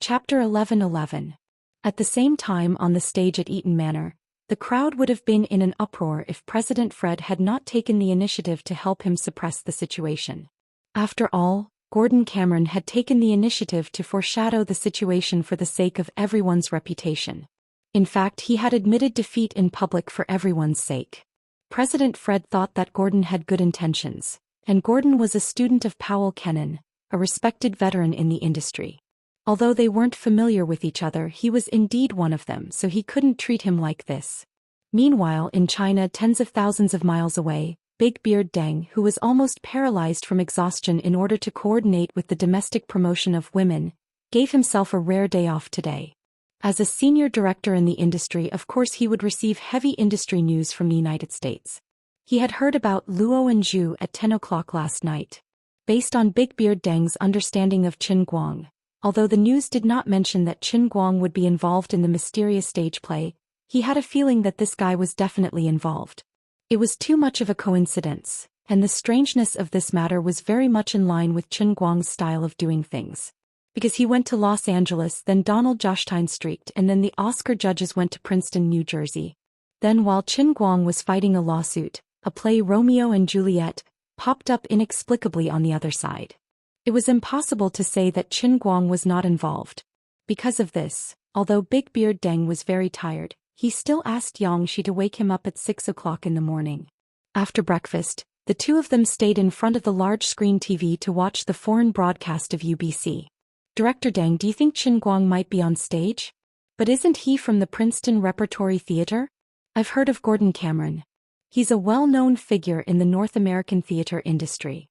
Chapter 11:11. At the same time on the stage at Eaton Manor, the crowd would have been in an uproar if President Fred had not taken the initiative to help him suppress the situation. After all, Gordon Cameron had taken the initiative to foreshadow the situation for the sake of everyone's reputation. In fact, he had admitted defeat in public for everyone's sake. President Fred thought that Gordon had good intentions, and Gordon was a student of Powell Kennan, a respected veteran in the industry. Although they weren't familiar with each other, he was indeed one of them, so he couldn't treat him like this. Meanwhile, in China, tens of thousands of miles away, Big Beard Deng, who was almost paralyzed from exhaustion in order to coordinate with the domestic promotion of women, gave himself a rare day off today. As a senior director in the industry, of course he would receive heavy industry news from the United States. He had heard about Luo and Zhu at 10 o'clock last night. Based on Big Beard Deng's understanding of Qin Guang, although the news did not mention that Qin Guang would be involved in the mysterious stage play, he had a feeling that this guy was definitely involved. It was too much of a coincidence, and the strangeness of this matter was very much in line with Qin Guang's style of doing things. Because he went to Los Angeles, then Donald Jostein streaked, and then the Oscar judges went to Princeton, New Jersey. Then while Qin Guang was fighting a lawsuit, a play Romeo and Juliet popped up inexplicably on the other side. It was impossible to say that Qin Guang was not involved. Because of this, although Big Beard Deng was very tired, he still asked Xianxia to wake him up at 6 o'clock in the morning. After breakfast, the two of them stayed in front of the large-screen TV to watch the foreign broadcast of UBC. Director Deng, do you think Qin Guang might be on stage? But isn't he from the Princeton Repertory Theater? I've heard of Gordon Cameron. He's a well-known figure in the North American theater industry.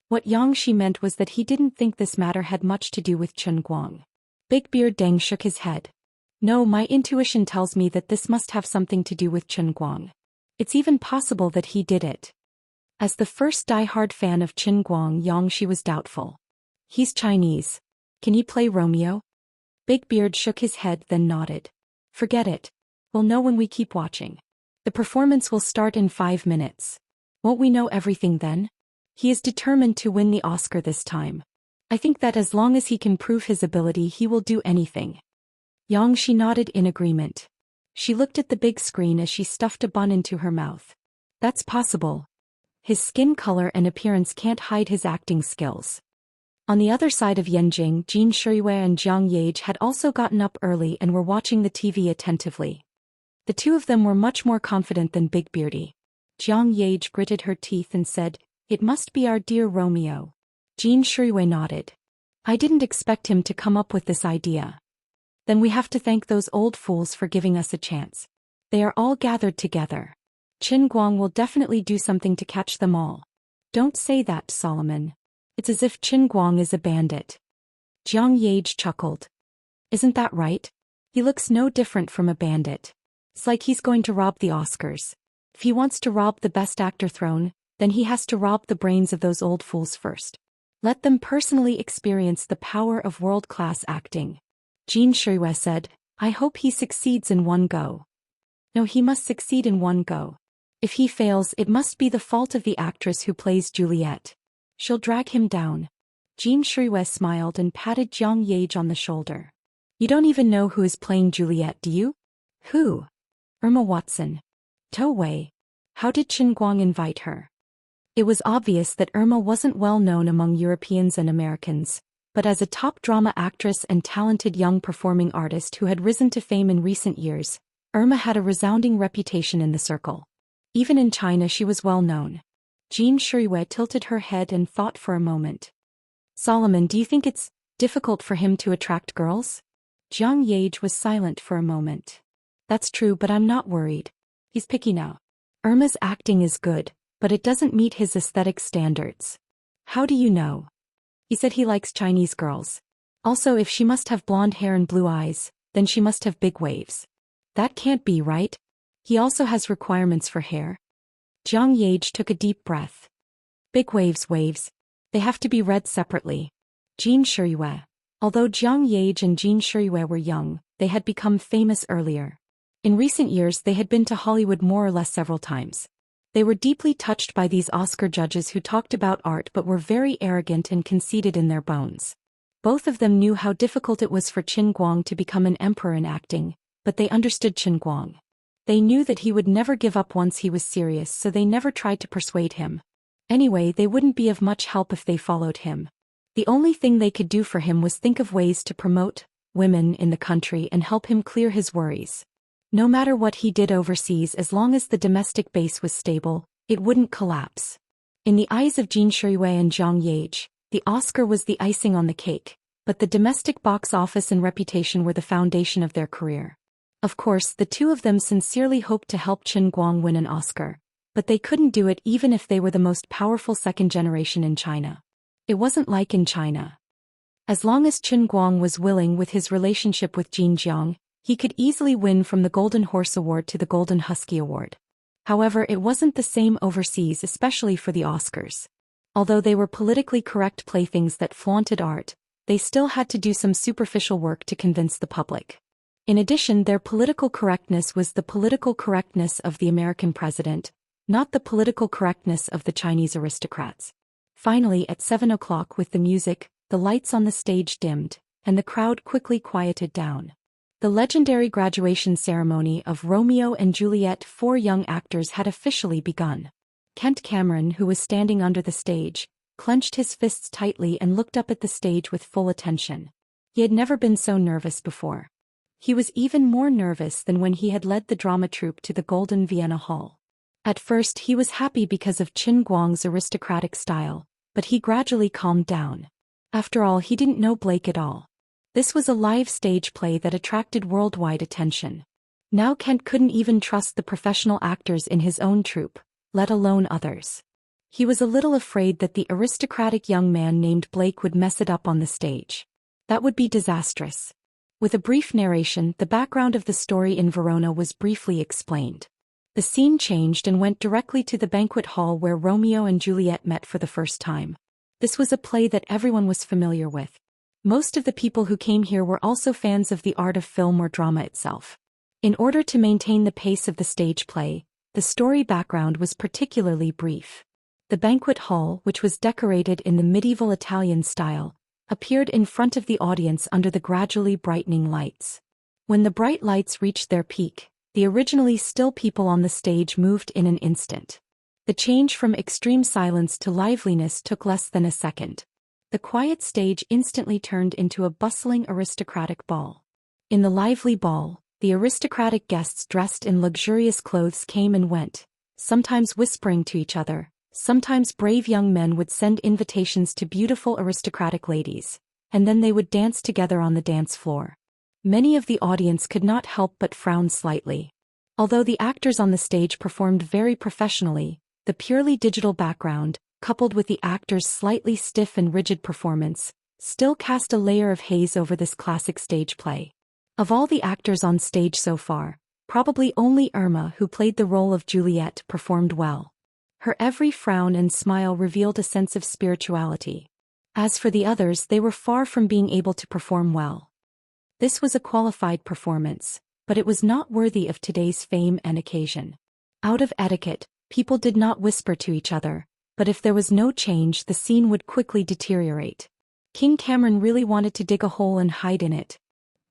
What Xianxia meant was that he didn't think this matter had much to do with Qin Guang. Big Beard Deng shook his head. No, my intuition tells me that this must have something to do with Qin Guang. It's even possible that he did it. As the first die-hard fan of Qin Guang, Xianxia was doubtful. He's Chinese. Can he play Romeo? Big Beard shook his head then nodded. Forget it. We'll know when we keep watching. The performance will start in 5 minutes. Won't we know everything then? He is determined to win the Oscar this time. I think that as long as he can prove his ability, he will do anything. Xianxia nodded in agreement. She looked at the big screen as she stuffed a bun into her mouth. That's possible. His skin color and appearance can't hide his acting skills. On the other side of Yanjing, Jin Shuiwei and Jiang Yage had also gotten up early and were watching the TV attentively. The two of them were much more confident than Big Beardy. Jiang Yage gritted her teeth and said, "It must be our dear Romeo." Jin Shuiwei nodded. I didn't expect him to come up with this idea. Then we have to thank those old fools for giving us a chance. They are all gathered together. Qin Guang will definitely do something to catch them all. Don't say that, Solomon. It's as if Qin Guang is a bandit. Jiang Yage chuckled. Isn't that right? He looks no different from a bandit. It's like he's going to rob the Oscars. If he wants to rob the Best Actor throne, then he has to rob the brains of those old fools first. Let them personally experience the power of world-class acting. Jin Shuiwei said, I hope he succeeds in one go. No, he must succeed in one go. If he fails, it must be the fault of the actress who plays Juliet. She'll drag him down. Jin Shuiwei smiled and patted Jiang Yage on the shoulder. You don't even know who is playing Juliet, do you? Who? Irma Watson. To Wei. How did Qin Guang invite her? It was obvious that Irma wasn't well known among Europeans and Americans, but as a top drama actress and talented young performing artist who had risen to fame in recent years, Irma had a resounding reputation in the circle. Even in China she was well known. Jin Shuiwei tilted her head and thought for a moment. Solomon, do you think it's difficult for him to attract girls? Jiang Yage was silent for a moment. That's true, but I'm not worried. He's picky now. Irma's acting is good, but it doesn't meet his aesthetic standards. How do you know? He said he likes Chinese girls. Also, if she must have blonde hair and blue eyes, then she must have big waves. That can't be right. He also has requirements for hair. Jiang Yage took a deep breath. Big waves. They have to be read separately. Jin Shuiwei. Although Jiang Yage and Jin Shuiwei were young, they had become famous earlier. In recent years they had been to Hollywood more or less several times. They were deeply touched by these Oscar judges who talked about art but were very arrogant and conceited in their bones. Both of them knew how difficult it was for Qin Guang to become an emperor in acting, but they understood Qin Guang. They knew that he would never give up once he was serious, so they never tried to persuade him. Anyway, they wouldn't be of much help if they followed him. The only thing they could do for him was think of ways to promote women in the country and help him clear his worries. No matter what he did overseas, as long as the domestic base was stable, it wouldn't collapse. In the eyes of Jin Shuiwei and Zhang Yage, the Oscar was the icing on the cake, but the domestic box office and reputation were the foundation of their career. Of course, the two of them sincerely hoped to help Qin Guang win an Oscar, but they couldn't do it even if they were the most powerful second generation in China. It wasn't like in China. As long as Qin Guang was willing with his relationship with Jin Jiang, he could easily win from the Golden Horse Award to the Golden Husky Award. However, it wasn't the same overseas, especially for the Oscars. Although they were politically correct playthings that flaunted art, they still had to do some superficial work to convince the public. In addition, their political correctness was the political correctness of the American president, not the political correctness of the Chinese aristocrats. Finally, at 7 o'clock with the music, the lights on the stage dimmed, and the crowd quickly quieted down. The legendary graduation ceremony of Romeo and Juliet, 4 young actors, had officially begun. Kent Cameron, who was standing under the stage, clenched his fists tightly and looked up at the stage with full attention. He had never been so nervous before. He was even more nervous than when he had led the drama troupe to the Golden Vienna Hall. At first he was happy because of Qin Guang's aristocratic style, but he gradually calmed down. After all, he didn't know Blake at all. This was a live stage play that attracted worldwide attention. Now Kent couldn't even trust the professional actors in his own troupe, let alone others. He was a little afraid that the aristocratic young man named Blake would mess it up on the stage. That would be disastrous. With a brief narration, the background of the story in Verona was briefly explained. The scene changed and went directly to the banquet hall where Romeo and Juliet met for the first time. This was a play that everyone was familiar with. Most of the people who came here were also fans of the art of film or drama itself. In order to maintain the pace of the stage play, the story background was particularly brief. The banquet hall, which was decorated in the medieval Italian style, appeared in front of the audience under the gradually brightening lights. When the bright lights reached their peak, the originally still people on the stage moved in an instant. The change from extreme silence to liveliness took less than a second. The quiet stage instantly turned into a bustling aristocratic ball. In the lively ball, the aristocratic guests dressed in luxurious clothes came and went, sometimes whispering to each other. Sometimes brave young men would send invitations to beautiful aristocratic ladies, and then they would dance together on the dance floor. Many of the audience could not help but frown slightly. Although the actors on the stage performed very professionally, the purely digital background, coupled with the actors' slightly stiff and rigid performance, still cast a layer of haze over this classic stage play. Of all the actors on stage so far, probably only Irma, who played the role of Juliet, performed well. Her every frown and smile revealed a sense of spirituality. As for the others, they were far from being able to perform well. This was a qualified performance, but it was not worthy of today's fame and occasion. Out of etiquette, people did not whisper to each other, but if there was no change, the scene would quickly deteriorate. King Cameron really wanted to dig a hole and hide in it.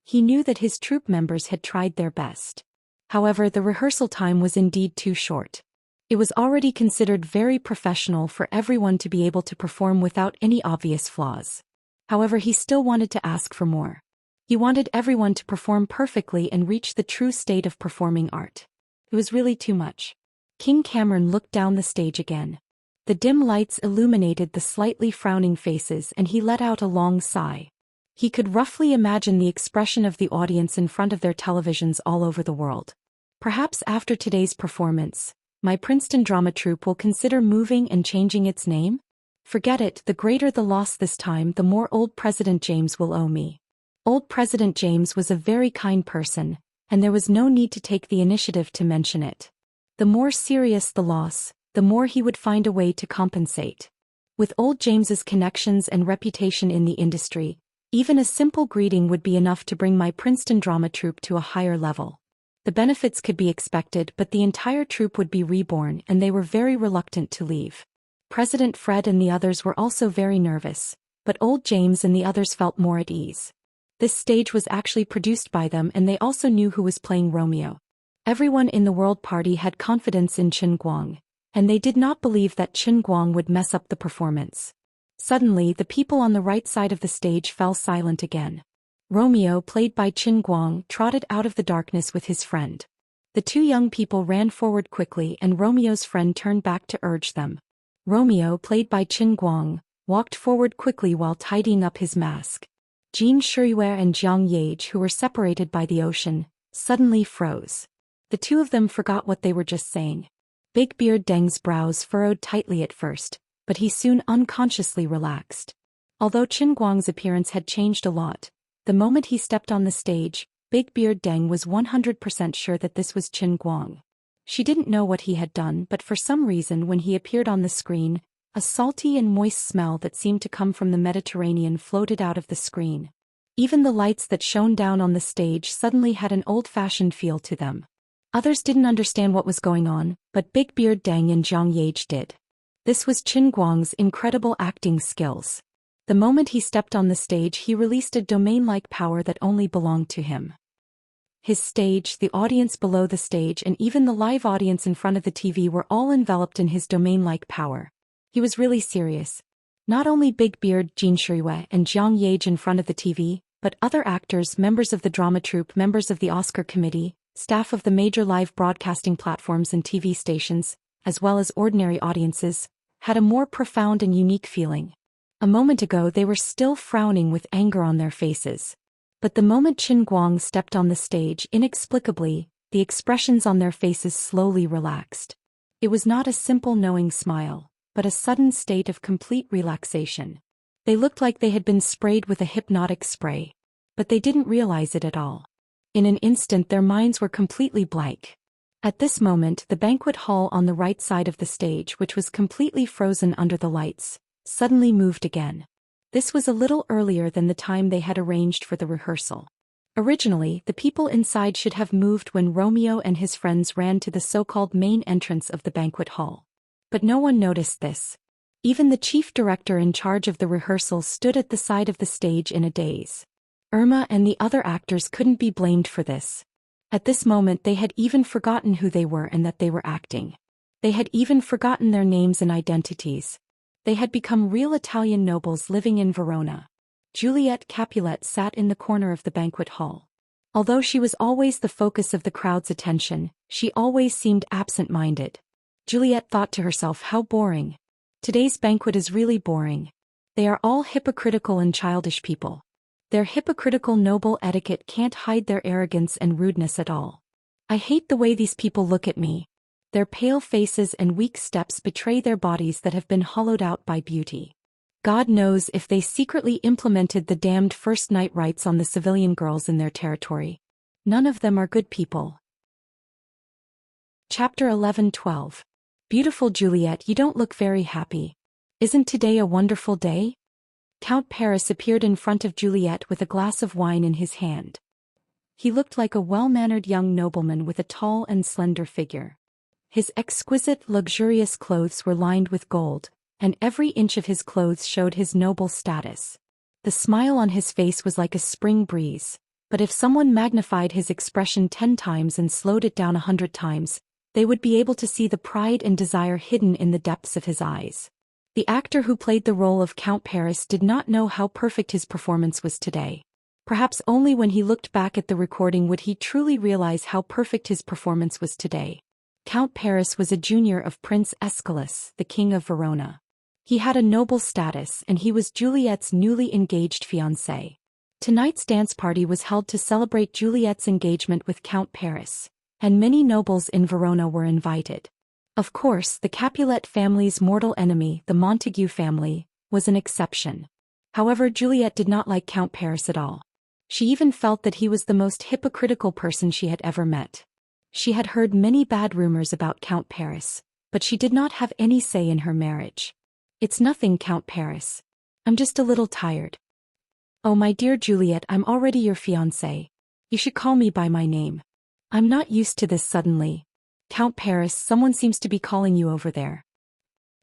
He knew that his troupe members had tried their best. However, the rehearsal time was indeed too short. It was already considered very professional for everyone to be able to perform without any obvious flaws. However, he still wanted to ask for more. He wanted everyone to perform perfectly and reach the true state of performing art. It was really too much. King Cameron looked down the stage again. The dim lights illuminated the slightly frowning faces and he let out a long sigh. He could roughly imagine the expression of the audience in front of their televisions all over the world. Perhaps after today's performance, my Princeton drama troupe will consider moving and changing its name? Forget it, the greater the loss this time, the more old President James will owe me. Old President James was a very kind person, and there was no need to take the initiative to mention it. The more serious the loss, the more he would find a way to compensate. With old James's connections and reputation in the industry, even a simple greeting would be enough to bring my Princeton drama troupe to a higher level. The benefits could be expected, but the entire troupe would be reborn, and they were very reluctant to leave. President Fred and the others were also very nervous, but old James and the others felt more at ease. This stage was actually produced by them, and they also knew who was playing Romeo. Everyone in the world party had confidence in Qin Guang, and they did not believe that Qin Guang would mess up the performance. Suddenly, the people on the right side of the stage fell silent again. Romeo, played by Qin Guang, trotted out of the darkness with his friend. The two young people ran forward quickly, and Romeo's friend turned back to urge them. Romeo, played by Qin Guang, walked forward quickly while tidying up his mask. Jin Shiyue and Jiang Yage, who were separated by the ocean, suddenly froze. The two of them forgot what they were just saying. Big Beard Deng's brows furrowed tightly at first, but he soon unconsciously relaxed. Although Qin Guang's appearance had changed a lot, the moment he stepped on the stage, Big Beard Deng was 100% sure that this was Qin Guang. She didn't know what he had done, but for some reason when he appeared on the screen, a salty and moist smell that seemed to come from the Mediterranean floated out of the screen. Even the lights that shone down on the stage suddenly had an old-fashioned feel to them. Others didn't understand what was going on, but Big Beard Deng and Jiang Yage did. This was Qin Guang's incredible acting skills. The moment he stepped on the stage, he released a domain-like power that only belonged to him. His stage, the audience below the stage, and even the live audience in front of the TV were all enveloped in his domain-like power. He was really serious. Not only Big Beard, Jin Shiyue, and Jiang Yage in front of the TV, but other actors, members of the drama troupe, members of the Oscar committee, staff of the major live broadcasting platforms and TV stations, as well as ordinary audiences, had a more profound and unique feeling. A moment ago they were still frowning with anger on their faces. But the moment Qin Guang stepped on the stage, inexplicably, the expressions on their faces slowly relaxed. It was not a simple knowing smile, but a sudden state of complete relaxation. They looked like they had been sprayed with a hypnotic spray. But they didn't realize it at all. In an instant their minds were completely blank. At this moment the banquet hall on the right side of the stage, which was completely frozen under the lights, suddenly moved again. This was a little earlier than the time they had arranged for the rehearsal. Originally, the people inside should have moved when Romeo and his friends ran to the so-called main entrance of the banquet hall. But no one noticed this. Even the chief director in charge of the rehearsal stood at the side of the stage in a daze. Irma and the other actors couldn't be blamed for this. At this moment they had even forgotten who they were and that they were acting. They had even forgotten their names and identities. They had become real Italian nobles living in Verona. Juliette Capulet sat in the corner of the banquet hall. Although she was always the focus of the crowd's attention, she always seemed absent-minded. Juliette thought to herself, how boring. Today's banquet is really boring. They are all hypocritical and childish people. Their hypocritical noble etiquette can't hide their arrogance and rudeness at all. I hate the way these people look at me. Their pale faces and weak steps betray their bodies that have been hollowed out by beauty. God knows if they secretly implemented the damned first night rites on the civilian girls in their territory. None of them are good people. Chapter 11-12. Beautiful Juliet, you don't look very happy. Isn't today a wonderful day? Count Paris appeared in front of Juliet with a glass of wine in his hand. He looked like a well-mannered young nobleman with a tall and slender figure. His exquisite, luxurious clothes were lined with gold, and every inch of his clothes showed his noble status. The smile on his face was like a spring breeze, but if someone magnified his expression 10 times and slowed it down 100 times, they would be able to see the pride and desire hidden in the depths of his eyes. The actor who played the role of Count Paris did not know how perfect his performance was today. Perhaps only when he looked back at the recording would he truly realize how perfect his performance was today. Count Paris was a junior of Prince Aeschylus, the king of Verona. He had a noble status and he was Juliet's newly engaged fiancé. Tonight's dance party was held to celebrate Juliet's engagement with Count Paris, and many nobles in Verona were invited. Of course, the Capulet family's mortal enemy, the Montague family, was an exception. However, Juliet did not like Count Paris at all. She even felt that he was the most hypocritical person she had ever met. She had heard many bad rumors about Count Paris, but she did not have any say in her marriage. It's nothing, Count Paris. I'm just a little tired. Oh, my dear Juliet, I'm already your fiancé. You should call me by my name. I'm not used to this suddenly. Count Paris, someone seems to be calling you over there.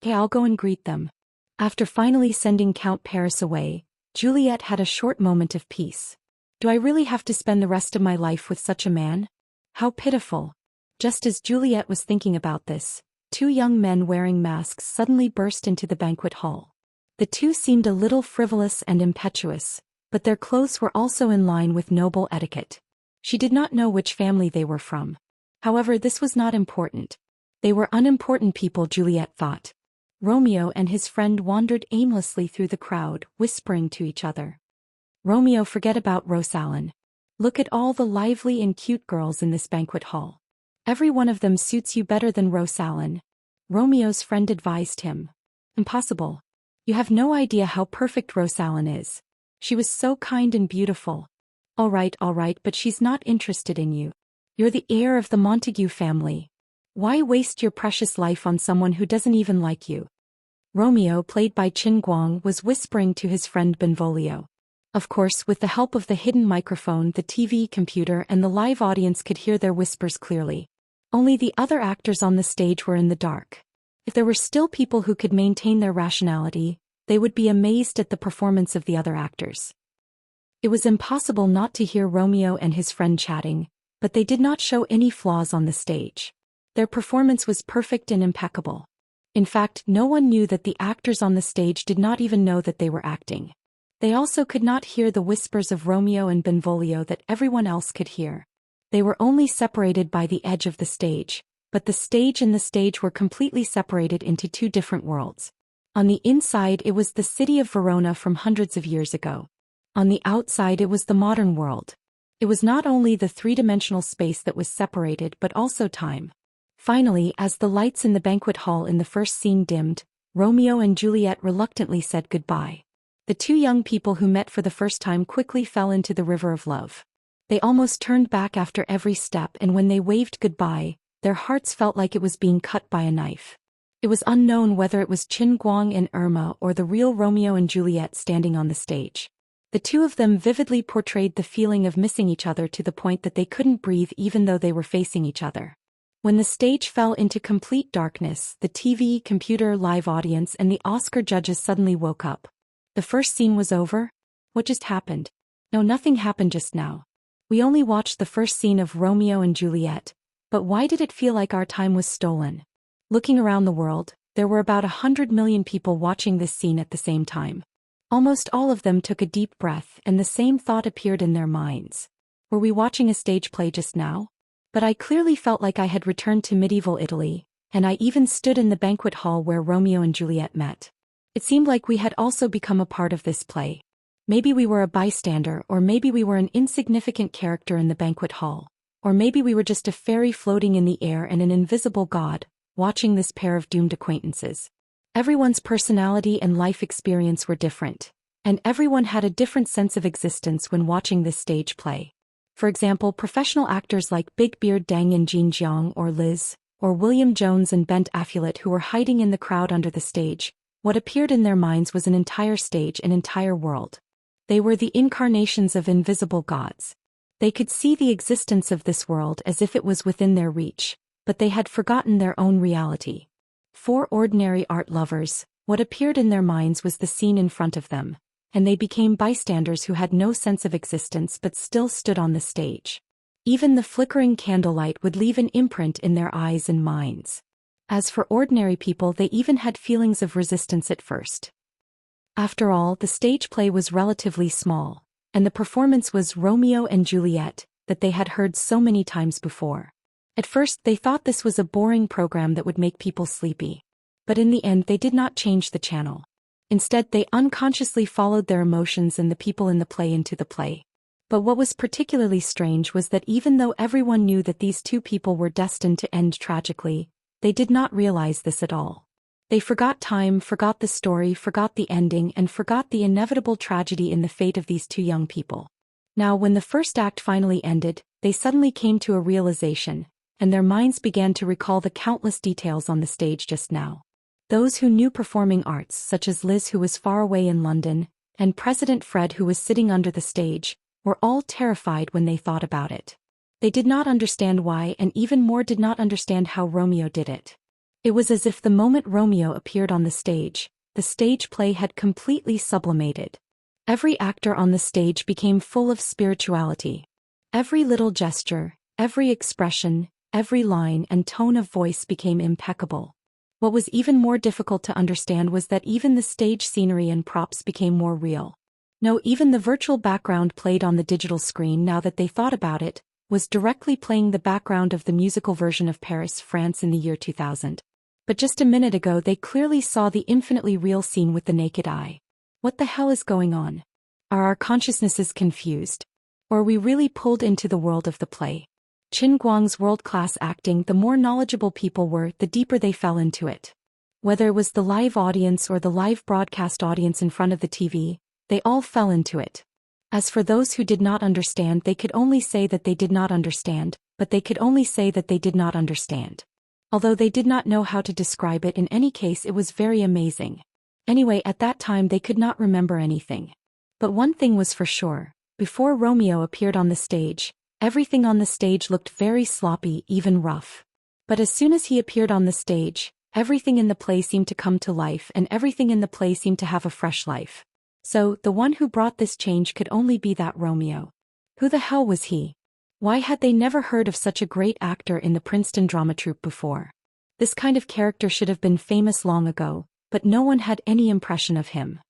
Okay, I'll go and greet them. After finally sending Count Paris away, Juliet had a short moment of peace. Do I really have to spend the rest of my life with such a man? How pitiful. Just as Juliet was thinking about this, two young men wearing masks suddenly burst into the banquet hall. The two seemed a little frivolous and impetuous, but their clothes were also in line with noble etiquette. She did not know which family they were from. However, this was not important. They were unimportant people, Juliet thought. Romeo and his friend wandered aimlessly through the crowd, whispering to each other. Romeo, forget about Rosalyn. Look at all the lively and cute girls in this banquet hall. Every one of them suits you better than Rosalyn. Romeo's friend advised him. Impossible. You have no idea how perfect Rosalyn is. She was so kind and beautiful. All right, but she's not interested in you. You're the heir of the Montague family. Why waste your precious life on someone who doesn't even like you? Romeo, played by Qin Guang, was whispering to his friend Benvolio. Of course, with the help of the hidden microphone, the TV, computer, and the live audience could hear their whispers clearly. Only the other actors on the stage were in the dark. If there were still people who could maintain their rationality, they would be amazed at the performance of the other actors. It was impossible not to hear Romeo and his friend chatting, but they did not show any flaws on the stage. Their performance was perfect and impeccable. In fact, no one knew that the actors on the stage did not even know that they were acting. They also could not hear the whispers of Romeo and Benvolio that everyone else could hear. They were only separated by the edge of the stage, but the stage and the stage were completely separated into two different worlds. On the inside it was the city of Verona from hundreds of years ago. On the outside it was the modern world. It was not only the three-dimensional space that was separated but also time. Finally, as the lights in the banquet hall in the first scene dimmed, Romeo and Juliet reluctantly said goodbye. The two young people who met for the first time quickly fell into the river of love. They almost turned back after every step, and when they waved goodbye, their hearts felt like it was being cut by a knife. It was unknown whether it was Qin Guang and Irma or the real Romeo and Juliet standing on the stage. The two of them vividly portrayed the feeling of missing each other to the point that they couldn't breathe even though they were facing each other. When the stage fell into complete darkness, the TV, computer, live audience, and the Oscar judges suddenly woke up. The first scene was over? What just happened? No, nothing happened just now. We only watched the first scene of Romeo and Juliet, but why did it feel like our time was stolen? Looking around the world, there were about 100 million people watching this scene at the same time. Almost all of them took a deep breath, and the same thought appeared in their minds. Were we watching a stage play just now? But I clearly felt like I had returned to medieval Italy, and I even stood in the banquet hall where Romeo and Juliet met. It seemed like we had also become a part of this play. Maybe we were a bystander, or maybe we were an insignificant character in the banquet hall, or maybe we were just a fairy floating in the air and an invisible god, watching this pair of doomed acquaintances. Everyone's personality and life experience were different, and everyone had a different sense of existence when watching this stage play. For example, professional actors like Big Beard Deng and Jean Jiang, or Liz, or William Jones and Bent Affulet, who were hiding in the crowd under the stage. What appeared in their minds was an entire stage, an entire world. They were the incarnations of invisible gods. They could see the existence of this world as if it was within their reach, but they had forgotten their own reality. For ordinary art lovers, what appeared in their minds was the scene in front of them, and they became bystanders who had no sense of existence but still stood on the stage. Even the flickering candlelight would leave an imprint in their eyes and minds. As for ordinary people, they even had feelings of resistance at first. After all, the stage play was relatively small, and the performance was Romeo and Juliet, that they had heard so many times before. At first they thought this was a boring program that would make people sleepy. But in the end they did not change the channel. Instead they unconsciously followed their emotions and the people in the play into the play. But what was particularly strange was that even though everyone knew that these two people were destined to end tragically, they did not realize this at all. They forgot time, forgot the story, forgot the ending, and forgot the inevitable tragedy in the fate of these two young people. Now, when the first act finally ended, they suddenly came to a realization, and their minds began to recall the countless details on the stage just now. Those who knew performing arts, such as Liz, who was far away in London, and President Fred, who was sitting under the stage, were all terrified when they thought about it. They did not understand why, and even more did not understand how Romeo did it. It was as if the moment Romeo appeared on the stage, the stage play had completely sublimated. Every actor on the stage became full of spirituality. Every little gesture, every expression, every line and tone of voice became impeccable. What was even more difficult to understand was that even the stage scenery and props became more real. No, even the virtual background played on the digital screen, now that they thought about it, was directly playing the background of the musical version of Paris, France in the year 2000. But just a minute ago they clearly saw the infinitely real scene with the naked eye. What the hell is going on? Are our consciousnesses confused? Or are we really pulled into the world of the play? Qin Guang's world-class acting, the more knowledgeable people were, the deeper they fell into it. Whether it was the live audience or the live broadcast audience in front of the TV, they all fell into it. As for those who did not understand, they could only say that they did not understand, but they could only say that they did not understand. Although they did not know how to describe it, in any case it was very amazing. Anyway, at that time they could not remember anything. But one thing was for sure, before Romeo appeared on the stage, everything on the stage looked very sloppy, even rough. But as soon as he appeared on the stage, everything in the play seemed to come to life, and everything in the play seemed to have a fresh life. So, the one who brought this change could only be that Romeo. Who the hell was he? Why had they never heard of such a great actor in the Princeton drama troupe before? This kind of character should have been famous long ago, but no one had any impression of him.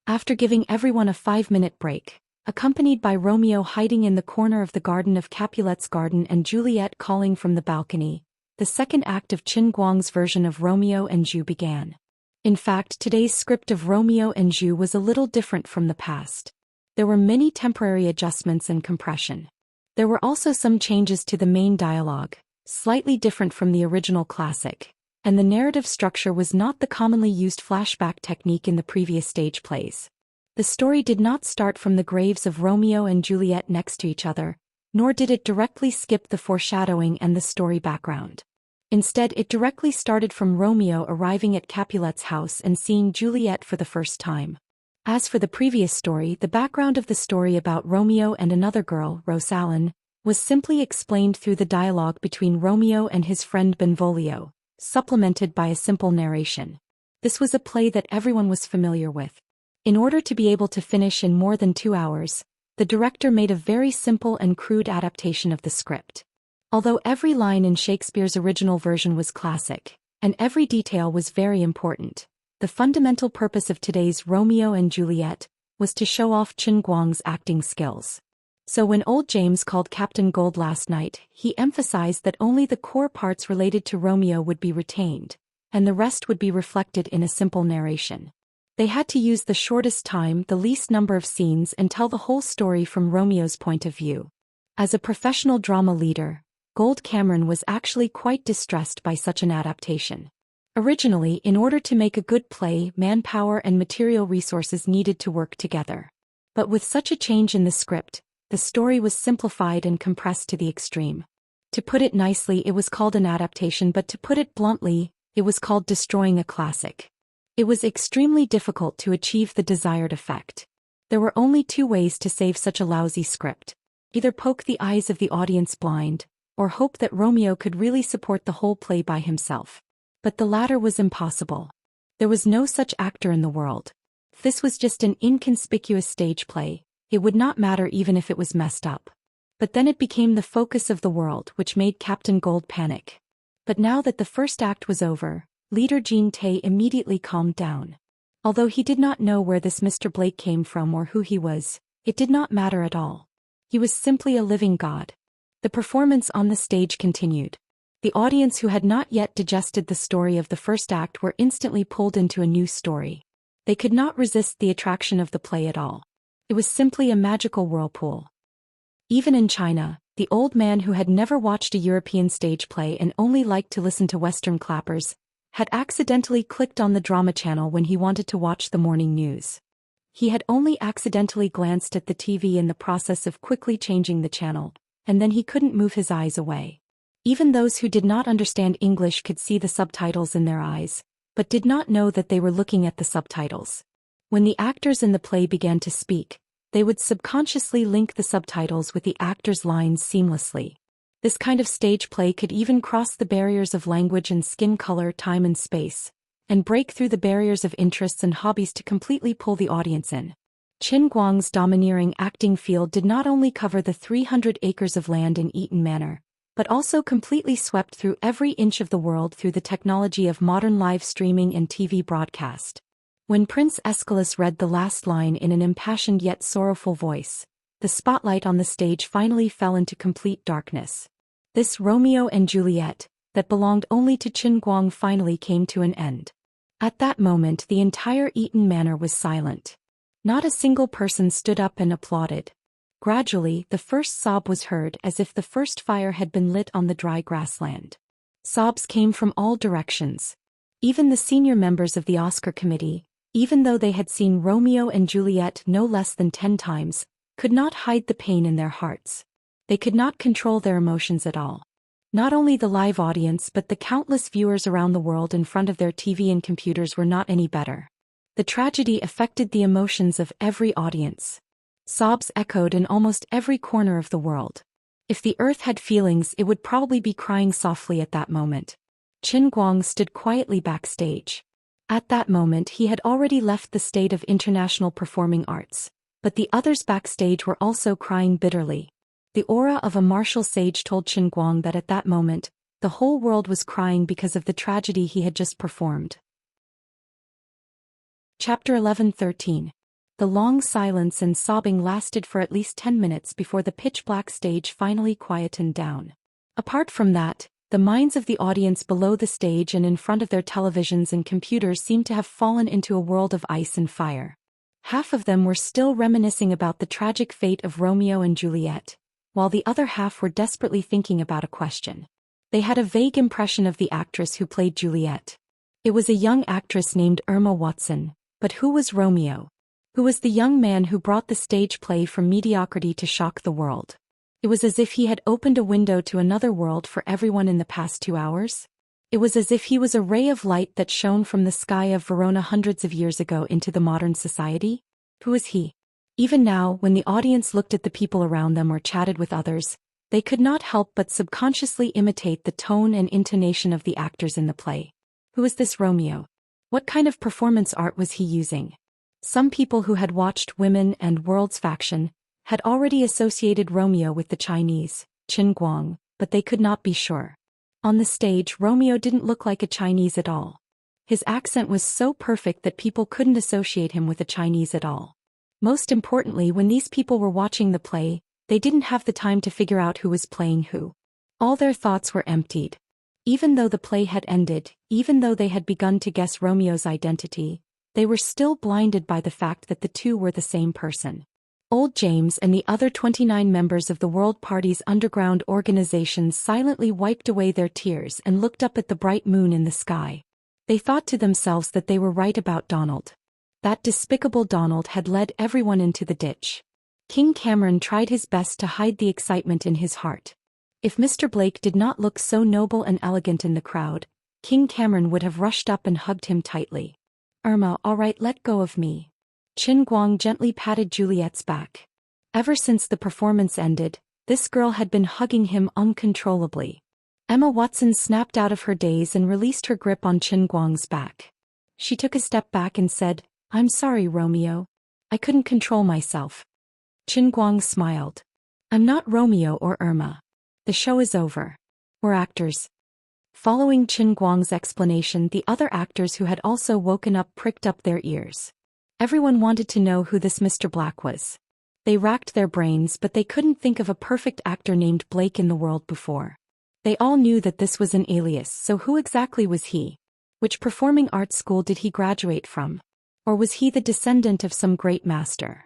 After giving everyone a 5-minute break, accompanied by Romeo hiding in the corner of the garden of Capulet's garden and Juliet calling from the balcony, the second act of Qin Guang's version of Romeo and Zhou began. In fact, today's script of Romeo and Zhou was a little different from the past. There were many temporary adjustments and compression. There were also some changes to the main dialogue, slightly different from the original classic, and the narrative structure was not the commonly used flashback technique in the previous stage plays. The story did not start from the graves of Romeo and Juliet next to each other, nor did it directly skip the foreshadowing and the story background. Instead, it directly started from Romeo arriving at Capulet's house and seeing Juliet for the first time. As for the previous story, the background of the story about Romeo and another girl, Rosalyn, was simply explained through the dialogue between Romeo and his friend Benvolio, supplemented by a simple narration. This was a play that everyone was familiar with. In order to be able to finish in more than 2 hours, the director made a very simple and crude adaptation of the script. Although every line in Shakespeare's original version was classic, and every detail was very important, the fundamental purpose of today's Romeo and Juliet was to show off Qin Guang's acting skills. So when old James called Captain Gold last night, he emphasized that only the core parts related to Romeo would be retained, and the rest would be reflected in a simple narration. They had to use the shortest time, the least number of scenes, and tell the whole story from Romeo's point of view. As a professional drama leader, Gold Cameron was actually quite distressed by such an adaptation. Originally, in order to make a good play, manpower and material resources needed to work together. But with such a change in the script, the story was simplified and compressed to the extreme. To put it nicely, it was called an adaptation, but to put it bluntly, it was called destroying a classic. It was extremely difficult to achieve the desired effect. There were only 2 ways to save such a lousy script. Either poke the eyes of the audience blind, or hope that Romeo could really support the whole play by himself. But the latter was impossible. There was no such actor in the world. If this was just an inconspicuous stage play, it would not matter even if it was messed up. But then it became the focus of the world, which made Captain Gold panic. But now that the first act was over, leader Jean Tay immediately calmed down. Although he did not know where this Mr. Blake came from or who he was, it did not matter at all. He was simply a living god. The performance on the stage continued. The audience who had not yet digested the story of the first act were instantly pulled into a new story. They could not resist the attraction of the play at all. It was simply a magical whirlpool. Even in China, the old man who had never watched a European stage play and only liked to listen to Western clappers, had accidentally clicked on the drama channel when he wanted to watch the morning news. He had only accidentally glanced at the TV in the process of quickly changing the channel, and then he couldn't move his eyes away. Even those who did not understand English could see the subtitles in their eyes, but did not know that they were looking at the subtitles. When the actors in the play began to speak, they would subconsciously link the subtitles with the actors' lines seamlessly. This kind of stage play could even cross the barriers of language and skin color, time and space, and break through the barriers of interests and hobbies to completely pull the audience in. Qin Guang's domineering acting field did not only cover the 300 acres of land in Eaton Manor, but also completely swept through every inch of the world through the technology of modern live streaming and TV broadcast. When Prince Aeschylus read the last line in an impassioned yet sorrowful voice, the spotlight on the stage finally fell into complete darkness. This Romeo and Juliet, that belonged only to Qin Guang, finally came to an end. At that moment the entire Eaton Manor was silent. Not a single person stood up and applauded. Gradually, the first sob was heard, as if the first fire had been lit on the dry grassland. Sobs came from all directions. Even the senior members of the Oscar committee, even though they had seen Romeo and Juliet no less than 10 times, could not hide the pain in their hearts. They could not control their emotions at all. Not only the live audience but the countless viewers around the world in front of their TV and computers were not any better. The tragedy affected the emotions of every audience. Sobs echoed in almost every corner of the world. If the earth had feelings, it would probably be crying softly at that moment. Qin Guang stood quietly backstage. At that moment he had already left the state of international performing arts, but the others backstage were also crying bitterly. The aura of a martial sage told Qin Guang that at that moment, the whole world was crying because of the tragedy he had just performed. Chapter 11:13. The long silence and sobbing lasted for at least 10 minutes before the pitch-black stage finally quietened down. Apart from that, the minds of the audience below the stage and in front of their televisions and computers seemed to have fallen into a world of ice and fire. Half of them were still reminiscing about the tragic fate of Romeo and Juliet, while the other half were desperately thinking about a question. They had a vague impression of the actress who played Juliet. It was a young actress named Emma Watson, but who was Romeo? Who was the young man who brought the stage play from mediocrity to shock the world? It was as if he had opened a window to another world for everyone in the past 2 hours. It was as if he was a ray of light that shone from the sky of Verona hundreds of years ago into the modern society. Who was he? Even now, when the audience looked at the people around them or chatted with others, they could not help but subconsciously imitate the tone and intonation of the actors in the play. Who was this Romeo? What kind of performance art was he using? Some people who had watched Women and World's Faction had already associated Romeo with the Chinese, Qin Guang, but they could not be sure. On the stage, Romeo didn't look like a Chinese at all. His accent was so perfect that people couldn't associate him with a Chinese at all. Most importantly, when these people were watching the play, they didn't have the time to figure out who was playing who. All their thoughts were emptied. Even though the play had ended, even though they had begun to guess Romeo's identity, they were still blinded by the fact that the two were the same person. Old James and the other 29 members of the World Party's underground organization silently wiped away their tears and looked up at the bright moon in the sky. They thought to themselves that they were right about Donald. That despicable Donald had led everyone into the ditch. King Cameron tried his best to hide the excitement in his heart. If Mr. Blake did not look so noble and elegant in the crowd, King Cameron would have rushed up and hugged him tightly. "Irma, all right, let go of me." Qin Guang gently patted Juliet's back. Ever since the performance ended, this girl had been hugging him uncontrollably. Emma Watson snapped out of her daze and released her grip on Qin Guang's back. She took a step back and said, "I'm sorry, Romeo. I couldn't control myself." Qin Guang smiled. "I'm not Romeo or Irma. The show is over. We're actors." Following Qin Guang's explanation, the other actors who had also woken up pricked up their ears. Everyone wanted to know who this Mr. Black was. They racked their brains, but they couldn't think of a perfect actor named Blake in the world before. They all knew that this was an alias, so who exactly was he? Which performing arts school did he graduate from? Or was he the descendant of some great master?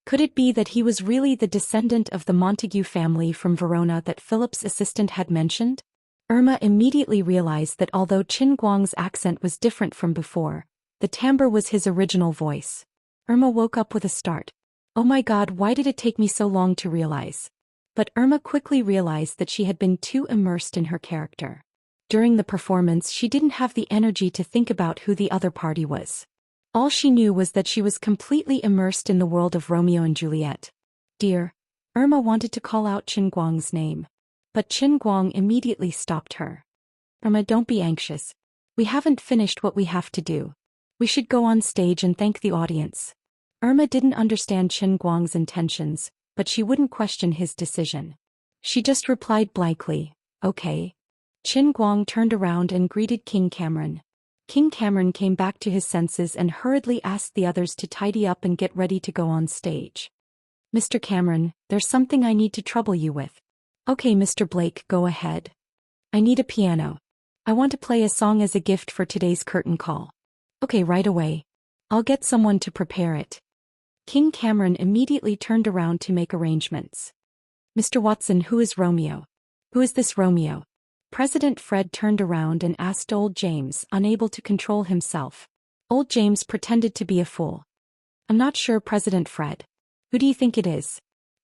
Could it be that he was really the descendant of the Montague family from Verona that Philip's assistant had mentioned? Irma immediately realized that although Qin Guang's accent was different from before, the timbre was his original voice. Irma woke up with a start. "Oh my God, why did it take me so long to realize?" But Irma quickly realized that she had been too immersed in her character. During the performance, she didn't have the energy to think about who the other party was. All she knew was that she was completely immersed in the world of Romeo and Juliet. "Dear." Irma wanted to call out Qin Guang's name. But Qin Guang immediately stopped her. "Irma, don't be anxious. We haven't finished what we have to do. We should go on stage and thank the audience. Irma didn't understand Qin Guang's intentions, but she wouldn't question his decision. She just replied blankly, okay. Qin Guang turned around and greeted King Cameron. King Cameron came back to his senses and hurriedly asked the others to tidy up and get ready to go on stage. Mr. Cameron, there's something I need to trouble you with. Okay, Mr. Blake, go ahead. I need a piano. I want to play a song as a gift for today's curtain call. Okay, right away. I'll get someone to prepare it. King Cameron immediately turned around to make arrangements. Mr. Watson, who is Romeo? Who is this Romeo? President Fred turned around and asked Old James, unable to control himself. Old James pretended to be a fool. I'm not sure, President Fred. Who do you think it is?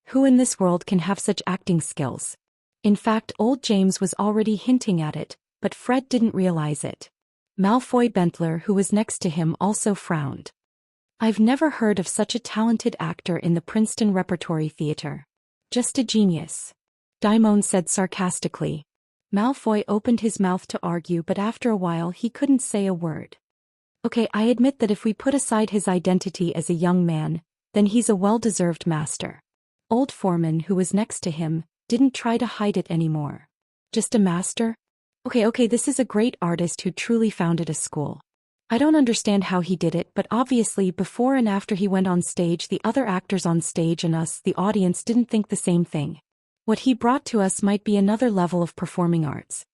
Who in this world can have such acting skills? In fact, Old James was already hinting at it, but Fred didn't realize it. Malfoy Bentler, who was next to him, also frowned. I've never heard of such a talented actor in the Princeton Repertory Theater. Just a genius. Daimon said sarcastically. Malfoy opened his mouth to argue, but after a while he couldn't say a word. Okay, I admit that if we put aside his identity as a young man, then he's a well-deserved master. Old Foreman, who was next to him, didn't try to hide it anymore. Just a master? Okay, this is a great artist who truly founded a school. I don't understand how he did it, but obviously before and after he went on stage, the other actors on stage and us, the audience, didn't think the same thing. What he brought to us might be another level of performing arts.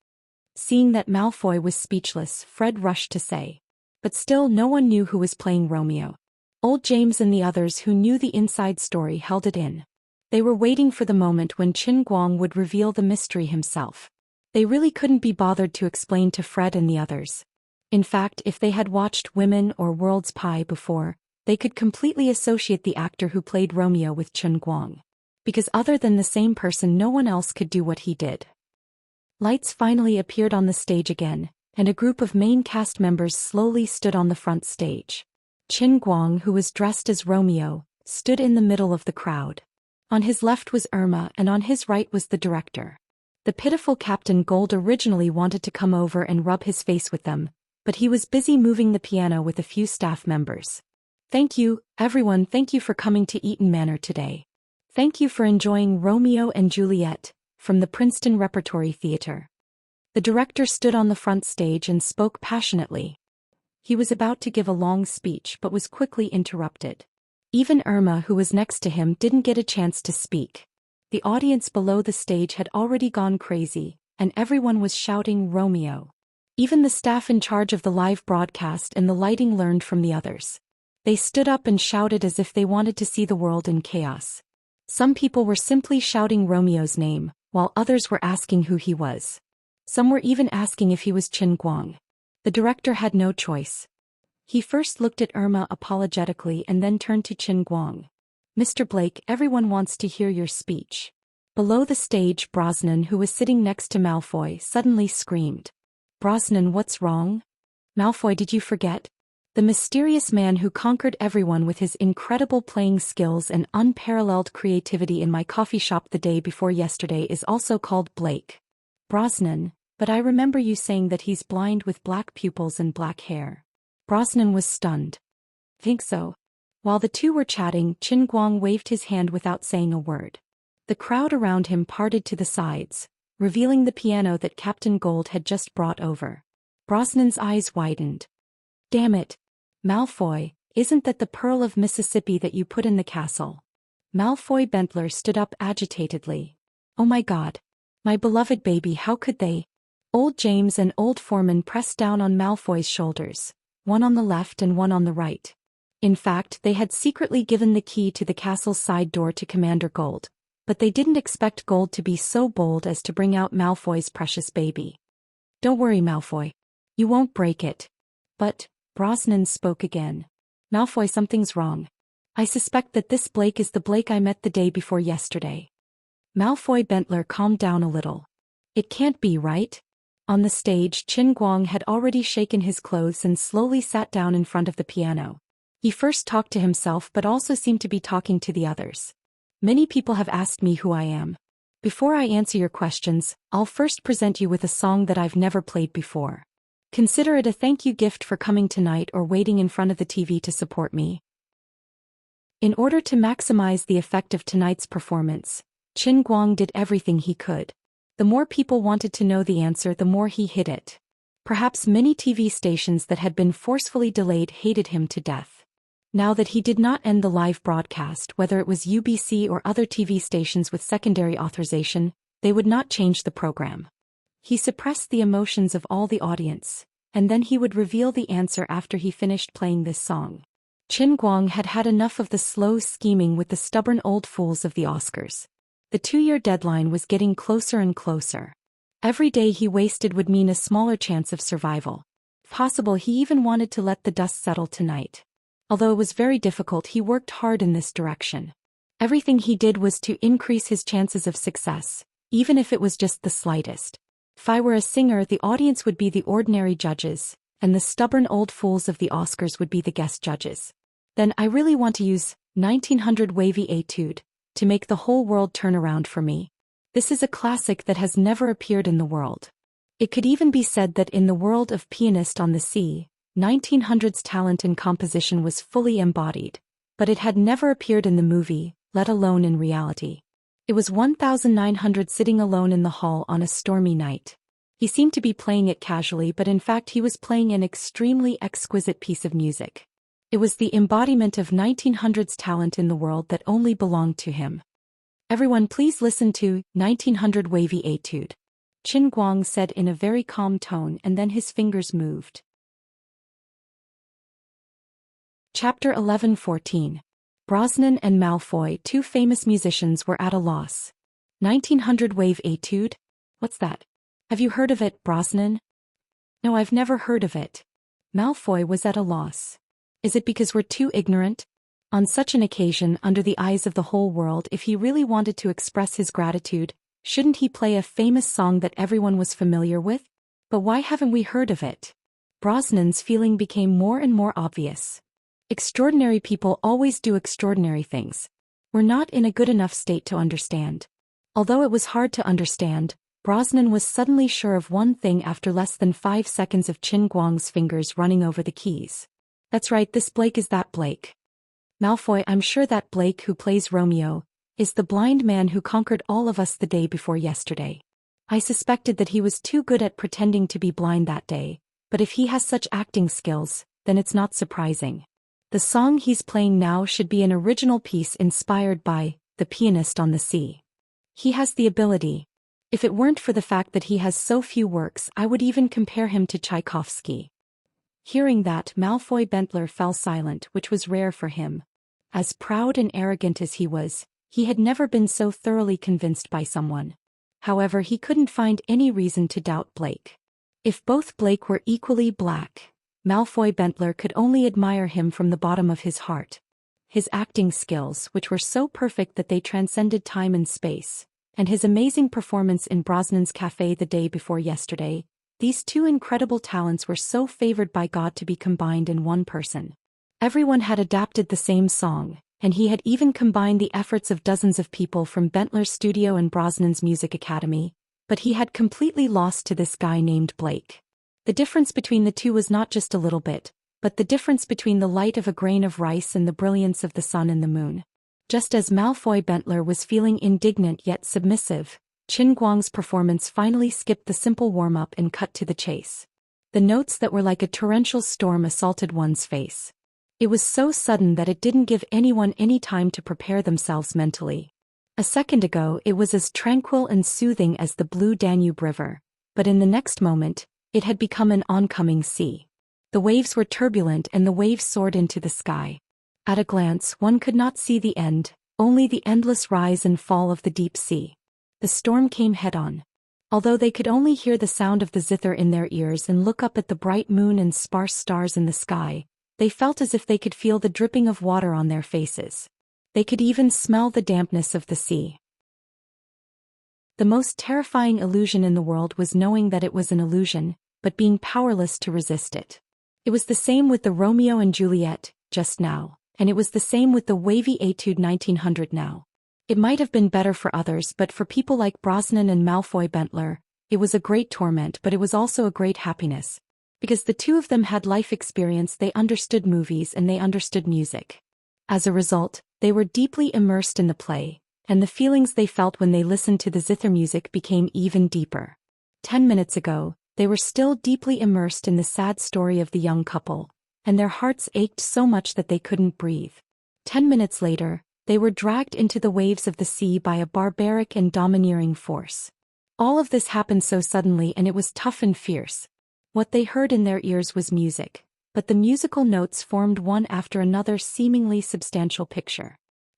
Seeing that Malfoy was speechless, Fred rushed to say. But still no one knew who was playing Romeo. Old James and the others who knew the inside story held it in. They were waiting for the moment when Qin Guang would reveal the mystery himself. They really couldn't be bothered to explain to Fred and the others. In fact, if they had watched Women or World's Pie before, they could completely associate the actor who played Romeo with Qin Guang. Because other than the same person, no one else could do what he did. Lights finally appeared on the stage again, and a group of main cast members slowly stood on the front stage. Qin Guang, who was dressed as Romeo, stood in the middle of the crowd. On his left was Irma and on his right was the director. The pitiful Captain Gold originally wanted to come over and rub his face with them, but he was busy moving the piano with a few staff members. Thank you, everyone, thank you for coming to Eaton Manor today. Thank you for enjoying Romeo and Juliet, from the Princeton Repertory Theater. The director stood on the front stage and spoke passionately. He was about to give a long speech but was quickly interrupted. Even Irma, who was next to him, didn't get a chance to speak. The audience below the stage had already gone crazy, and everyone was shouting Romeo. Even the staff in charge of the live broadcast and the lighting learned from the others. They stood up and shouted as if they wanted to see the world in chaos. Some people were simply shouting Romeo's name, while others were asking who he was. Some were even asking if he was Qin Guang. The director had no choice. He first looked at Irma apologetically and then turned to Qin Guang. Mr. Blake, everyone wants to hear your speech. Below the stage, Brosnan, who was sitting next to Malfoy, suddenly screamed. Brosnan, what's wrong? Malfoy, did you forget? The mysterious man who conquered everyone with his incredible playing skills and unparalleled creativity in my coffee shop the day before yesterday is also called Blake. Brosnan, but I remember you saying that he's blind with black pupils and black hair. Brosnan was stunned. Think so? While the two were chatting, Qin Guang waved his hand without saying a word. The crowd around him parted to the sides, revealing the piano that Captain Gold had just brought over. Brosnan's eyes widened. Damn it. Malfoy, isn't that the Pearl of Mississippi that you put in the castle? Malfoy Bentler stood up agitatedly. Oh my God. My beloved baby, how could they? Old James and Old Foreman pressed down on Malfoy's shoulders, one on the left and one on the right. In fact, they had secretly given the key to the castle's side door to Commander Gold, but they didn't expect Gold to be so bold as to bring out Malfoy's precious baby. Don't worry, Malfoy. You won't break it. But, Brosnan spoke again. Malfoy, something's wrong. I suspect that this Blake is the Blake I met the day before yesterday. Malfoy Bentler calmed down a little. It can't be, right? On the stage, Qin Guang had already shaken his clothes and slowly sat down in front of the piano. He first talked to himself but also seemed to be talking to the others. Many people have asked me who I am. Before I answer your questions, I'll first present you with a song that I've never played before. Consider it a thank you gift for coming tonight or waiting in front of the TV to support me. In order to maximize the effect of tonight's performance, Qin Guang did everything he could. The more people wanted to know the answer, the more he hid it. Perhaps many TV stations that had been forcefully delayed hated him to death. Now that he did not end the live broadcast, whether it was UBC or other TV stations with secondary authorization, they would not change the program. He suppressed the emotions of all the audience, and then he would reveal the answer after he finished playing this song. Qin Guang had had enough of the slow scheming with the stubborn old fools of the Oscars. The 2-year deadline was getting closer and closer. Every day he wasted would mean a smaller chance of survival. If possible, he even wanted to let the dust settle tonight. Although it was very difficult, he worked hard in this direction. Everything he did was to increase his chances of success, even if it was just the slightest. If I were a singer, the audience would be the ordinary judges, and the stubborn old fools of the Oscars would be the guest judges. Then I really want to use 1900 Wavy Etude to make the whole world turn around for me. This is a classic that has never appeared in the world. It could even be said that in the world of Pianist on the Sea, 1900's talent and composition was fully embodied, but it had never appeared in the movie, let alone in reality. It was 1900 sitting alone in the hall on a stormy night. He seemed to be playing it casually, but in fact he was playing an extremely exquisite piece of music. It was the embodiment of 1900's talent in the world that only belonged to him. Everyone, please listen to 1900 Wavy Etude, Qin Guang said in a very calm tone, and then his fingers moved. Chapter 11:14. Brosnan and Malfoy, two famous musicians, were at a loss. 1900 Wave Etude? What's that? Have you heard of it, Brosnan? No, I've never heard of it. Malfoy was at a loss. Is it because we're too ignorant? On such an occasion, under the eyes of the whole world, if he really wanted to express his gratitude, shouldn't he play a famous song that everyone was familiar with? But why haven't we heard of it? Brosnan's feeling became more and more obvious. Extraordinary people always do extraordinary things. We're not in a good enough state to understand. Although it was hard to understand, Brosnan was suddenly sure of one thing after less than 5 seconds of Qin Guang's fingers running over the keys. That's right, this Blake is that Blake. Malfoy, I'm sure that Blake who plays Romeo is the blind man who conquered all of us the day before yesterday. I suspected that he was too good at pretending to be blind that day, but if he has such acting skills, then it's not surprising. The song he's playing now should be an original piece inspired by The Pianist on the Sea. He has the ability. If it weren't for the fact that he has so few works, I would even compare him to Tchaikovsky. Hearing that, Malfoy Bentler fell silent, which was rare for him. As proud and arrogant as he was, he had never been so thoroughly convinced by someone. However, he couldn't find any reason to doubt Blake. If both Blake were equally black, Malfoy Bentler could only admire him from the bottom of his heart. His acting skills, which were so perfect that they transcended time and space, and his amazing performance in Brosnan's cafe the day before yesterday, these two incredible talents were so favored by God to be combined in one person. Everyone had adapted the same song, and he had even combined the efforts of dozens of people from Bentler's studio and Brosnan's music academy, but he had completely lost to this guy named Blake. The difference between the two was not just a little bit, but the difference between the light of a grain of rice and the brilliance of the sun and the moon. Just as Malfoy Bentler was feeling indignant yet submissive, Qin Guang's performance finally skipped the simple warm-up and cut to the chase. The notes that were like a torrential storm assaulted one's face. It was so sudden that it didn't give anyone any time to prepare themselves mentally. A second ago it was as tranquil and soothing as the blue Danube River, but in the next moment, it had become an oncoming sea. The waves were turbulent and the waves soared into the sky. At a glance one could not see the end, only the endless rise and fall of the deep sea. The storm came head-on. Although they could only hear the sound of the zither in their ears and look up at the bright moon and sparse stars in the sky, they felt as if they could feel the dripping of water on their faces. They could even smell the dampness of the sea. The most terrifying illusion in the world was knowing that it was an illusion, but being powerless to resist it. It was the same with the Romeo and Juliet, just now, and it was the same with the Wavy Etude 1900 now. It might have been better for others, but for people like Brosnan and Malfoy Bentler, it was a great torment, but it was also a great happiness. Because the two of them had life experience, they understood movies and they understood music. As a result, they were deeply immersed in the play, and the feelings they felt when they listened to the zither music became even deeper. 10 minutes ago, they were still deeply immersed in the sad story of the young couple, and their hearts ached so much that they couldn't breathe. 10 minutes later, they were dragged into the waves of the sea by a barbaric and domineering force. All of this happened so suddenly, and it was tough and fierce. What they heard in their ears was music, but the musical notes formed one after another seemingly substantial picture.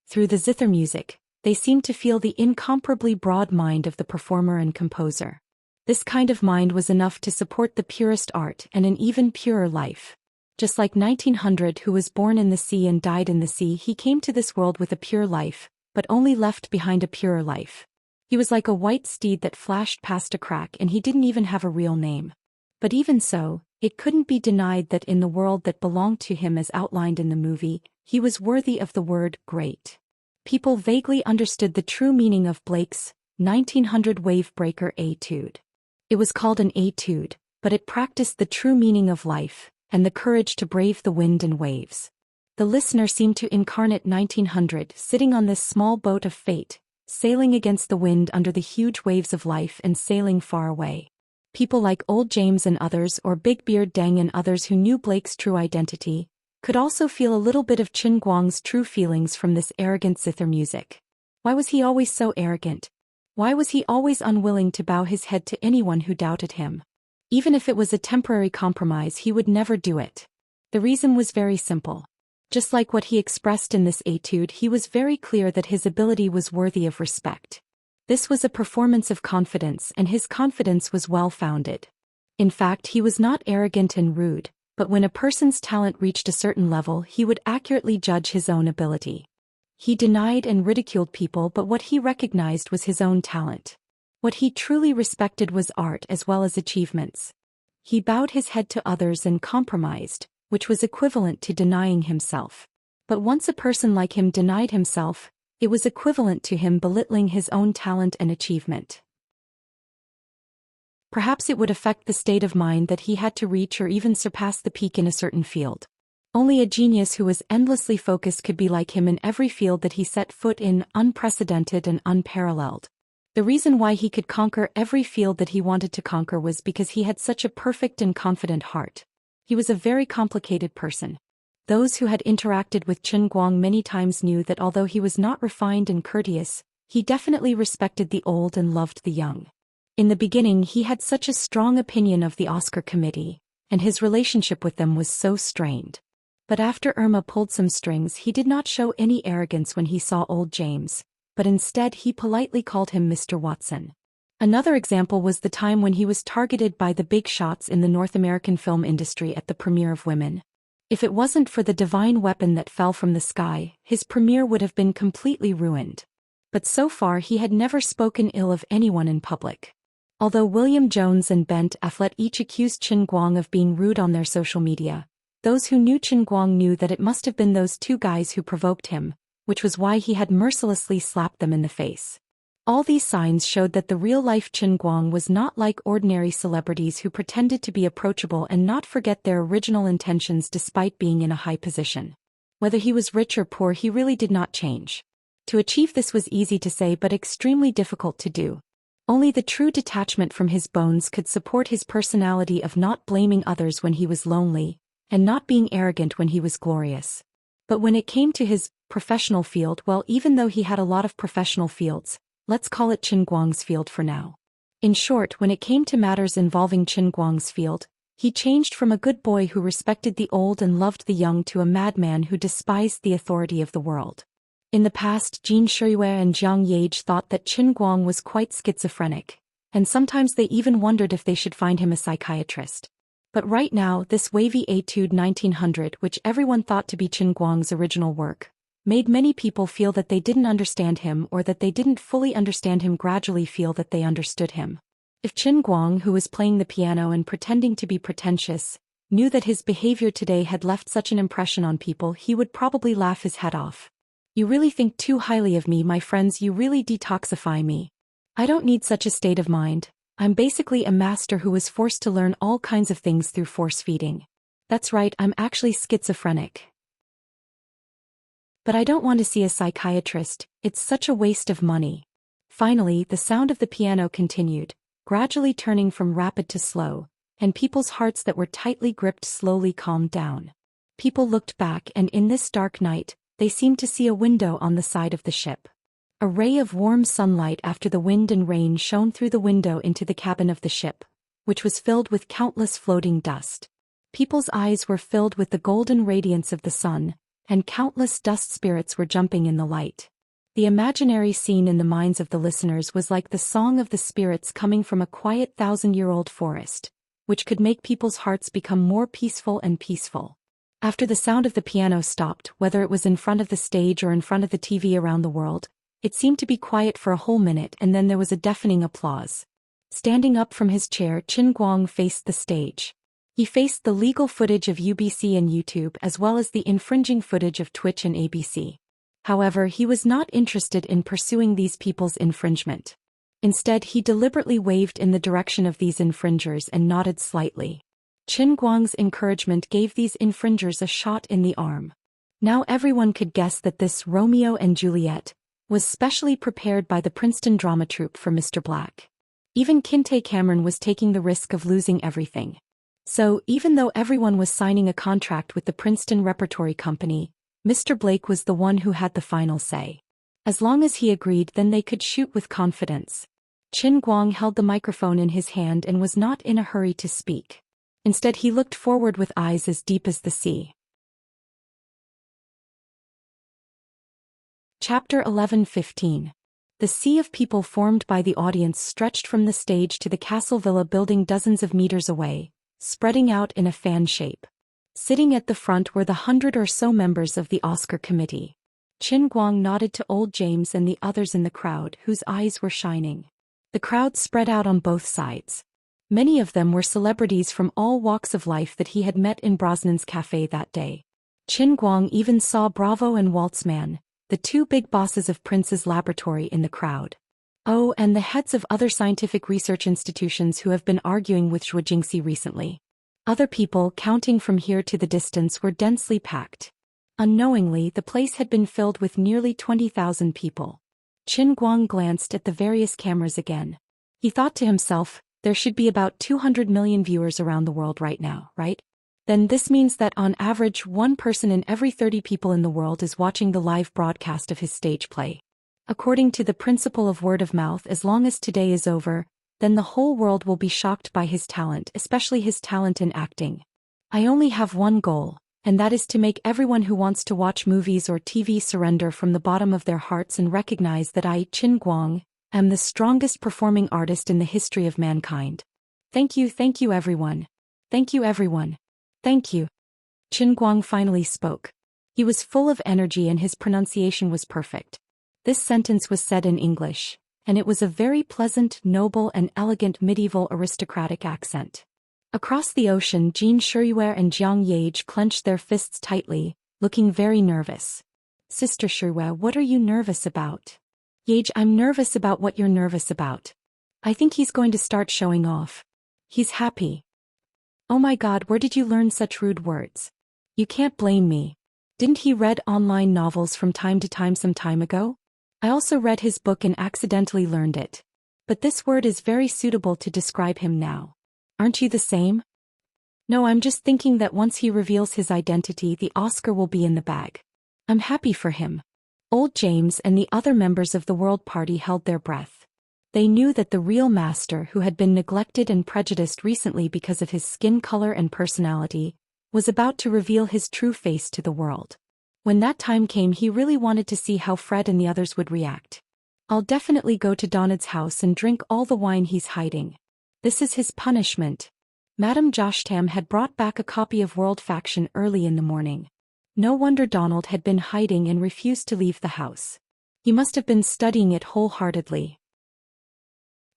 Through the zither music, they seemed to feel the incomparably broad mind of the performer and composer. This kind of mind was enough to support the purest art and an even purer life. Just like 1900, who was born in the sea and died in the sea, he came to this world with a pure life, but only left behind a purer life. He was like a white steed that flashed past a crack, and he didn't even have a real name. But even so, it couldn't be denied that in the world that belonged to him as outlined in the movie, he was worthy of the word great. People vaguely understood the true meaning of Blake's 1900 wave-breaker etude. It was called an etude, but it practiced the true meaning of life, and the courage to brave the wind and waves. The listener seemed to incarnate 1900, sitting on this small boat of fate, sailing against the wind under the huge waves of life and sailing far away. People like Old James and others, or Big Beard Deng and others who knew Blake's true identity, could also feel a little bit of Qin Guang's true feelings from this arrogant zither music. Why was he always so arrogant? Why was he always unwilling to bow his head to anyone who doubted him? Even if it was a temporary compromise, he would never do it. The reason was very simple. Just like what he expressed in this etude, he was very clear that his ability was worthy of respect. This was a performance of confidence, and his confidence was well-founded. In fact, he was not arrogant and rude, but when a person's talent reached a certain level, he would accurately judge his own ability. He denied and ridiculed people, but what he recognized was his own talent. What he truly respected was art as well as achievements. He bowed his head to others and compromised, which was equivalent to denying himself. But once a person like him denied himself, it was equivalent to him belittling his own talent and achievement. Perhaps it would affect the state of mind that he had to reach or even surpass the peak in a certain field. Only a genius who was endlessly focused could be like him in every field that he set foot in, unprecedented and unparalleled. The reason why he could conquer every field that he wanted to conquer was because he had such a perfect and confident heart. He was a very complicated person. Those who had interacted with Qin Guang many times knew that although he was not refined and courteous, he definitely respected the old and loved the young. In the beginning, he had such a strong opinion of the Oscar committee, and his relationship with them was so strained. But after Irma pulled some strings, he did not show any arrogance when he saw old James, but instead he politely called him Mr. Watson. Another example was the time when he was targeted by the big shots in the North American film industry at the premiere of Women. If it wasn't for the divine weapon that fell from the sky, his premiere would have been completely ruined. But so far he had never spoken ill of anyone in public. Although William Jones and Ben Affleck each accused Qin Guang of being rude on their social media, those who knew Qin Guang knew that it must have been those two guys who provoked him, which was why he had mercilessly slapped them in the face. All these signs showed that the real-life Qin Guang was not like ordinary celebrities who pretended to be approachable and not forget their original intentions despite being in a high position. Whether he was rich or poor, he really did not change. To achieve this was easy to say but extremely difficult to do. Only the true detachment from his bones could support his personality of not blaming others when he was lonely, and not being arrogant when he was glorious. But when it came to his professional field, well, even though he had a lot of professional fields, let's call it Qin Guang's field for now. In short, when it came to matters involving Qin Guang's field, he changed from a good boy who respected the old and loved the young to a madman who despised the authority of the world. In the past, Jin Shiyue and Jiang Yage thought that Qin Guang was quite schizophrenic, and sometimes they even wondered if they should find him a psychiatrist. But right now, this wavy etude 1900, which everyone thought to be Qin Guang's original work, made many people feel that they didn't understand him or that they didn't fully understand him gradually feel that they understood him. If Qin Guang, who was playing the piano and pretending to be pretentious, knew that his behavior today had left such an impression on people, he would probably laugh his head off. You really think too highly of me, my friends, you really detoxify me. I don't need such a state of mind. I'm basically a master who was forced to learn all kinds of things through force feeding. That's right, I'm actually schizophrenic. But I don't want to see a psychiatrist, it's such a waste of money. Finally, the sound of the piano continued, gradually turning from rapid to slow, and people's hearts that were tightly gripped slowly calmed down. People looked back, and in this dark night, they seemed to see a window on the side of the ship. A ray of warm sunlight after the wind and rain shone through the window into the cabin of the ship, which was filled with countless floating dust. People's eyes were filled with the golden radiance of the sun, and countless dust spirits were jumping in the light. The imaginary scene in the minds of the listeners was like the song of the spirits coming from a quiet 1,000-year-old forest, which could make people's hearts become more peaceful and peaceful. After the sound of the piano stopped, whether it was in front of the stage or in front of the TV around the world, it seemed to be quiet for a whole minute, and then there was a deafening applause. Standing up from his chair, Qin Guang faced the stage. He faced the legal footage of UBC and YouTube as well as the infringing footage of Twitch and ABC. However, he was not interested in pursuing these people's infringement. Instead, he deliberately waved in the direction of these infringers and nodded slightly. Qin Guang's encouragement gave these infringers a shot in the arm. Now everyone could guess that this Romeo and Juliet was specially prepared by the Princeton drama troupe for Mr. Black. Even Kinte Cameron was taking the risk of losing everything. So, even though everyone was signing a contract with the Princeton Repertory Company, Mr. Blake was the one who had the final say. As long as he agreed, then they could shoot with confidence. Qin Guang held the microphone in his hand and was not in a hurry to speak. Instead, he looked forward with eyes as deep as the sea. Chapter 11:15. The sea of people formed by the audience stretched from the stage to the Castle Villa building dozens of meters away, spreading out in a fan shape. Sitting at the front were the 100 or so members of the Oscar committee. Qin Guang nodded to old James and the others in the crowd, whose eyes were shining. The crowd spread out on both sides. Many of them were celebrities from all walks of life that he had met in Brosnan's cafe that day. Qin Guang even saw Bravo and Waltzman, the two big bosses of Prince's laboratory, in the crowd. Oh, and the heads of other scientific research institutions who have been arguing with Zhou Xian recently. Other people, counting from here to the distance, were densely packed. Unknowingly, the place had been filled with nearly 20,000 people. Qin Guang glanced at the various cameras again. He thought to himself, there should be about 200 million viewers around the world right now, right? Then this means that on average 1 person in every 30 people in the world is watching the live broadcast of his stage play. According to the principle of word of mouth, as long as today is over, then the whole world will be shocked by his talent, especially his talent in acting. I only have one goal, and that is to make everyone who wants to watch movies or TV surrender from the bottom of their hearts and recognize that I, Qin Guang, am the strongest performing artist in the history of mankind. Thank you everyone. Thank you everyone. Thank you. Qin Guang finally spoke. He was full of energy and his pronunciation was perfect. This sentence was said in English, and it was a very pleasant, noble and elegant medieval aristocratic accent. Across the ocean, Jean Shuyue and Jiang Yage clenched their fists tightly, looking very nervous. Sister Shuyue, what are you nervous about? Yage, I'm nervous about what you're nervous about. I think he's going to start showing off. He's happy. Oh my God, where did you learn such rude words? You can't blame me. Didn't he read online novels from time to time some time ago? I also read his book and accidentally learned it. But this word is very suitable to describe him now. Aren't you the same? No, I'm just thinking that once he reveals his identity, the Oscar will be in the bag. I'm happy for him. Old James and the other members of the World Party held their breath. They knew that the real master, who had been neglected and prejudiced recently because of his skin color and personality, was about to reveal his true face to the world. When that time came, he really wanted to see how Fred and the others would react. I'll definitely go to Donald's house and drink all the wine he's hiding. This is his punishment. Madame Joshtam had brought back a copy of World Faction early in the morning. No wonder Donald had been hiding and refused to leave the house. He must have been studying it wholeheartedly.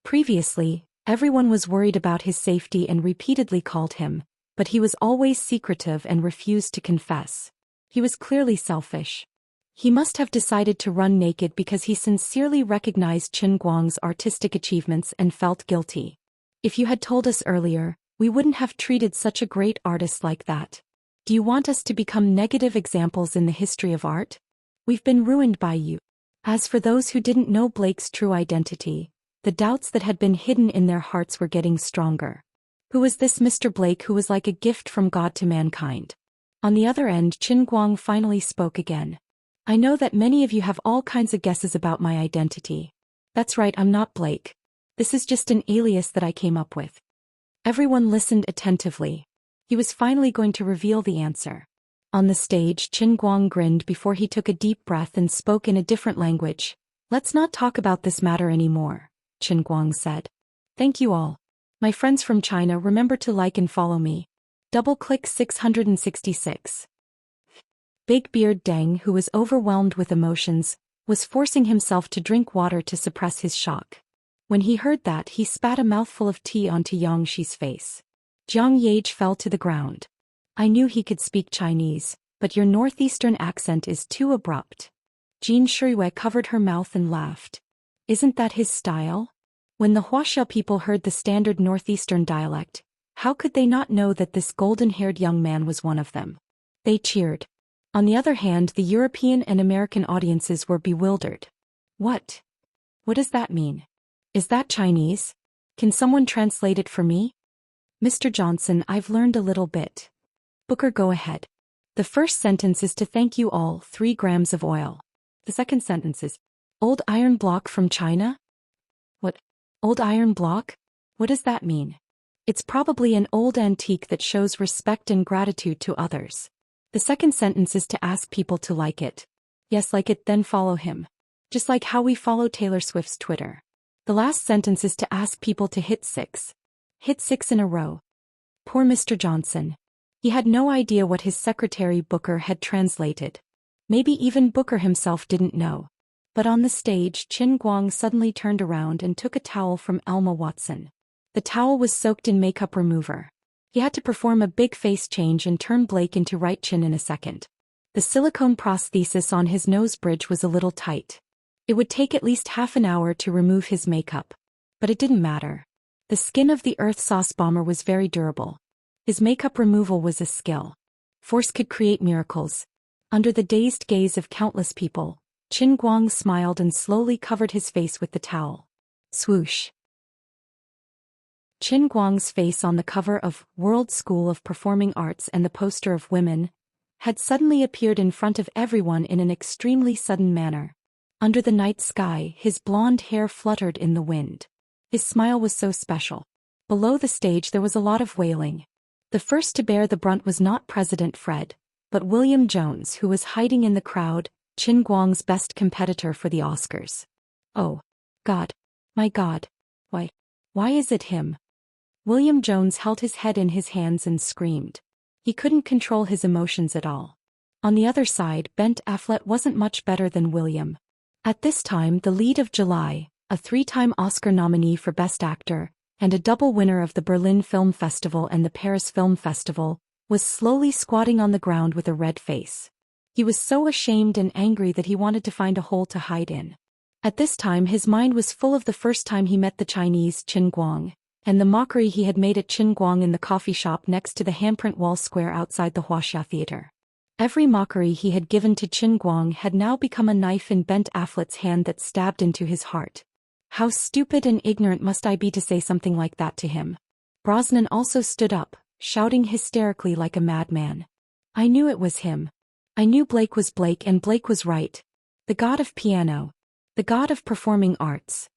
Previously, everyone was worried about his safety and repeatedly called him, but he was always secretive and refused to confess. He was clearly selfish. He must have decided to run naked because he sincerely recognized Qin Guang's artistic achievements and felt guilty. If you had told us earlier, we wouldn't have treated such a great artist like that. Do you want us to become negative examples in the history of art? We've been ruined by you. As for those who didn't know Blake's true identity, the doubts that had been hidden in their hearts were getting stronger. Who was this Mr. Blake who was like a gift from God to mankind? On the other end, Qin Guang finally spoke again. I know that many of you have all kinds of guesses about my identity. That's right, I'm not Blake. This is just an alias that I came up with. Everyone listened attentively. He was finally going to reveal the answer. On the stage, Qin Guang grinned before he took a deep breath and spoke in a different language. Let's not talk about this matter anymore, Qin Guang said. Thank you all. My friends from China, remember to like and follow me. Double-click 666. Big Beard Deng, who was overwhelmed with emotions, was forcing himself to drink water to suppress his shock. When he heard that, he spat a mouthful of tea onto Xianxi's face. Jiang Yage fell to the ground. I knew he could speak Chinese, but your northeastern accent is too abrupt. Jin Shuiwei covered her mouth and laughed. Isn't that his style? When the Wuxia people heard the standard northeastern dialect, how could they not know that this golden-haired young man was one of them? They cheered. On the other hand, the European and American audiences were bewildered. What? What does that mean? Is that Chinese? Can someone translate it for me? Mr. Johnson, I've learned a little bit. Booker, go ahead. The first sentence is to thank you all, 3 grams of oil. The second sentence is, old iron block from China? What? Old iron block? What does that mean? It's probably an old antique that shows respect and gratitude to others. The second sentence is to ask people to like it. Yes, like it, then follow him. Just like how we follow Taylor Swift's Twitter. The last sentence is to ask people to hit 6. Hit 6 in a row. Poor Mr. Johnson. He had no idea what his secretary Booker had translated. Maybe even Booker himself didn't know. But on the stage, Qin Guang suddenly turned around and took a towel from Elma Watson. The towel was soaked in makeup remover. He had to perform a big face change and turn Blake into right chin in a second. The silicone prosthesis on his nose bridge was a little tight. It would take at least half an hour to remove his makeup. But it didn't matter. The skin of the Earth Sauce Bomber was very durable. His makeup removal was a skill. Force could create miracles. Under the dazed gaze of countless people, Qin Guang smiled and slowly covered his face with the towel. Swoosh. Qin Guang's face on the cover of World School of Performing Arts and the poster of women had suddenly appeared in front of everyone in an extremely sudden manner. Under the night sky, his blonde hair fluttered in the wind. His smile was so special. Below the stage there was a lot of wailing. The first to bear the brunt was not President Fred, but William Jones, who was hiding in the crowd, Qin Guang's best competitor for the Oscars. Oh, God. My God. Why is it him? William Jones held his head in his hands and screamed. He couldn't control his emotions at all. On the other side, Ben Affleck wasn't much better than William. At this time, the lead of July, a 3-time Oscar nominee for Best Actor, and a double winner of the Berlin Film Festival and the Paris Film Festival, was slowly squatting on the ground with a red face. He was so ashamed and angry that he wanted to find a hole to hide in. At this time his mind was full of the first time he met the Chinese Qin Guang, and the mockery he had made at Qin Guang in the coffee shop next to the handprint wall square outside the Wuxia Theater. Every mockery he had given to Qin Guang had now become a knife in Ben Affleck's hand that stabbed into his heart. How stupid and ignorant must I be to say something like that to him? Brosnan also stood up, shouting hysterically like a madman. I knew it was him. I knew Blake was Blake and Blake was right. The god of piano. The god of performing arts.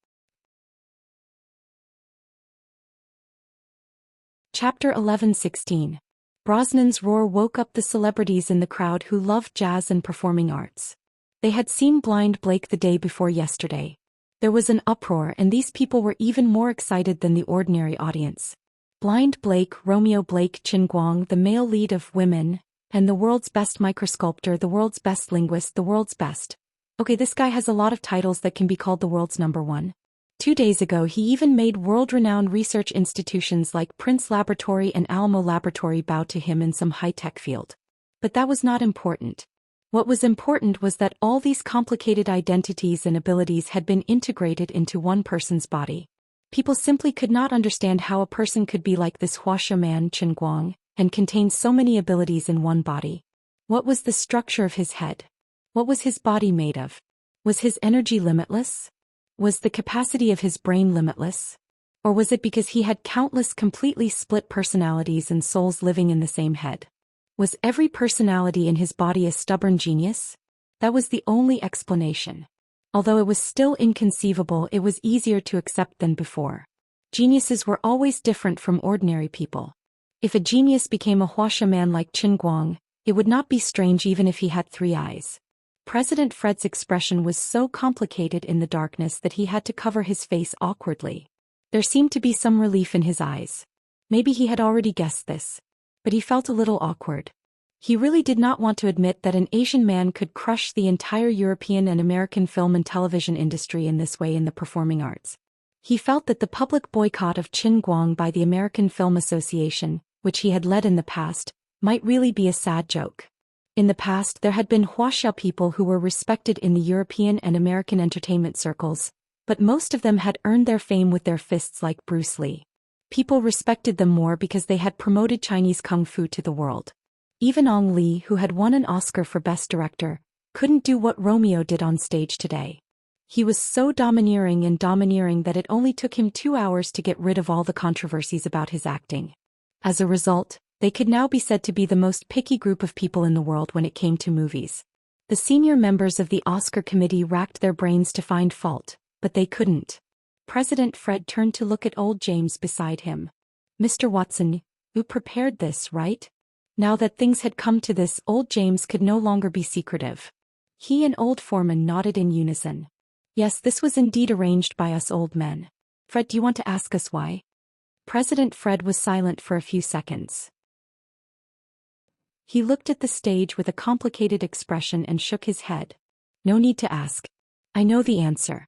Chapter 11:16. Brosnan's roar woke up the celebrities in the crowd who loved jazz and performing arts. They had seen Blind Blake the day before yesterday. There was an uproar and these people were even more excited than the ordinary audience. Blind Blake, Romeo Blake, Qin Guang, the male lead of Women, and the world's best microsculptor, the world's best linguist, the world's best. Okay, this guy has a lot of titles that can be called the world's #1. 2 days ago he even made world-renowned research institutions like Prince Laboratory and Alamo Laboratory bow to him in some high-tech field. But that was not important. What was important was that all these complicated identities and abilities had been integrated into one person's body. People simply could not understand how a person could be like this Wuxia man Qin Guang, and contain so many abilities in one body. What was the structure of his head? What was his body made of? Was his energy limitless? Was the capacity of his brain limitless? Or was it because he had countless completely split personalities and souls living in the same head? Was every personality in his body a stubborn genius? That was the only explanation. Although it was still inconceivable, it was easier to accept than before. Geniuses were always different from ordinary people. If a genius became a Wuxia man like Qin Guang, it would not be strange even if he had 3 eyes. President Fred's expression was so complicated in the darkness that he had to cover his face awkwardly. There seemed to be some relief in his eyes. Maybe he had already guessed this. But he felt a little awkward. He really did not want to admit that an Asian man could crush the entire European and American film and television industry in this way in the performing arts. He felt that the public boycott of Qin Guang by the American Film Association, which he had led in the past, might really be a sad joke. In the past, there had been Wuxia people who were respected in the European and American entertainment circles, but most of them had earned their fame with their fists like Bruce Lee. People respected them more because they had promoted Chinese kung fu to the world. Even Ong Lee, who had won an Oscar for Best Director, couldn't do what Romeo did on stage today. He was so domineering that it only took him 2 hours to get rid of all the controversies about his acting. As a result, they could now be said to be the most picky group of people in the world when it came to movies. The senior members of the Oscar committee racked their brains to find fault, but they couldn't. President Fred turned to look at old James beside him. "Mr. Watson, you prepared this, right?" Now that things had come to this, old James could no longer be secretive. He and old Foreman nodded in unison. "Yes, this was indeed arranged by us old men. Fred, do you want to ask us why?" President Fred was silent for a few seconds. He looked at the stage with a complicated expression and shook his head. "No need to ask. I know the answer."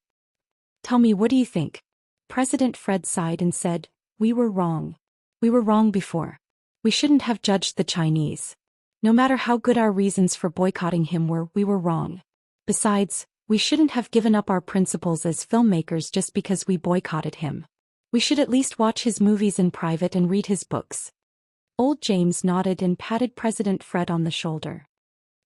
"Tell me, what do you think?" President Fred sighed and said, "We were wrong. We were wrong before. We shouldn't have judged the Chinese. No matter how good our reasons for boycotting him were, we were wrong. Besides, we shouldn't have given up our principles as filmmakers just because we boycotted him. We should at least watch his movies in private and read his books." Old James nodded and patted President Fred on the shoulder.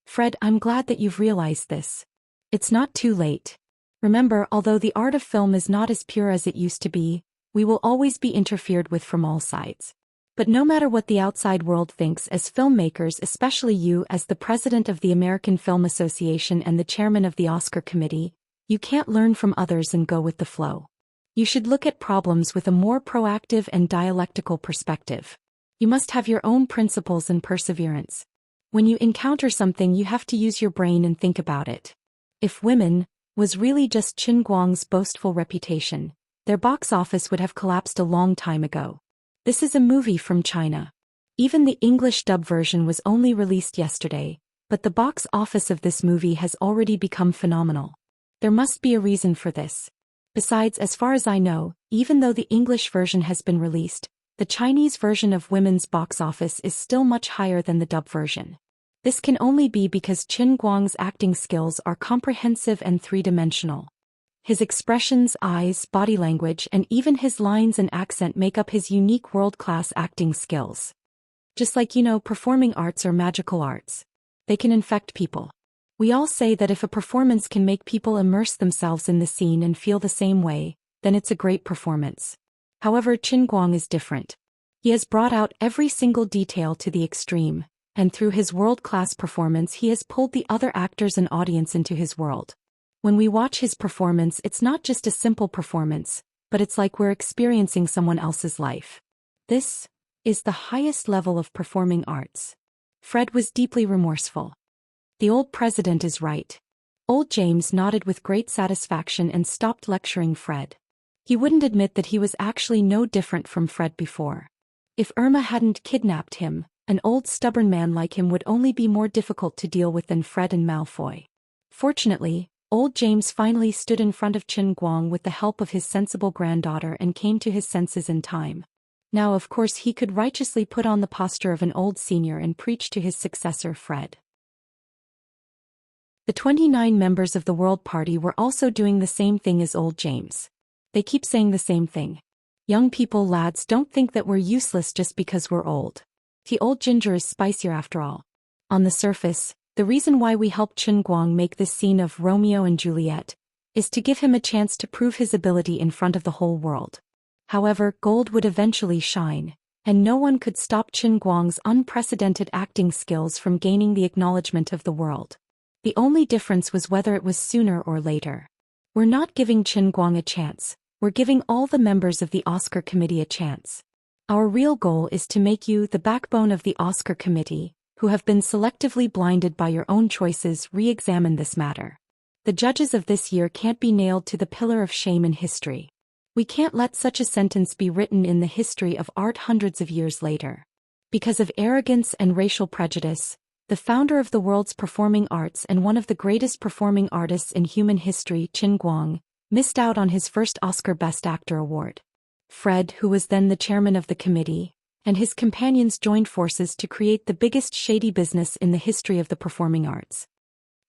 "Fred, I'm glad that you've realized this. It's not too late. Remember, although the art of film is not as pure as it used to be, we will always be interfered with from all sides. But no matter what the outside world thinks, as filmmakers, especially you as the president of the American Film Association and the chairman of the Oscar Committee, you can't learn from others and go with the flow. You should look at problems with a more proactive and dialectical perspective. You must have your own principles and perseverance. When you encounter something, you have to use your brain and think about it. If Women was really just Qin Guang's boastful reputation, their box office would have collapsed a long time ago. This is a movie from China. Even the English dub version was only released yesterday, but the box office of this movie has already become phenomenal. There must be a reason for this. Besides, as far as I know, even though the English version has been released, the Chinese version of Women's box office is still much higher than the dub version. This can only be because Qin Guang's acting skills are comprehensive and three-dimensional. His expressions, eyes, body language, and even his lines and accent make up his unique world-class acting skills. Just like, performing arts or magical arts. They can infect people. We all say that if a performance can make people immerse themselves in the scene and feel the same way, then it's a great performance. However, Qin Guang is different. He has brought out every single detail to the extreme, and through his world-class performance he has pulled the other actors and audience into his world. When we watch his performance, it's not just a simple performance, but it's like we're experiencing someone else's life. This is the highest level of performing arts. Fred was deeply remorseful. The old president is right. Old James nodded with great satisfaction and stopped lecturing Fred. He wouldn't admit that he was actually no different from Fred before. If Irma hadn't kidnapped him, an old stubborn man like him would only be more difficult to deal with than Fred and Malfoy. Fortunately, old James finally stood in front of Qin Guang with the help of his sensible granddaughter and came to his senses in time. Now, of course, he could righteously put on the posture of an old senior and preach to his successor Fred. The 29 members of the World Party were also doing the same thing as old James. They keep saying the same thing. Young people, lads, don't think that we're useless just because we're old. The old ginger is spicier after all. On the surface, the reason why we helped Chen Guang make this scene of Romeo and Juliet is to give him a chance to prove his ability in front of the whole world. However, gold would eventually shine, and no one could stop Chen Guang's unprecedented acting skills from gaining the acknowledgement of the world. The only difference was whether it was sooner or later. We're not giving Chen Guang a chance, we're giving all the members of the Oscar committee a chance. Our real goal is to make you the backbone of the Oscar committee, who have been selectively blinded by your own choices, re-examine this matter. The judges of this year can't be nailed to the pillar of shame in history. We can't let such a sentence be written in the history of art hundreds of years later. Because of arrogance and racial prejudice, the founder of the world's performing arts and one of the greatest performing artists in human history, Chen Guang, missed out on his first Oscar Best Actor award. Fred, who was then the chairman of the committee, and his companions joined forces to create the biggest shady business in the history of the performing arts.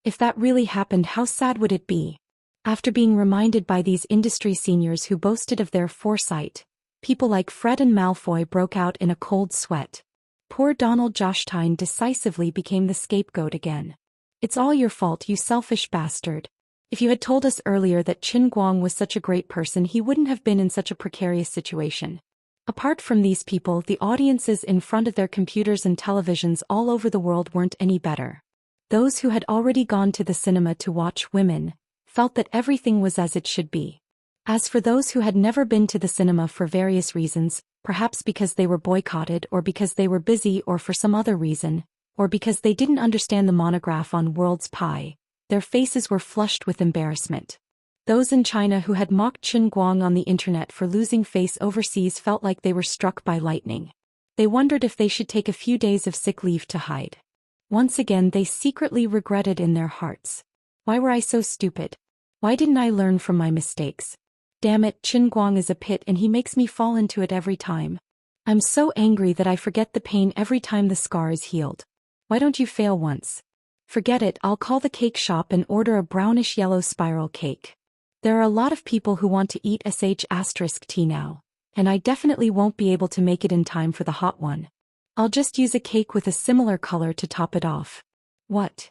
If that really happened, how sad would it be? After being reminded by these industry seniors who boasted of their foresight, people like Fred and Malfoy broke out in a cold sweat. Poor Donald Jostein decisively became the scapegoat again. It's all your fault, you selfish bastard. If you had told us earlier that Chen Guang was such a great person, he wouldn't have been in such a precarious situation. Apart from these people, the audiences in front of their computers and televisions all over the world weren't any better. Those who had already gone to the cinema to watch women felt that everything was as it should be. As for those who had never been to the cinema for various reasons, perhaps because they were boycotted or because they were busy or for some other reason, or because they didn't understand the monograph on World's Pie, their faces were flushed with embarrassment. Those in China who had mocked Chen Guang on the internet for losing face overseas felt like they were struck by lightning. They wondered if they should take a few days of sick leave to hide. Once again they secretly regretted in their hearts. Why were I so stupid? Why didn't I learn from my mistakes? Damn it, Chen Guang is a pit and he makes me fall into it every time. I'm so angry that I forget the pain every time the scar is healed. Why don't you fail once? Forget it, I'll call the cake shop and order a brownish-yellow spiral cake. There are a lot of people who want to eat sh*t now, and I definitely won't be able to make it in time for the hot one. I'll just use a cake with a similar color to top it off. What?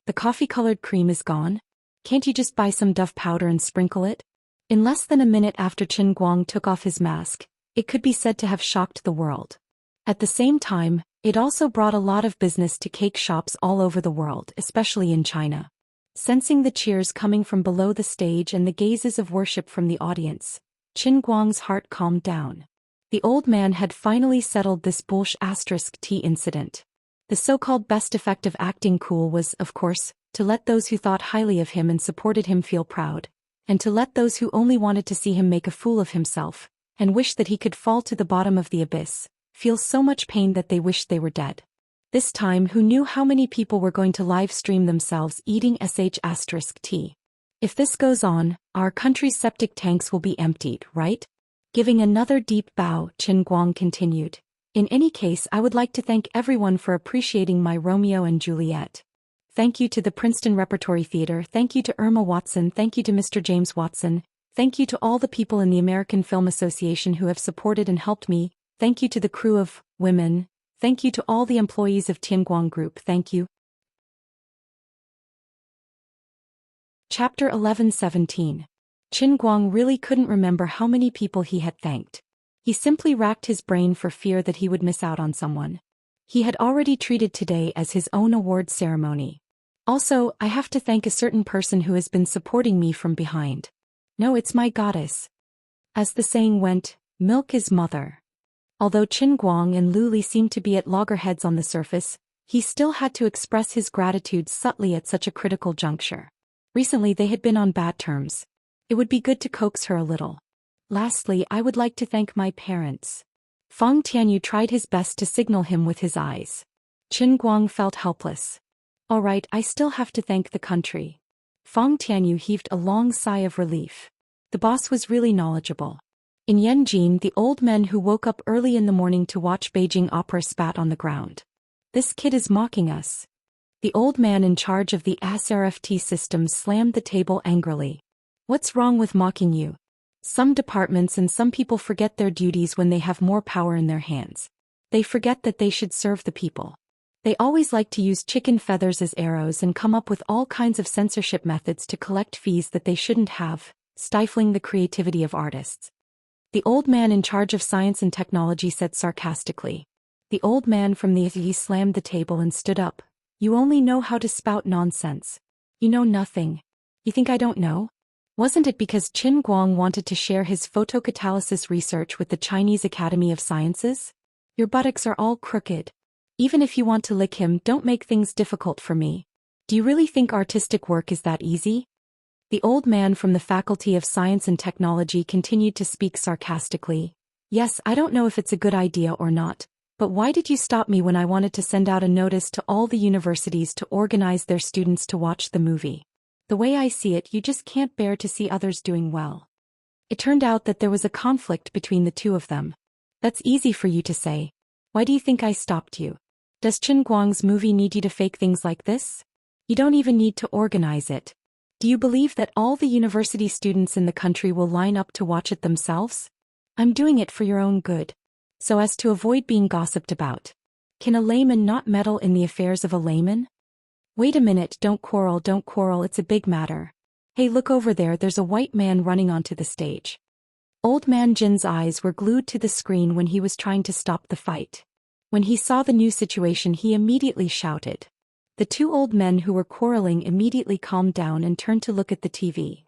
The coffee-colored cream is gone? Can't you just buy some Dove powder and sprinkle it? In less than a minute after Chen Guang took off his mask, it could be said to have shocked the world. At the same time, it also brought a lot of business to cake shops all over the world, especially in China. Sensing the cheers coming from below the stage and the gazes of worship from the audience, Chen Guang's heart calmed down. The old man had finally settled this **t incident. The so-called best effect of acting cool was, of course, to let those who thought highly of him and supported him feel proud, and to let those who only wanted to see him make a fool of himself, and wish that he could fall to the bottom of the abyss, feel so much pain that they wished they were dead. This time, who knew how many people were going to live stream themselves eating **t? If this goes on, our country's septic tanks will be emptied, right? Giving another deep bow, Chen Guang continued. In any case, I would like to thank everyone for appreciating my Romeo and Juliet. Thank you to the Princeton Repertory Theater, thank you to Irma Watson, thank you to Mr. James Watson, thank you to all the people in the American Film Association who have supported and helped me, thank you to the crew of women, thank you to all the employees of Tianguang Group, thank you. Chapter 11:17. Chen Guang really couldn't remember how many people he had thanked. He simply racked his brain for fear that he would miss out on someone. He had already treated today as his own award ceremony. Also, I have to thank a certain person who has been supporting me from behind. No, it's my goddess. As the saying went, milk is mother. Although Chen Guang and Lu Li seemed to be at loggerheads on the surface, he still had to express his gratitude subtly at such a critical juncture. Recently they had been on bad terms. It would be good to coax her a little. Lastly, I would like to thank my parents. Feng Tianyu tried his best to signal him with his eyes. Chen Guang felt helpless. All right, I still have to thank the country. Feng Tianyu heaved a long sigh of relief. The boss was really knowledgeable. In Yanjin, the old men who woke up early in the morning to watch Beijing opera spat on the ground. This kid is mocking us. The old man in charge of the SRFT system slammed the table angrily. What's wrong with mocking you? Some departments and some people forget their duties when they have more power in their hands. They forget that they should serve the people. They always like to use chicken feathers as arrows and come up with all kinds of censorship methods to collect fees that they shouldn't have, stifling the creativity of artists. The old man in charge of science and technology said sarcastically. The old man from the SE slammed the table and stood up. You only know how to spout nonsense. You know nothing. You think I don't know? Wasn't it because Qin Guang wanted to share his photocatalysis research with the Chinese Academy of Sciences? Your buttocks are all crooked. Even if you want to lick him, don't make things difficult for me. Do you really think artistic work is that easy? The old man from the Faculty of Science and Technology continued to speak sarcastically. Yes, I don't know if it's a good idea or not, but why did you stop me when I wanted to send out a notice to all the universities to organize their students to watch the movie? The way I see it, you just can't bear to see others doing well. It turned out that there was a conflict between the two of them. That's easy for you to say. Why do you think I stopped you? Does Qin Guang's movie need you to fake things like this? You don't even need to organize it. Do you believe that all the university students in the country will line up to watch it themselves? I'm doing it for your own good. So as to avoid being gossiped about. Can a layman not meddle in the affairs of a layman? Wait a minute, don't quarrel, it's a big matter. Hey, look over there, there's a white man running onto the stage. Old man Jin's eyes were glued to the screen when he was trying to stop the fight. When he saw the new situation, he immediately shouted. The two old men who were quarreling immediately calmed down and turned to look at the TV.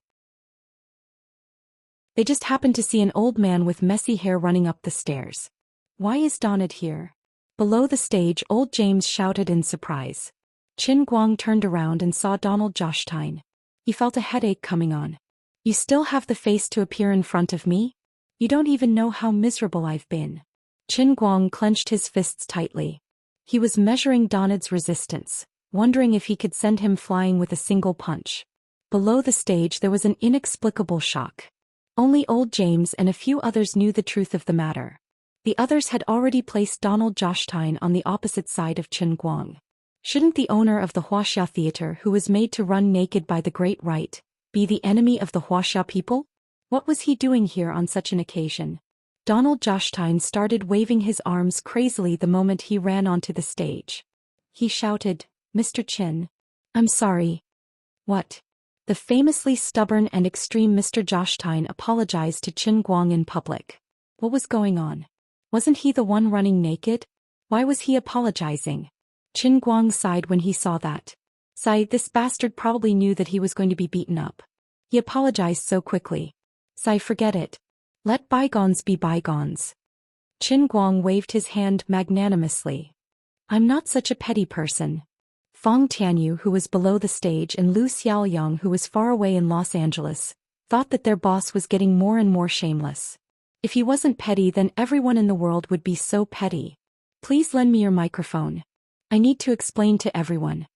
They just happened to see an old man with messy hair running up the stairs. Why is Donald here? Below the stage, old James shouted in surprise. Qin Guang turned around and saw Donald Xian. He felt a headache coming on. You still have the face to appear in front of me? You don't even know how miserable I've been. Qin Guang clenched his fists tightly. He was measuring Donald's resistance, wondering if he could send him flying with a single punch. Below the stage there was an inexplicable shock. Only old James and a few others knew the truth of the matter. The others had already placed Donald Xian on the opposite side of Qin Guang. Shouldn't the owner of the Wuxia theater, who was made to run naked by the Great Right, be the enemy of the Wuxia people? What was he doing here on such an occasion? Donald Xian started waving his arms crazily the moment he ran onto the stage. He shouted, Mr. Qin. I'm sorry. What? The famously stubborn and extreme Mr. Xian apologized to Qin Guang in public. What was going on? Wasn't he the one running naked? Why was he apologizing? Qin Guang sighed when he saw that. This bastard probably knew that he was going to be beaten up. He apologized so quickly. Forget it. Let bygones be bygones. Qin Guang waved his hand magnanimously. I'm not such a petty person. Feng Tianyu, who was below the stage, and Lu Xiaoyang, who was far away in Los Angeles, thought that their boss was getting more and more shameless. If he wasn't petty, then everyone in the world would be so petty. Please lend me your microphone. I need to explain to everyone.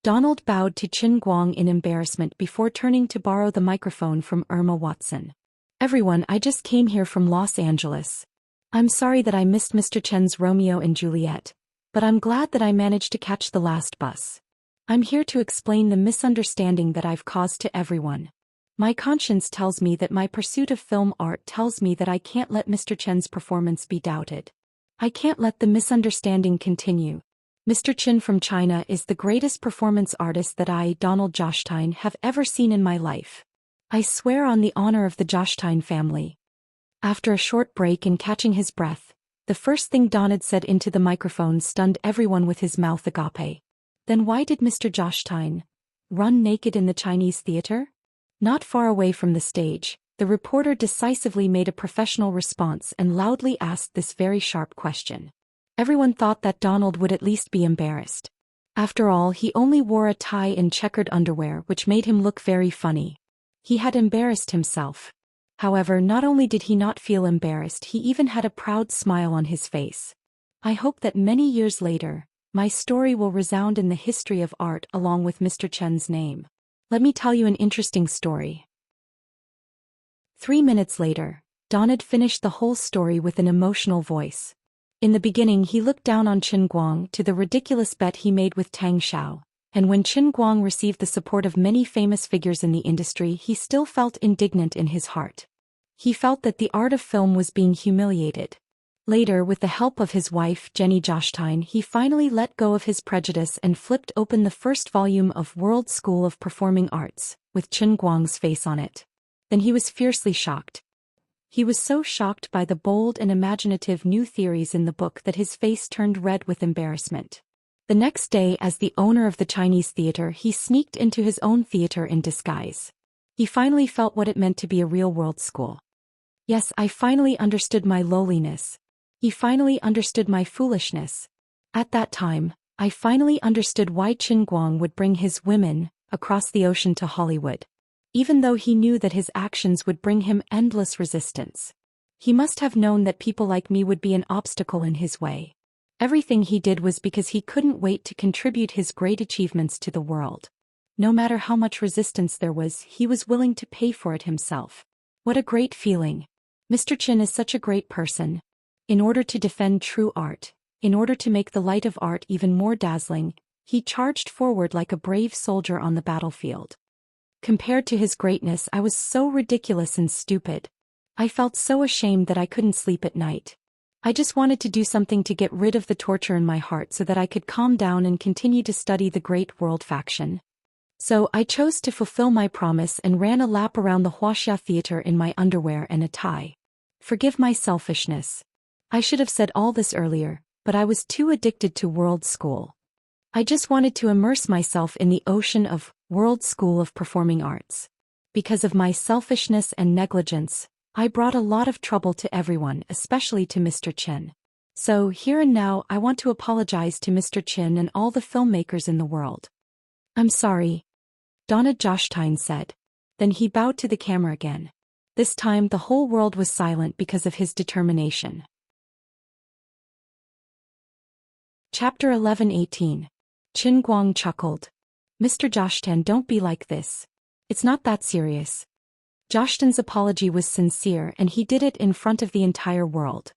Donald bowed to Qin Guang in embarrassment before turning to borrow the microphone from Irma Watson. Everyone, I just came here from Los Angeles. I'm sorry that I missed Mr. Chen's Romeo and Juliet, but I'm glad that I managed to catch the last bus. I'm here to explain the misunderstanding that I've caused to everyone. My conscience tells me that my pursuit of film art tells me that I can't let Mr. Chen's performance be doubted. I can't let the misunderstanding continue. Mr. Chen from China is the greatest performance artist that I, Donald Xian, have ever seen in my life. I swear on the honor of the Xian family. After a short break and catching his breath, the first thing Donald said into the microphone stunned everyone with his mouth agape. Then why did Mr. Xian run naked in the Chinese theater? Not far away from the stage, the reporter decisively made a professional response and loudly asked this very sharp question. Everyone thought that Donald would at least be embarrassed. After all, he only wore a tie and checkered underwear, which made him look very funny. He had embarrassed himself. However, not only did he not feel embarrassed, he even had a proud smile on his face. I hope that many years later, my story will resound in the history of art along with Mr. Chen's name. Let me tell you an interesting story. 3 minutes later, Donald finished the whole story with an emotional voice. In the beginning, he looked down on Qin Guang to the ridiculous bet he made with Tang Xiao, and when Qin Guang received the support of many famous figures in the industry, he still felt indignant in his heart. He felt that the art of film was being humiliated. Later, with the help of his wife, Jenny Zhou Xian, he finally let go of his prejudice and flipped open the first volume of World School of Performing Arts, with Chen Guang's face on it. Then he was fiercely shocked. He was so shocked by the bold and imaginative new theories in the book that his face turned red with embarrassment. The next day, as the owner of the Chinese theater, he sneaked into his own theater in disguise. He finally felt what it meant to be a real world school. Yes, I finally understood my lowliness. He finally understood my foolishness. At that time, I finally understood why Qin Guang would bring his women across the ocean to Hollywood. Even though he knew that his actions would bring him endless resistance. He must have known that people like me would be an obstacle in his way. Everything he did was because he couldn't wait to contribute his great achievements to the world. No matter how much resistance there was, he was willing to pay for it himself. What a great feeling. Mr. Qin is such a great person. In order to defend true art, in order to make the light of art even more dazzling, he charged forward like a brave soldier on the battlefield. Compared to his greatness, I was so ridiculous and stupid. I felt so ashamed that I couldn't sleep at night. I just wanted to do something to get rid of the torture in my heart so that I could calm down and continue to study the great world faction. So I chose to fulfill my promise and ran a lap around the Wuxia theater in my underwear and a tie. Forgive my selfishness. I should have said all this earlier, but I was too addicted to World School. I just wanted to immerse myself in the ocean of World School of Performing Arts. Because of my selfishness and negligence, I brought a lot of trouble to everyone, especially to Mr. Qin. So here and now I want to apologize to Mr. Qin and all the filmmakers in the world. I'm sorry. Donna Joshtyne said. Then he bowed to the camera again. This time the whole world was silent because of his determination. Chapter 11:18. Qin Guang chuckled. Mr. Joshtan, don't be like this. It's not that serious. Joshtan's apology was sincere and he did it in front of the entire world.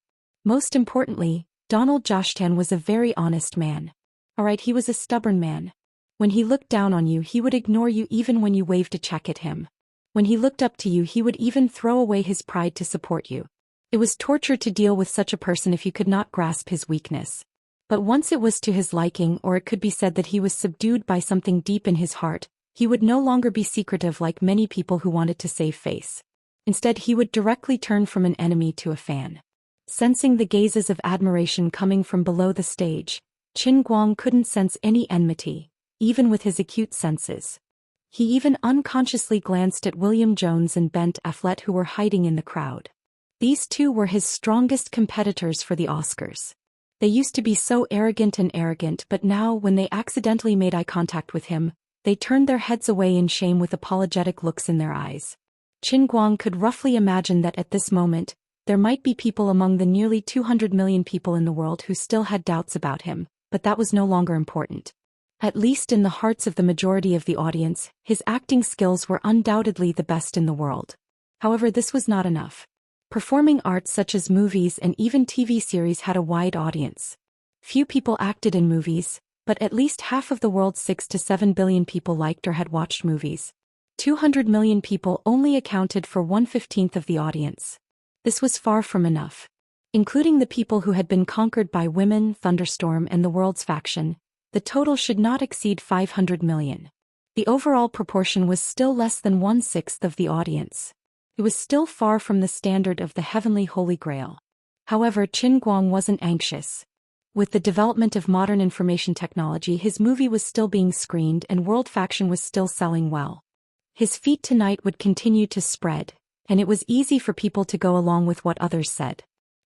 Most importantly, Donald Joshtan was a very honest man. Alright, he was a stubborn man. When he looked down on you, he would ignore you even when you waved a check at him. When he looked up to you, he would even throw away his pride to support you. It was torture to deal with such a person if you could not grasp his weakness. But once it was to his liking, or it could be said that he was subdued by something deep in his heart, he would no longer be secretive like many people who wanted to save face. Instead, he would directly turn from an enemy to a fan. Sensing the gazes of admiration coming from below the stage, Qin Guang couldn't sense any enmity, even with his acute senses. He even unconsciously glanced at William Jones and Ben Affleck, who were hiding in the crowd. These two were his strongest competitors for the Oscars. They used to be so arrogant, but now when they accidentally made eye contact with him, they turned their heads away in shame with apologetic looks in their eyes. Qin Guang could roughly imagine that at this moment, there might be people among the nearly 200 million people in the world who still had doubts about him, but that was no longer important. At least in the hearts of the majority of the audience, his acting skills were undoubtedly the best in the world. However, this was not enough. Performing arts such as movies and even TV series had a wide audience. Few people acted in movies, but at least half of the world's 6 to 7 billion people liked or had watched movies. 200 million people only accounted for 1/15 of the audience. This was far from enough. Including the people who had been conquered by women, Thunderstorm, and the world's faction, the total should not exceed 500 million. The overall proportion was still less than 1/6 of the audience. It was still far from the standard of the heavenly Holy Grail. However, Qin Guang wasn't anxious. With the development of modern information technology, his movie was still being screened and World Faction was still selling well. His feat tonight would continue to spread, and it was easy for people to go along with what others said.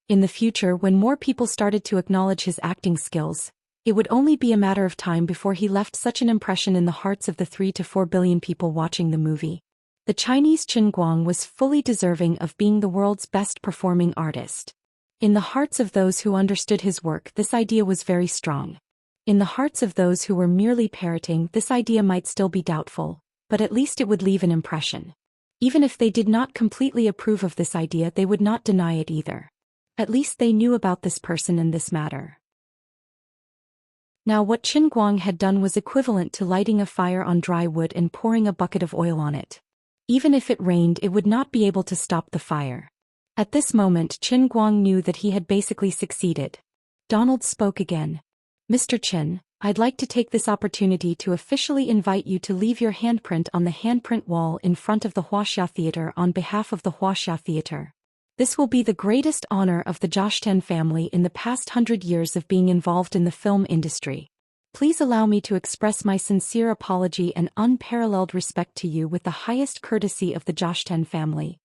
In the future, when more people started to acknowledge his acting skills, it would only be a matter of time before he left such an impression in the hearts of the 3 to 4 billion people watching the movie. The Chinese Qin Guang was fully deserving of being the world's best performing artist. In the hearts of those who understood his work, this idea was very strong. In the hearts of those who were merely parroting, this idea might still be doubtful, but at least it would leave an impression. Even if they did not completely approve of this idea, they would not deny it either. At least they knew about this person and this matter. Now what Qin Guang had done was equivalent to lighting a fire on dry wood and pouring a bucket of oil on it. Even if it rained, it would not be able to stop the fire. At this moment, Qin Guang knew that he had basically succeeded. Donald spoke again. Mr. Qin, I'd like to take this opportunity to officially invite you to leave your handprint on the handprint wall in front of the Wuxia Theater on behalf of the Wuxia Theater. This will be the greatest honor of the Zhou Xian family in the past 100 years of being involved in the film industry. Please allow me to express my sincere apology and unparalleled respect to you with the highest courtesy of the Zhou Xian family.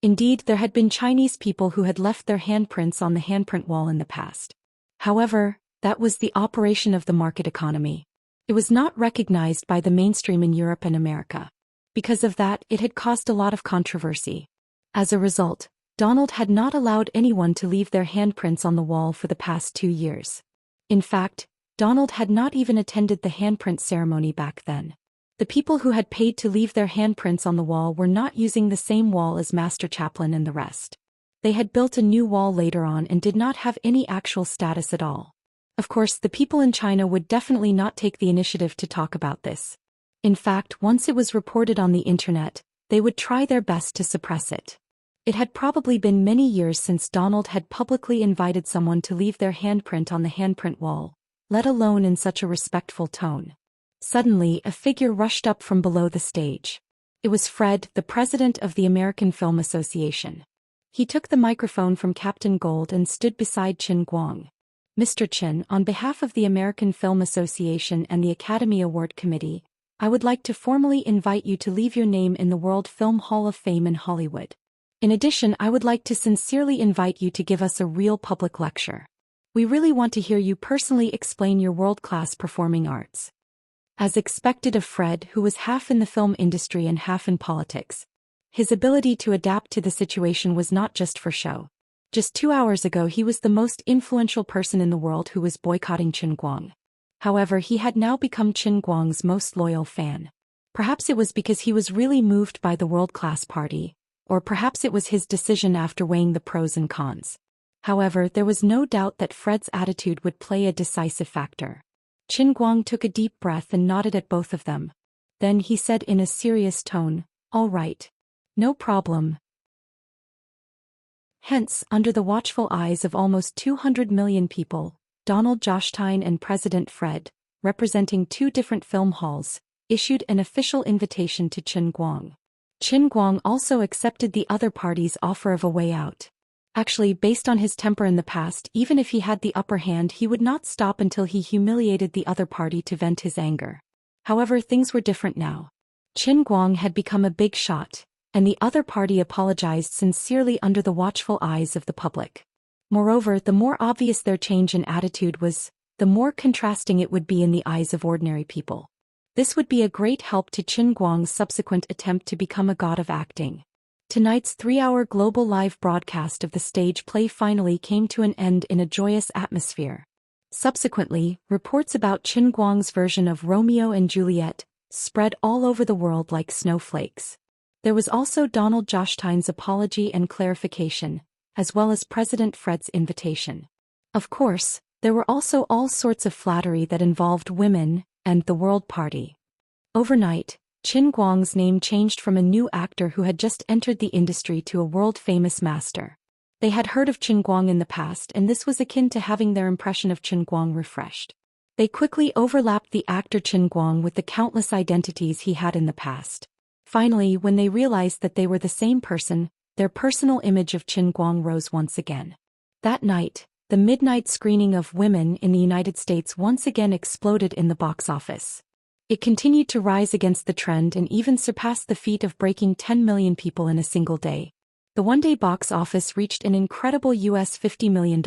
Indeed, there had been Chinese people who had left their handprints on the handprint wall in the past. However, that was the operation of the market economy. It was not recognized by the mainstream in Europe and America. Because of that, it had caused a lot of controversy. As a result, Donald had not allowed anyone to leave their handprints on the wall for the past 2 years. In fact, Donald had not even attended the handprint ceremony back then. The people who had paid to leave their handprints on the wall were not using the same wall as Master Chaplin and the rest. They had built a new wall later on and did not have any actual status at all. Of course, the people in China would definitely not take the initiative to talk about this. In fact, once it was reported on the internet, they would try their best to suppress it. It had probably been many years since Donald had publicly invited someone to leave their handprint on the handprint wall, let alone in such a respectful tone. Suddenly, a figure rushed up from below the stage. It was Fred, the president of the American Film Association. He took the microphone from Captain Gold and stood beside Qin Guang. Mr. Qin, on behalf of the American Film Association and the Academy Award Committee, I would like to formally invite you to leave your name in the World Film Hall of Fame in Hollywood. In addition, I would like to sincerely invite you to give us a real public lecture. We really want to hear you personally explain your world-class performing arts. As expected of Fred, who was half in the film industry and half in politics, his ability to adapt to the situation was not just for show. Just 2 hours ago he was the most influential person in the world who was boycotting Qin Guang. However, he had now become Qin Guang's most loyal fan. Perhaps it was because he was really moved by the world-class party, or perhaps it was his decision after weighing the pros and cons. However, there was no doubt that Fred's attitude would play a decisive factor. Qin Guang took a deep breath and nodded at both of them. Then he said in a serious tone, "All right. No problem." Hence, under the watchful eyes of almost 200 million people, Donald Zhou Xian and President Fred, representing 2 different film halls, issued an official invitation to Qin Guang. Qin Guang also accepted the other party's offer of a way out. Actually, based on his temper in the past, even if he had the upper hand, he would not stop until he humiliated the other party to vent his anger. However, things were different now. Qin Guang had become a big shot, and the other party apologized sincerely under the watchful eyes of the public. Moreover, the more obvious their change in attitude was, the more contrasting it would be in the eyes of ordinary people. This would be a great help to Qin Guang's subsequent attempt to become a god of acting. Tonight's 3-hour global live broadcast of the stage play finally came to an end in a joyous atmosphere. Subsequently, reports about Qin Guang's version of Romeo and Juliet spread all over the world like snowflakes. There was also Donald Zhou Xian's apology and clarification, as well as President Fred's invitation. Of course, there were also all sorts of flattery that involved women and the World Party. Overnight, Qin Guang's name changed from a new actor who had just entered the industry to a world-famous master. They had heard of Qin Guang in the past, and this was akin to having their impression of Qin Guang refreshed. They quickly overlapped the actor Qin Guang with the countless identities he had in the past. Finally, when they realized that they were the same person, their personal image of Qin Guang rose once again. That night, the midnight screening of Women in the United States once again exploded in the box office. It continued to rise against the trend and even surpassed the feat of breaking 10 million people in a single day. The one-day box office reached an incredible US $50 million.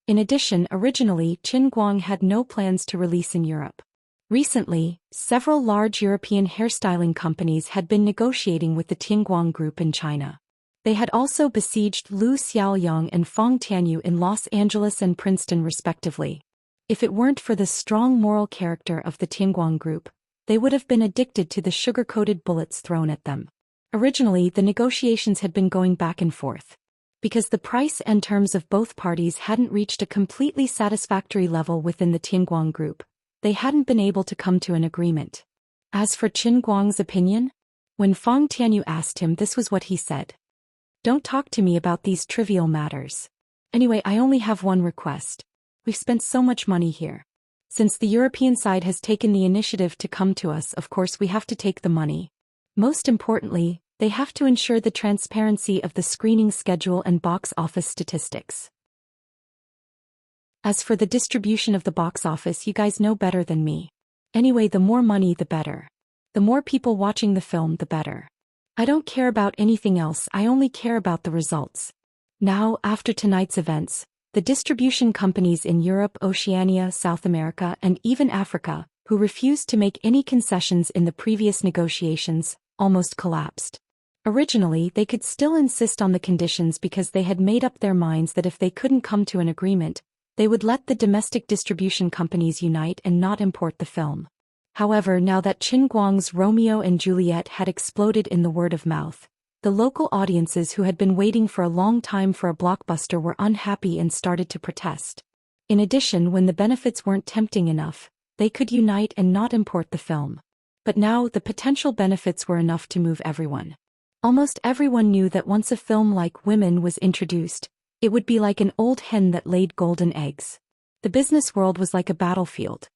In addition, originally, Qin Guang had no plans to release in Europe. Recently, several large European hairstyling companies had been negotiating with the Tianguang Group in China. They had also besieged Lu Xiaoyang and Fong Tianyu in Los Angeles and Princeton respectively. If it weren't for the strong moral character of the Tianguang Group, they would have been addicted to the sugar-coated bullets thrown at them. Originally, the negotiations had been going back and forth. Because the price and terms of both parties hadn't reached a completely satisfactory level within the Tianguang Group, they hadn't been able to come to an agreement. As for Qin Guang's opinion, When Feng Tianyu asked him, this was what he said. "Don't talk to me about these trivial matters. Anyway, I only have one request. We've spent so much money here. Since the European side has taken the initiative to come to us, of course we have to take the money. Most importantly, they have to ensure the transparency of the screening schedule and box office statistics. As for the distribution of the box office, you guys know better than me. Anyway, the more money the better. The more people watching the film the better. I don't care about anything else, I only care about the results." Now, after tonight's events, the distribution companies in Europe, Oceania, South America, and even Africa, who refused to make any concessions in the previous negotiations, almost collapsed. Originally, they could still insist on the conditions because they had made up their minds that if they couldn't come to an agreement, they would let the domestic distribution companies unite and not import the film. However, now that Qin Guang's Romeo and Juliet had exploded in the word of mouth, the local audiences who had been waiting for a long time for a blockbuster were unhappy and started to protest. In addition, when the benefits weren't tempting enough, they could unite and not import the film. But now the potential benefits were enough to move everyone. Almost everyone knew that once a film like Women was introduced, it would be like an old hen that laid golden eggs. The business world was like a battlefield.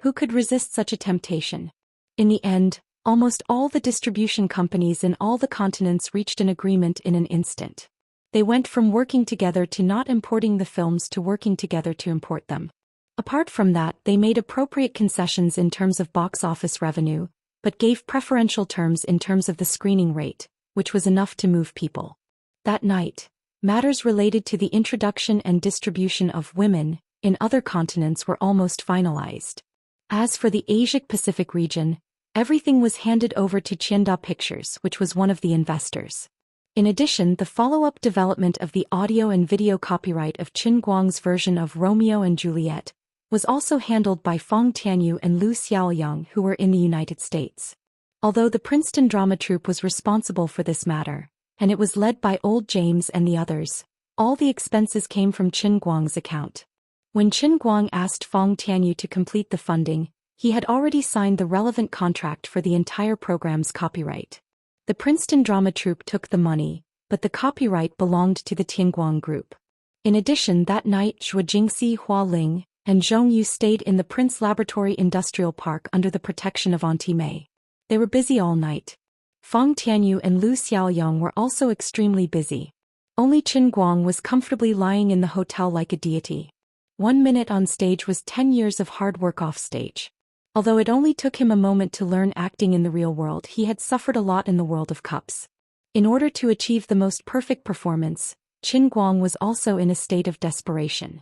Who could resist such a temptation? In the end, almost all the distribution companies in all the continents reached an agreement in an instant. They went from working together to not importing the films to working together to import them. Apart from that, they made appropriate concessions in terms of box office revenue, but gave preferential terms in terms of the screening rate, which was enough to move people. That night, matters related to the introduction and distribution of Women in other continents were almost finalized. As for the Asia-Pacific region, everything was handed over to Qianda Pictures, which was one of the investors. In addition, the follow-up development of the audio and video copyright of Qin Guang's version of Romeo and Juliet was also handled by Feng Tianyu and Liu Xiaoyang, who were in the United States. Although the Princeton drama troupe was responsible for this matter, and it was led by Old James and the others, all the expenses came from Qin Guang's account. When Qin Guang asked Feng Tianyu to complete the funding, he had already signed the relevant contract for the entire program's copyright. The Princeton drama troupe took the money, but the copyright belonged to the Tianguang group. In addition, that night Zhou Jingxi, Hua Ling, and Zhong Yu stayed in the Prince Laboratory Industrial Park under the protection of Auntie Mei. They were busy all night. Feng Tianyu and Liu Xiaoyang were also extremely busy. Only Qin Guang was comfortably lying in the hotel like a deity. 1 minute on stage was 10 years of hard work off stage. Although it only took him a moment to learn acting in the real world, he had suffered a lot in the world of cups. In order to achieve the most perfect performance, Qin Guang was also in a state of desperation.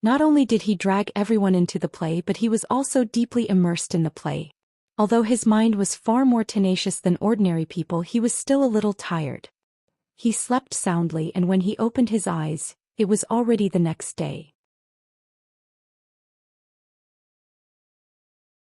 Not only did he drag everyone into the play, but he was also deeply immersed in the play. Although his mind was far more tenacious than ordinary people, he was still a little tired. He slept soundly, and when he opened his eyes, it was already the next day.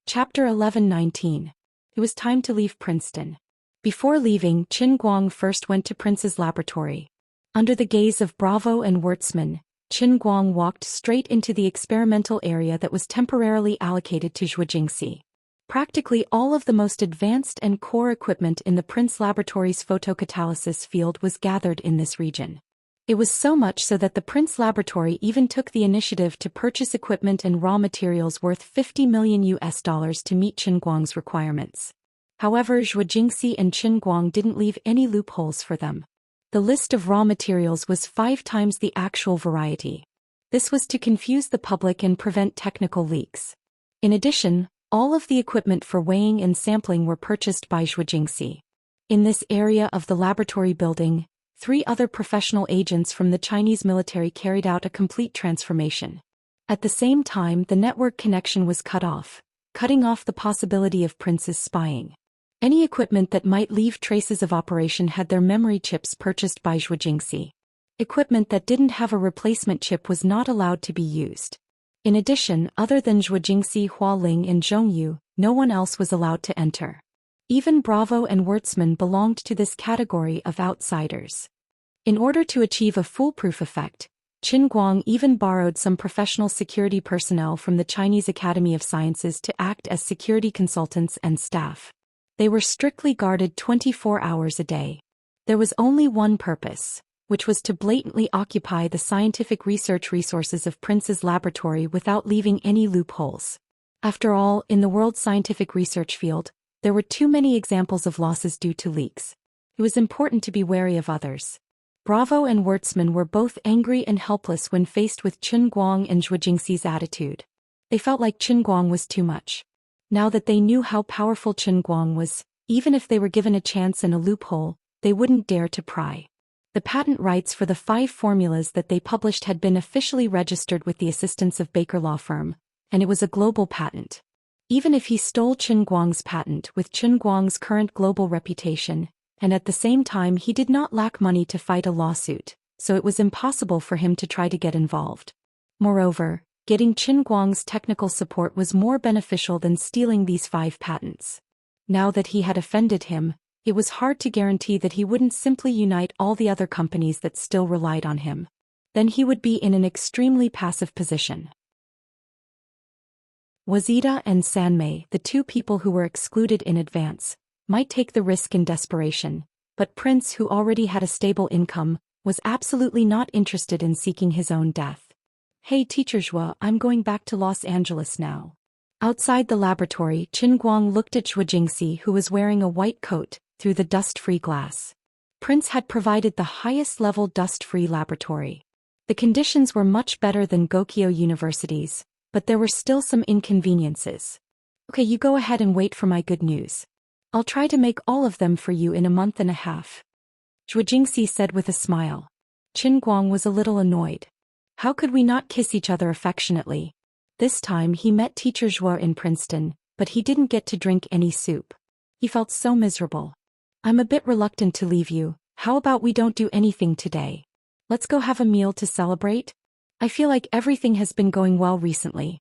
Chapter 11:19. It was time to leave Princeton. Before leaving, Qin Guang first went to Prince's laboratory. Under the gaze of Bravo and Wurtzman, Qin Guang walked straight into the experimental area that was temporarily allocated to Zhou Jingxi. Practically all of the most advanced and core equipment in the Prince Laboratory's photocatalysis field was gathered in this region. It was so much so that the Prince Laboratory even took the initiative to purchase equipment and raw materials worth $50 million to meet Qin Guang's requirements. However, Zhou Jingxi and Qin Guang didn't leave any loopholes for them. The list of raw materials was 5 times the actual variety. This was to confuse the public and prevent technical leaks. In addition, all of the equipment for weighing and sampling were purchased by Zhou Jingxi. In this area of the laboratory building, 3 other professional agents from the Chinese military carried out a complete transformation. At the same time, the network connection was cut off, cutting off the possibility of Prince's spying. Any equipment that might leave traces of operation had their memory chips purchased by Zhou Jingxi. Equipment that didn't have a replacement chip was not allowed to be used. In addition, other than Zhou Jingxi, Hua Ling, and Zhong Yu, no one else was allowed to enter. Even Bravo and Wurtzman belonged to this category of outsiders. In order to achieve a foolproof effect, Qin Guang even borrowed some professional security personnel from the Chinese Academy of Sciences to act as security consultants and staff. They were strictly guarded 24 hours a day. There was only one purpose, which was to blatantly occupy the scientific research resources of Prince's laboratory without leaving any loopholes. After all, in the world's scientific research field, there were too many examples of losses due to leaks. It was important to be wary of others. Bravo and Wurtzman were both angry and helpless when faced with Chen Guang and Zhou Jingxi's attitude. They felt like Chen Guang was too much. Now that they knew how powerful Chen Guang was, even if they were given a chance and a loophole, they wouldn't dare to pry. The patent rights for the 5 formulas that they published had been officially registered with the assistance of Baker Law Firm, and it was a global patent. Even if he stole Chen Guang's patent with Chen Guang's current global reputation, and at the same time he did not lack money to fight a lawsuit, so it was impossible for him to try to get involved. Moreover, getting Chen Guang's technical support was more beneficial than stealing these 5 patents. Now that he had offended him, it was hard to guarantee that he wouldn't simply unite all the other companies that still relied on him. Then he would be in an extremely passive position. Wazida and Sanmei, the 2 people who were excluded in advance, might take the risk in desperation, but Prince, who already had a stable income, was absolutely not interested in seeking his own death. "Hey Teacher Zhou, I'm going back to Los Angeles now." Outside the laboratory, Chen Guang looked at Zhou Jingxi, who was wearing a white coat, through the dust-free glass. Prince had provided the highest-level dust-free laboratory. The conditions were much better than Gokyo University's, but there were still some inconveniences. "Okay, you go ahead and wait for my good news. I'll try to make all of them for you in a month and a half," Zhou Jingxi said with a smile. Chen Guang was a little annoyed. How could we not kiss each other affectionately? This time he met Teacher Zhou in Princeton, but he didn't get to drink any soup. He felt so miserable. "I'm a bit reluctant to leave you. How about we don't do anything today? Let's go have a meal to celebrate? I feel like everything has been going well recently."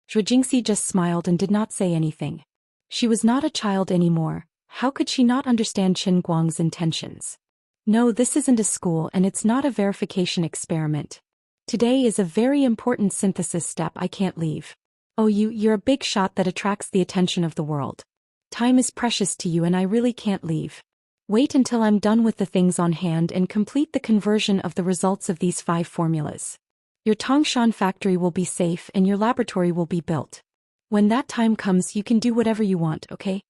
Zhou Jingxi just smiled and did not say anything. She was not a child anymore. How could she not understand Chen Guang's intentions? "No, this isn't a school and it's not a verification experiment. Today is a very important synthesis step. I can't leave." "Oh, you're a big shot that attracts the attention of the world. Time is precious to you and I really can't leave. Wait until I'm done with the things on hand and complete the conversion of the results of these 5 formulas. Your Tongshan factory will be safe and your laboratory will be built. When that time comes you can do whatever you want, okay?"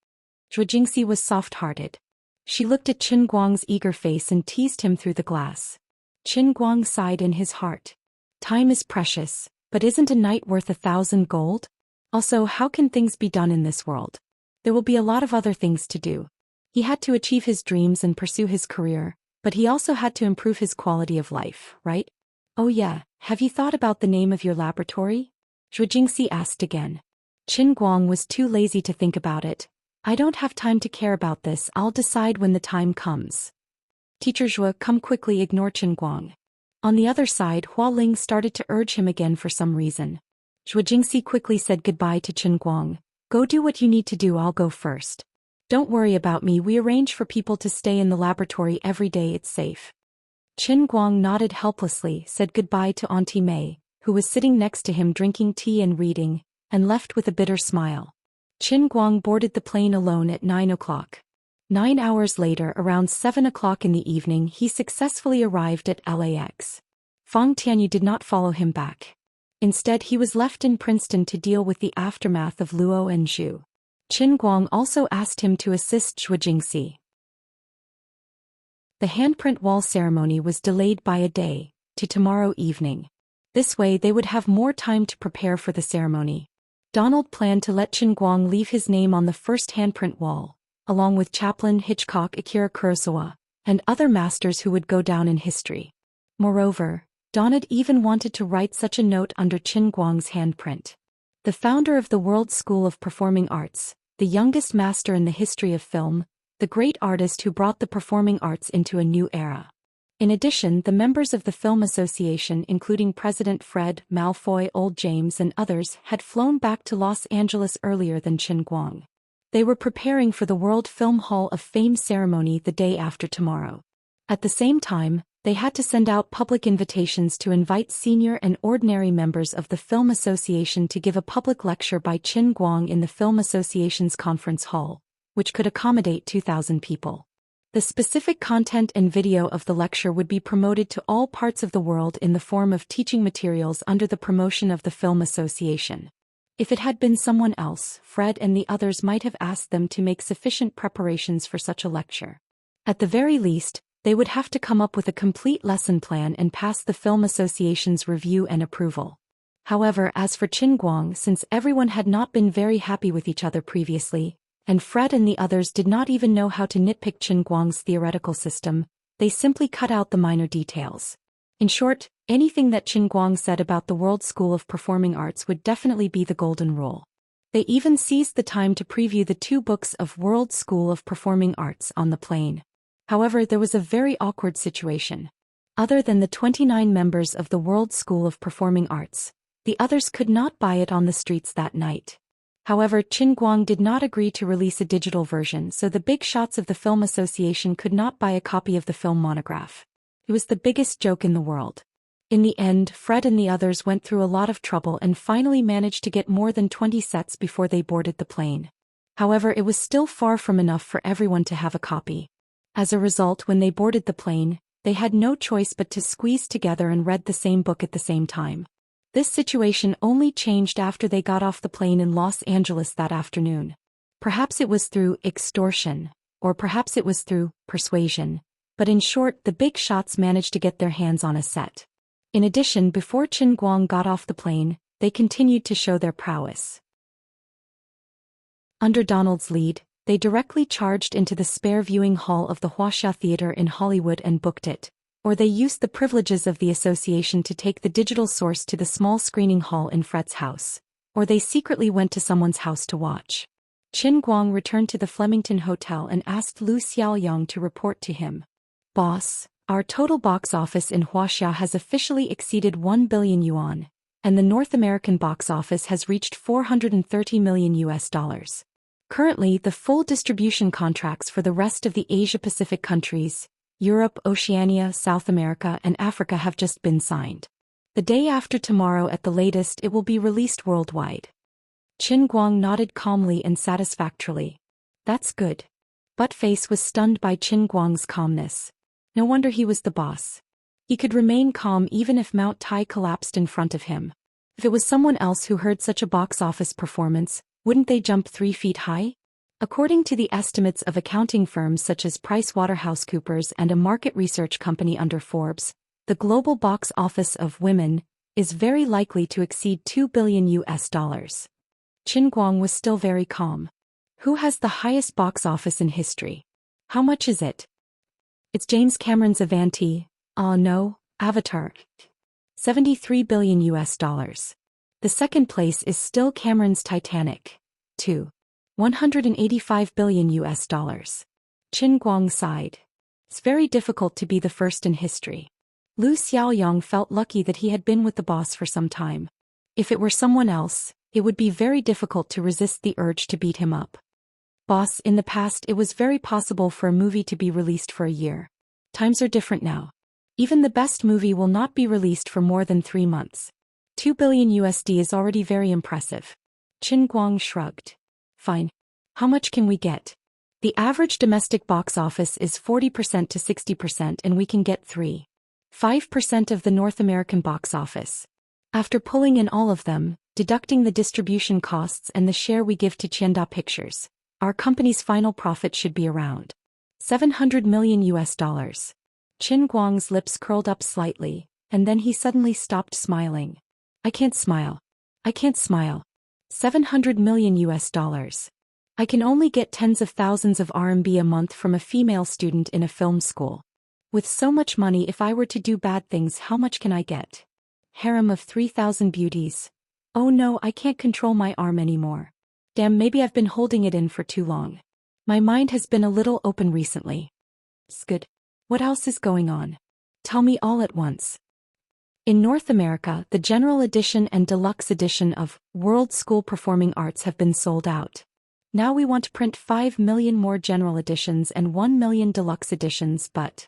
Zhou Jingxi was soft-hearted. She looked at Chen Guang's eager face and teased him through the glass. Chen Guang sighed in his heart. Time is precious, but isn't a night worth 1,000 gold? Also, how can things be done in this world? There will be a lot of other things to do. He had to achieve his dreams and pursue his career, but he also had to improve his quality of life, right? "Oh yeah, have you thought about the name of your laboratory?" Zhou Jingxi asked again. Chen Guang was too lazy to think about it. "I don't have time to care about this. I'll decide when the time comes." "Teacher Zhou, come quickly, ignore Chen Guang." On the other side, Hua Ling started to urge him again for some reason. Zhou Jingxi quickly said goodbye to Chen Guang. "Go do what you need to do, I'll go first. Don't worry about me, we arrange for people to stay in the laboratory every day, it's safe." Chen Guang nodded helplessly, said goodbye to Auntie Mei, who was sitting next to him drinking tea and reading, and left with a bitter smile. Chen Guang boarded the plane alone at 9 o'clock. 9 hours later, around 7 o'clock in the evening, he successfully arrived at LAX. Fang Tianyu did not follow him back. Instead, he was left in Princeton to deal with the aftermath of Luo and Zhu. Chen Guang also asked him to assist Zhou Jingxi. The handprint wall ceremony was delayed by a day, to tomorrow evening. This way they would have more time to prepare for the ceremony. Donald planned to let Chen Guang leave his name on the first handprint wall, along with Chaplin, Hitchcock, Akira Kurosawa, and other masters who would go down in history. Moreover, Donald even wanted to write such a note under Chen Guang's handprint. The founder of the World School of Performing Arts, the youngest master in the history of film, the great artist who brought the performing arts into a new era. In addition, the members of the Film Association, including President Fred, Malfoy, Old James and others, had flown back to Los Angeles earlier than Chen Guang. They were preparing for the World Film Hall of Fame ceremony the day after tomorrow. At the same time, they had to send out public invitations to invite senior and ordinary members of the Film Association to give a public lecture by Chen Guang in the Film Association's conference hall, which could accommodate 2,000 people. The specific content and video of the lecture would be promoted to all parts of the world in the form of teaching materials under the promotion of the Film Association. If it had been someone else, Fred and the others might have asked them to make sufficient preparations for such a lecture. At the very least, they would have to come up with a complete lesson plan and pass the Film Association's review and approval. However, as for Qin Guang, since everyone had not been very happy with each other previously, and Fred and the others did not even know how to nitpick Qin Guang's theoretical system, they simply cut out the minor details. In short, anything that Qin Guang said about the World School of Performing Arts would definitely be the golden rule. They even seized the time to preview the 2 books of World School of Performing Arts on the plane. However, there was a very awkward situation. Other than the 29 members of the World School of Performing Arts, the others could not buy it on the streets that night. However, Qin Guang did not agree to release a digital version, so the big shots of the Film Association could not buy a copy of the film monograph. It was the biggest joke in the world. In the end, Fred and the others went through a lot of trouble and finally managed to get more than 20 sets before they boarded the plane. However, it was still far from enough for everyone to have a copy. As a result, when they boarded the plane, they had no choice but to squeeze together and read the same book at the same time. This situation only changed after they got off the plane in Los Angeles that afternoon. Perhaps it was through extortion, or perhaps it was through persuasion. But in short, the big shots managed to get their hands on a set. In addition, before Qin Guang got off the plane, they continued to show their prowess. Under Donald's lead, they directly charged into the spare viewing hall of the Wuxia Theater in Hollywood and booked it, or they used the privileges of the association to take the digital source to the small screening hall in Fred's house, or they secretly went to someone's house to watch. Qin Guang returned to the Flemington Hotel and asked Zhou Xian to report to him. Boss, our total box office in Wuxia has officially exceeded 1 billion yuan, and the North American box office has reached $430 million. Currently, the full distribution contracts for the rest of the Asia-Pacific countries, Europe, Oceania, South America, and Africa have just been signed. The day after tomorrow at the latest, it will be released worldwide. Qin Guang nodded calmly and satisfactorily. That's good. Buttface was stunned by Qin Guang's calmness. No wonder he was the boss. He could remain calm even if Mount Tai collapsed in front of him. If it was someone else who heard such a box office performance, wouldn't they jump 3 feet high? According to the estimates of accounting firms such as PricewaterhouseCoopers and a market research company under Forbes, the global box office of Women is very likely to exceed $2 billion. Qin Guang was still very calm. Who has the highest box office in history? How much is it? It's James Cameron's Avanti, Avatar. $73 billion. The second place is still Cameron's Titanic, $185 billion. Qin Guang sighed. It's very difficult to be the first in history. Zhou Xian felt lucky that he had been with the boss for some time. If it were someone else, it would be very difficult to resist the urge to beat him up. Boss, in the past it was very possible for a movie to be released for a year. Times are different now. Even the best movie will not be released for more than 3 months. $2 billion is already very impressive. Qin Guang shrugged. Fine. How much can we get? The average domestic box office is 40% to 60% and we can get 5% of the North American box office. After pulling in all of them, deducting the distribution costs and the share we give to Qianda Pictures, our company's final profit should be around $700 million. Qin Guang's lips curled up slightly, and then he suddenly stopped smiling. I can't smile. $700 million. I can only get tens of thousands of RMB a month from a female student in a film school. With so much money, if I were to do bad things, how much can I get? Harem of 3,000 beauties. Oh no, I can't control my arm anymore. Damn, maybe I've been holding it in for too long. My mind has been a little open recently. It's good. What else is going on? Tell me all at once. In North America, the General Edition and Deluxe Edition of World School Performing Arts have been sold out. Now we want to print 5 million more General Editions and 1 million Deluxe Editions, but...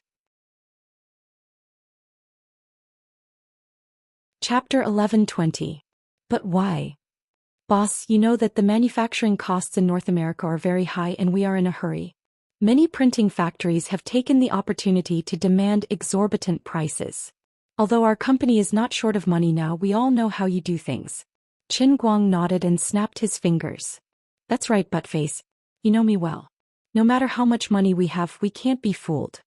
Chapter 11:20. But why? Boss, you know that the manufacturing costs in North America are very high and we are in a hurry. Many printing factories have taken the opportunity to demand exorbitant prices. Although our company is not short of money now, we all know how you do things. Qin Guang nodded and snapped his fingers. That's right, Buttface. You know me well. No matter how much money we have, we can't be fooled.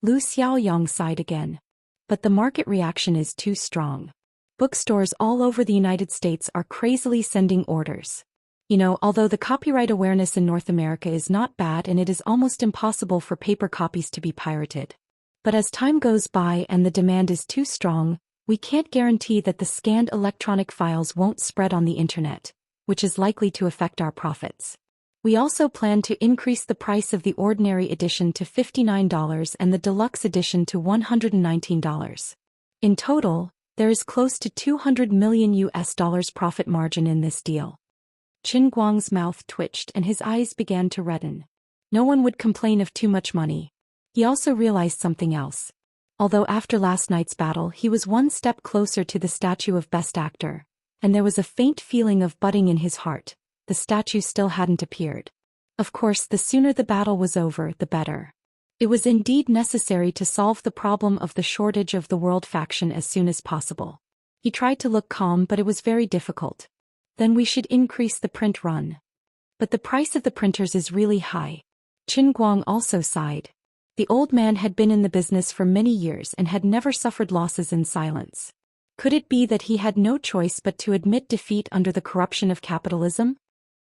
Lu Xiaoyang sighed again. But the market reaction is too strong. Bookstores all over the United States are crazily sending orders. You know, although the copyright awareness in North America is not bad and it is almost impossible for paper copies to be pirated. But as time goes by and the demand is too strong, we can't guarantee that the scanned electronic files won't spread on the internet, which is likely to affect our profits. We also plan to increase the price of the ordinary edition to $59 and the deluxe edition to $119. In total, there is close to $200 million profit margin in this deal. Qin Guang's mouth twitched and his eyes began to redden. No one would complain of too much money. He also realized something else. Although after last night's battle he was one step closer to the statue of Best Actor, and there was a faint feeling of budding in his heart, the statue still hadn't appeared. Of course, the sooner the battle was over, the better. It was indeed necessary to solve the problem of the shortage of the world faction as soon as possible. He tried to look calm, but it was very difficult. Then we should increase the print run. But the price of the printers is really high. Qin Guang also sighed. The old man had been in the business for many years and had never suffered losses in silence. Could it be that he had no choice but to admit defeat under the corruption of capitalism?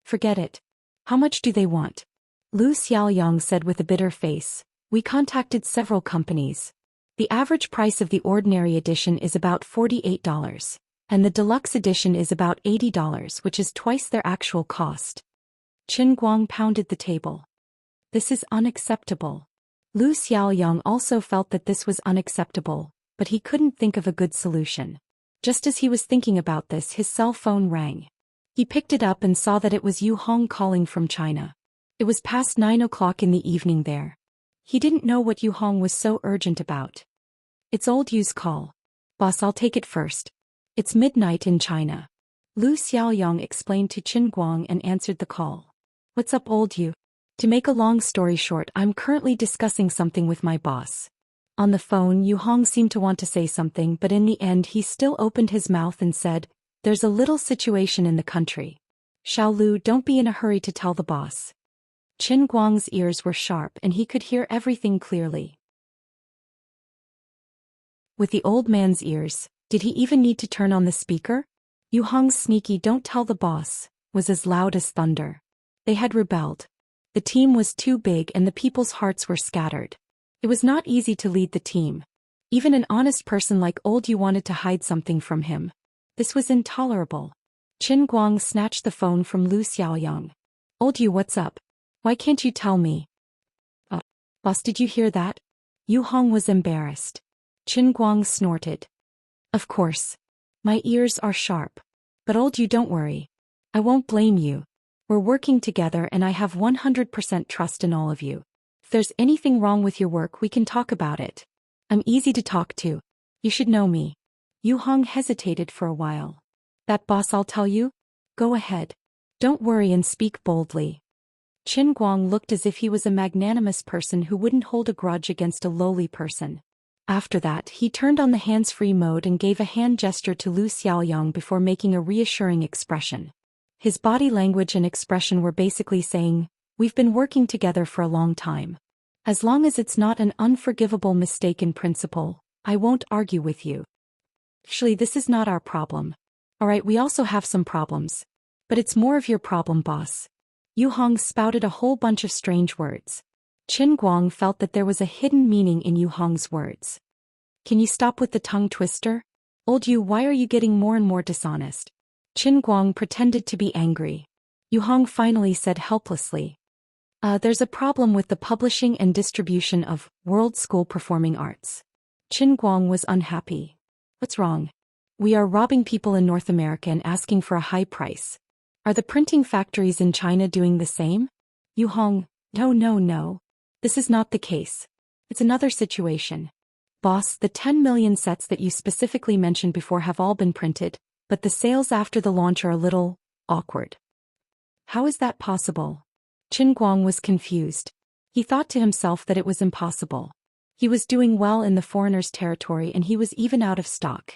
Forget it. How much do they want? Lu Xiaoyang said with a bitter face. We contacted several companies. The average price of the ordinary edition is about $48, and the deluxe edition is about $80, which is twice their actual cost. Qin Guang pounded the table. This is unacceptable. Lu Xiaoyang also felt that this was unacceptable, but he couldn't think of a good solution. Just as he was thinking about this, his cell phone rang. He picked it up and saw that it was Yu Hong calling from China. It was past 9 o'clock in the evening there. He didn't know what Yu Hong was so urgent about. It's old Yu's call. Boss, I'll take it first. It's midnight in China. Lu Xiaoyang explained to Qin Guang and answered the call. What's up, old Yu? To make a long story short, I'm currently discussing something with my boss. On the phone, Yu Hong seemed to want to say something, but in the end he still opened his mouth and said, there's a little situation in the country. Xiao Lu, don't be in a hurry to tell the boss. Qin Guang's ears were sharp and he could hear everything clearly. With the old man's ears, did he even need to turn on the speaker? Yu Hong's sneaky "don't tell the boss" was as loud as thunder. They had rebelled. The team was too big and the people's hearts were scattered. It was not easy to lead the team. Even an honest person like old Yu wanted to hide something from him. This was intolerable. Qin Guang snatched the phone from Lu Xiaoyang. Old Yu, what's up? Why can't you tell me? Boss, did you hear that? Yu Hong was embarrassed. Qin Guang snorted. Of course. My ears are sharp. But old Yu, don't worry. I won't blame you. We're working together and I have 100% trust in all of you. If there's anything wrong with your work, we can talk about it. I'm easy to talk to. You should know me. Yu Hong hesitated for a while. That, boss, I'll tell you? Go ahead. Don't worry and speak boldly. Qin Guang looked as if he was a magnanimous person who wouldn't hold a grudge against a lowly person. After that, he turned on the hands-free mode and gave a hand gesture to Lu Xiaoyang before making a reassuring expression. His body language and expression were basically saying, we've been working together for a long time. As long as it's not an unforgivable mistake in principle, I won't argue with you. Actually, this is not our problem. Alright, we also have some problems. But it's more of your problem, boss. Yu Hong spouted a whole bunch of strange words. Qin Guang felt that there was a hidden meaning in Yu Hong's words. Can you stop with the tongue twister? Old Yu, why are you getting more and more dishonest? Qin Guang pretended to be angry. Yu Hong finally said helplessly. There's a problem with the publishing and distribution of World School Performing Arts. Qin Guang was unhappy. What's wrong? We are robbing people in North America and asking for a high price. Are the printing factories in China doing the same? Yu Hong, no. This is not the case. It's another situation. Boss, the 10 million sets that you specifically mentioned before have all been printed, but the sales after the launch are a little awkward. How is that possible? Qin Guang was confused. He thought to himself that it was impossible. He was doing well in the foreigner's territory and he was even out of stock.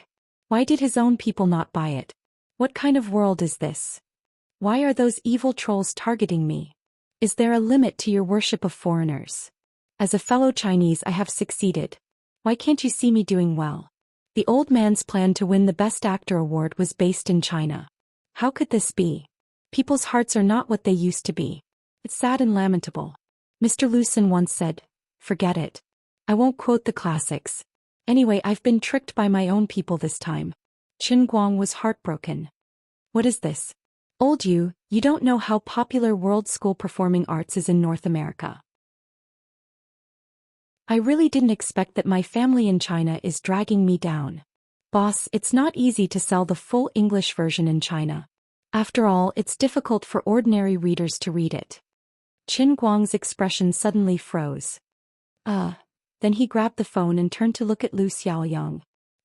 Why did his own people not buy it? What kind of world is this? Why are those evil trolls targeting me? Is there a limit to your worship of foreigners? As a fellow Chinese, I have succeeded. Why can't you see me doing well? The old man's plan to win the Best Actor award was based in China. How could this be? People's hearts are not what they used to be. It's sad and lamentable. Mr. Lucen once said, "Forget it. I won't quote the classics. Anyway, I've been tricked by my own people this time." Qin Guang was heartbroken. What is this? Old you don't know how popular World School Performing Arts is in North America. I really didn't expect that my family in China is dragging me down. Boss, it's not easy to sell the full English version in China. After all, it's difficult for ordinary readers to read it. Qin Guang's expression suddenly froze. Then he grabbed the phone and turned to look at Lu Xiaoyang.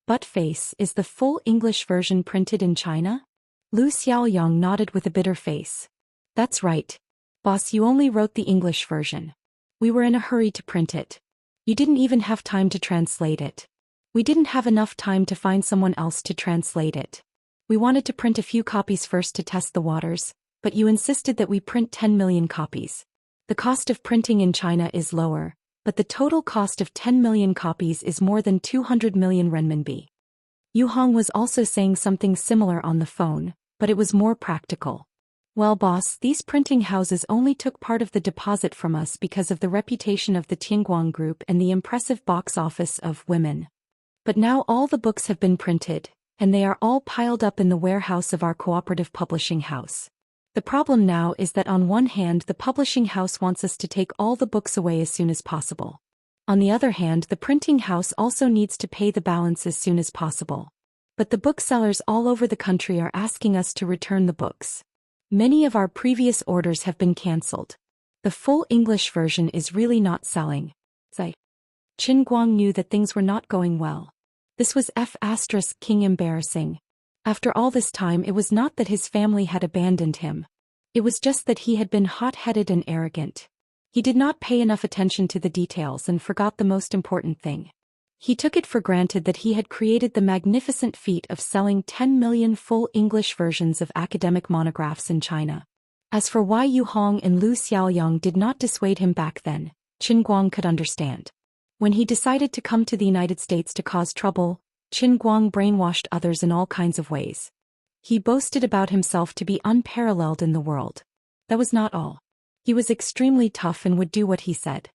Butt face, is the full English version printed in China? Lu Xiaoyang nodded with a bitter face. That's right. Boss, you only wrote the English version. We were in a hurry to print it. You didn't even have time to translate it. We didn't have enough time to find someone else to translate it. We wanted to print a few copies first to test the waters, but you insisted that we print 10 million copies. The cost of printing in China is lower, but the total cost of 10 million copies is more than 200 million renminbi. Yu Hong was also saying something similar on the phone, but it was more practical. Well, boss, these printing houses only took part of the deposit from us because of the reputation of the Tianguang Group and the impressive box office of Women. But now all the books have been printed, and they are all piled up in the warehouse of our cooperative publishing house. The problem now is that on one hand the publishing house wants us to take all the books away as soon as possible. On the other hand, the printing house also needs to pay the balance as soon as possible. But the booksellers all over the country are asking us to return the books. Many of our previous orders have been cancelled. The full English version is really not selling. Qin Guang knew that things were not going well. This was King embarrassing. After all this time, it was not that his family had abandoned him. It was just that he had been hot-headed and arrogant. He did not pay enough attention to the details and forgot the most important thing. He took it for granted that he had created the magnificent feat of selling 10 million full English versions of academic monographs in China. As for why Yu Hong and Lu Xiaoyang did not dissuade him back then, Qin Guang could understand. When he decided to come to the United States to cause trouble, Qin Guang brainwashed others in all kinds of ways. He boasted about himself to be unparalleled in the world. That was not all. He was extremely tough and would do what he said.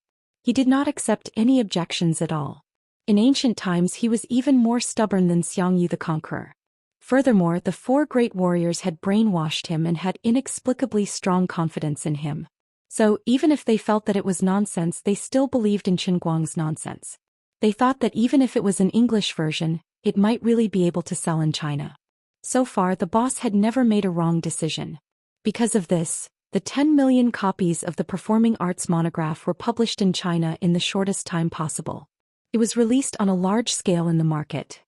He did not accept any objections at all. In ancient times he was even more stubborn than Xiangyu the Conqueror. Furthermore, the four great warriors had brainwashed him and had inexplicably strong confidence in him. So, even if they felt that it was nonsense, they still believed in Qin Guang's nonsense. They thought that even if it was an English version, it might really be able to sell in China. So far, the boss had never made a wrong decision. Because of this, the 10 million copies of the performing arts monograph were published in China in the shortest time possible. It was released on a large scale in the market.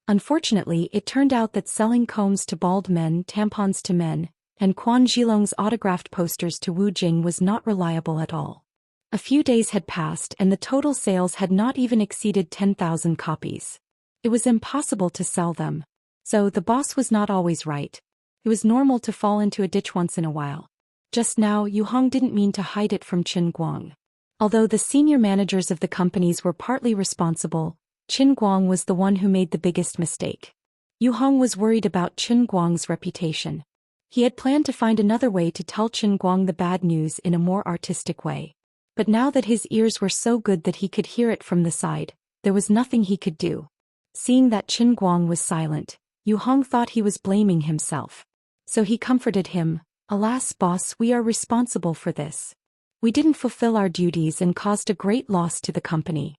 Unfortunately, it turned out that selling combs to bald men, tampons to men, and Quan Zhilong's autographed posters to Wu Jing was not reliable at all. A few days had passed and the total sales had not even exceeded 10,000 copies. It was impossible to sell them. So the boss was not always right. It was normal to fall into a ditch once in a while. Just now, Yu Hong didn't mean to hide it from Qin Guang. Although the senior managers of the companies were partly responsible, Qin Guang was the one who made the biggest mistake. Yu Hong was worried about Qin Guang's reputation. He had planned to find another way to tell Qin Guang the bad news in a more artistic way. But now that his ears were so good that he could hear it from the side, there was nothing he could do. Seeing that Qin Guang was silent, Yu Hong thought he was blaming himself. So he comforted him, "Alas, boss, we are responsible for this. We didn't fulfill our duties and caused a great loss to the company."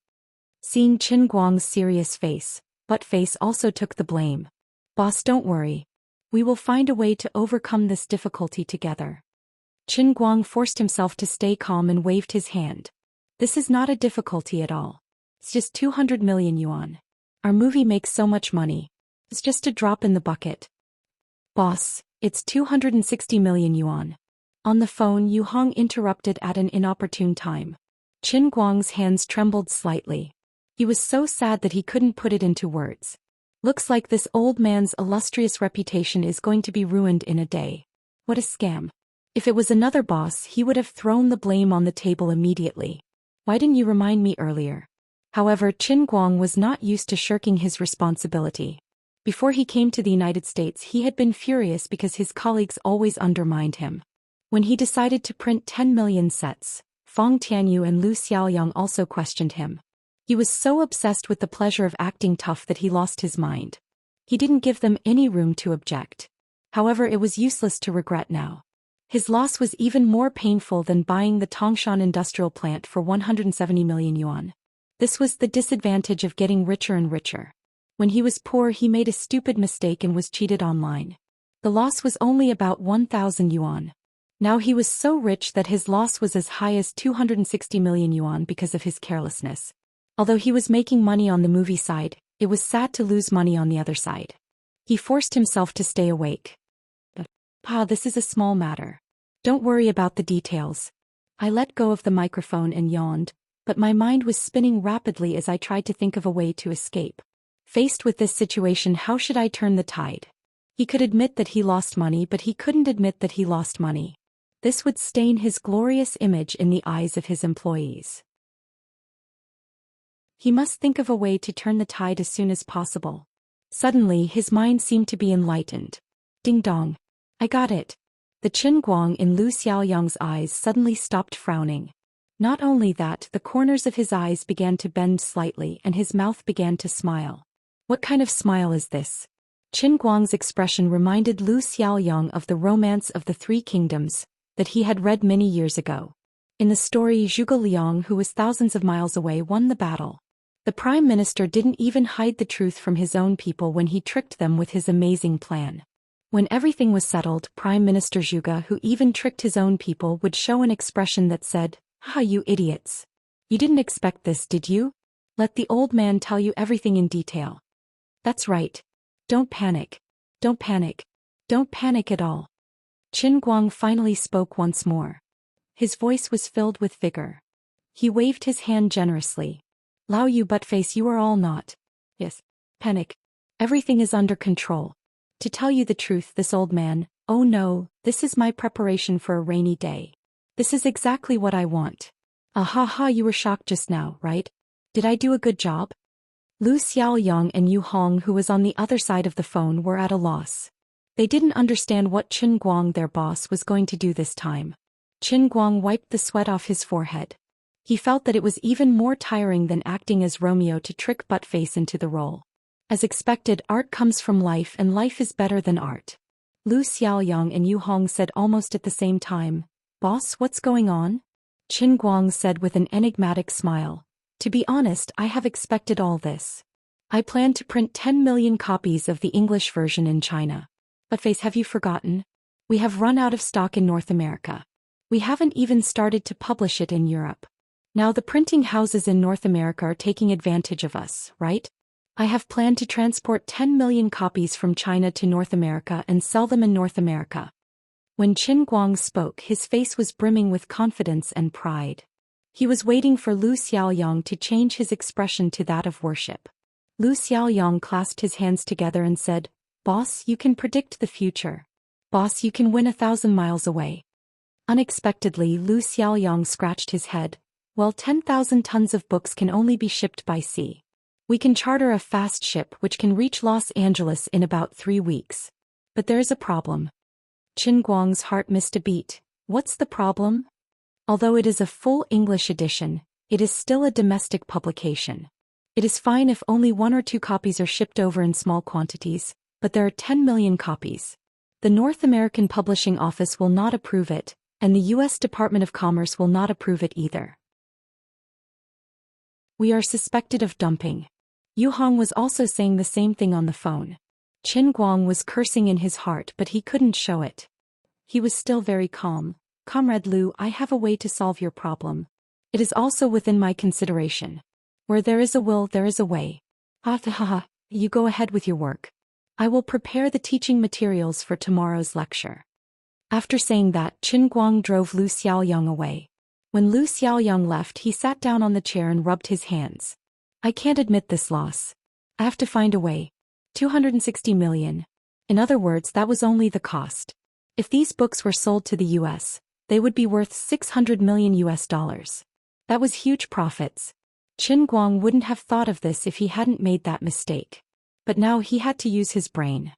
Seeing Qin Guang's serious face, Buttface also took the blame. "Boss, don't worry. We will find a way to overcome this difficulty together." Qin Guang forced himself to stay calm and waved his hand. "This is not a difficulty at all. It's just 200 million yuan. Our movie makes so much money. It's just a drop in the bucket." Boss, it's 260 million yuan. On the phone, Yu Hong interrupted at an inopportune time. Qin Guang's hands trembled slightly. He was so sad that he couldn't put it into words. Looks like this old man's illustrious reputation is going to be ruined in a day. What a scam. If it was another boss, he would have thrown the blame on the table immediately. Why didn't you remind me earlier? However, Qin Guang was not used to shirking his responsibility. Before he came to the United States, he had been furious because his colleagues always undermined him. When he decided to print 10 million sets, Fang Tianyu and Lu Xiaoyang also questioned him. He was so obsessed with the pleasure of acting tough that he lost his mind. He didn't give them any room to object. However, it was useless to regret now. His loss was even more painful than buying the Tangshan industrial plant for 170 million yuan. This was the disadvantage of getting richer and richer. When he was poor, he made a stupid mistake and was cheated online. The loss was only about 1,000 yuan. Now he was so rich that his loss was as high as 260 million yuan because of his carelessness. Although he was making money on the movie side, it was sad to lose money on the other side. He forced himself to stay awake. Pa, this is a small matter. Don't worry about the details. I let go of the microphone and yawned, but my mind was spinning rapidly as I tried to think of a way to escape. Faced with this situation, how should I turn the tide? He could admit that he lost money, but he couldn't admit that he lost money. This would stain his glorious image in the eyes of his employees. He must think of a way to turn the tide as soon as possible. Suddenly, his mind seemed to be enlightened. Ding dong. I got it. The Qin Guang in Lu Xiaoyang's eyes suddenly stopped frowning. Not only that, the corners of his eyes began to bend slightly and his mouth began to smile. What kind of smile is this? Qin Guang's expression reminded Lu Xiaoyang of the Romance of the Three Kingdoms that he had read many years ago. In the story, Zhuge Liang, who was thousands of miles away, won the battle. The prime minister didn't even hide the truth from his own people when he tricked them with his amazing plan. When everything was settled, Prime Minister Zhuge, who even tricked his own people, would show an expression that said, "Ha, you idiots. You didn't expect this, did you? Let the old man tell you everything in detail." That's right. Don't panic. Don't panic. Don't panic at all. Qin Guang finally spoke once more. His voice was filled with vigor. He waved his hand generously. Lao you buttface, you are all not. Yes. Panic. Everything is under control. To tell you the truth, this old man, oh no, this is my preparation for a rainy day. This is exactly what I want. Ah ha ha, you were shocked just now, right? Did I do a good job? Lu Xiaoyang and Yu Hong, who was on the other side of the phone, were at a loss. They didn't understand what Qin Guang, their boss, was going to do this time. Qin Guang wiped the sweat off his forehead. He felt that it was even more tiring than acting as Romeo to trick Buttface into the role. As expected, art comes from life and life is better than art. Lu Xiaoyang and Yu Hong said almost at the same time, "Boss, what's going on?" Qin Guang said with an enigmatic smile, "To be honest, I have expected all this. I plan to print 10 million copies of the English version in China. But Face, have you forgotten? We have run out of stock in North America. We haven't even started to publish it in Europe. Now the printing houses in North America are taking advantage of us, right? I have planned to transport 10 million copies from China to North America and sell them in North America." When Qin Guang spoke, his face was brimming with confidence and pride. He was waiting for Lu Xiaoyang to change his expression to that of worship. Lu Xiaoyang clasped his hands together and said, "Boss, you can predict the future. Boss, you can win 1,000 miles away." Unexpectedly, Lu Xiaoyang scratched his head. "Well, 10,000 tons of books can only be shipped by sea. We can charter a fast ship which can reach Los Angeles in about 3 weeks. But there is a problem." Qin Guang's heart missed a beat. What's the problem? Although it is a full English edition, it is still a domestic publication. It is fine if only 1 or 2 copies are shipped over in small quantities, but there are 10 million copies. The North American Publishing Office will not approve it, and the U.S. Department of Commerce will not approve it either. We are suspected of dumping. Yu Hong was also saying the same thing on the phone. Qin Guang was cursing in his heart, but he couldn't show it. He was still very calm. "Comrade Lu, I have a way to solve your problem. It is also within my consideration. Where there is a will, there is a way. Ha ha ha, you go ahead with your work. I will prepare the teaching materials for tomorrow's lecture. After saying that, Qin Guang drove Lu Xiaoyang away. When Lu Xiaoyang left, he sat down on the chair and rubbed his hands. I can't admit this loss. I have to find a way. 260 million. In other words, that was only the cost. If these books were sold to the US, they would be worth 600 million US dollars. That was huge profits. Qin Guang wouldn't have thought of this if he hadn't made that mistake. But now he had to use his brain.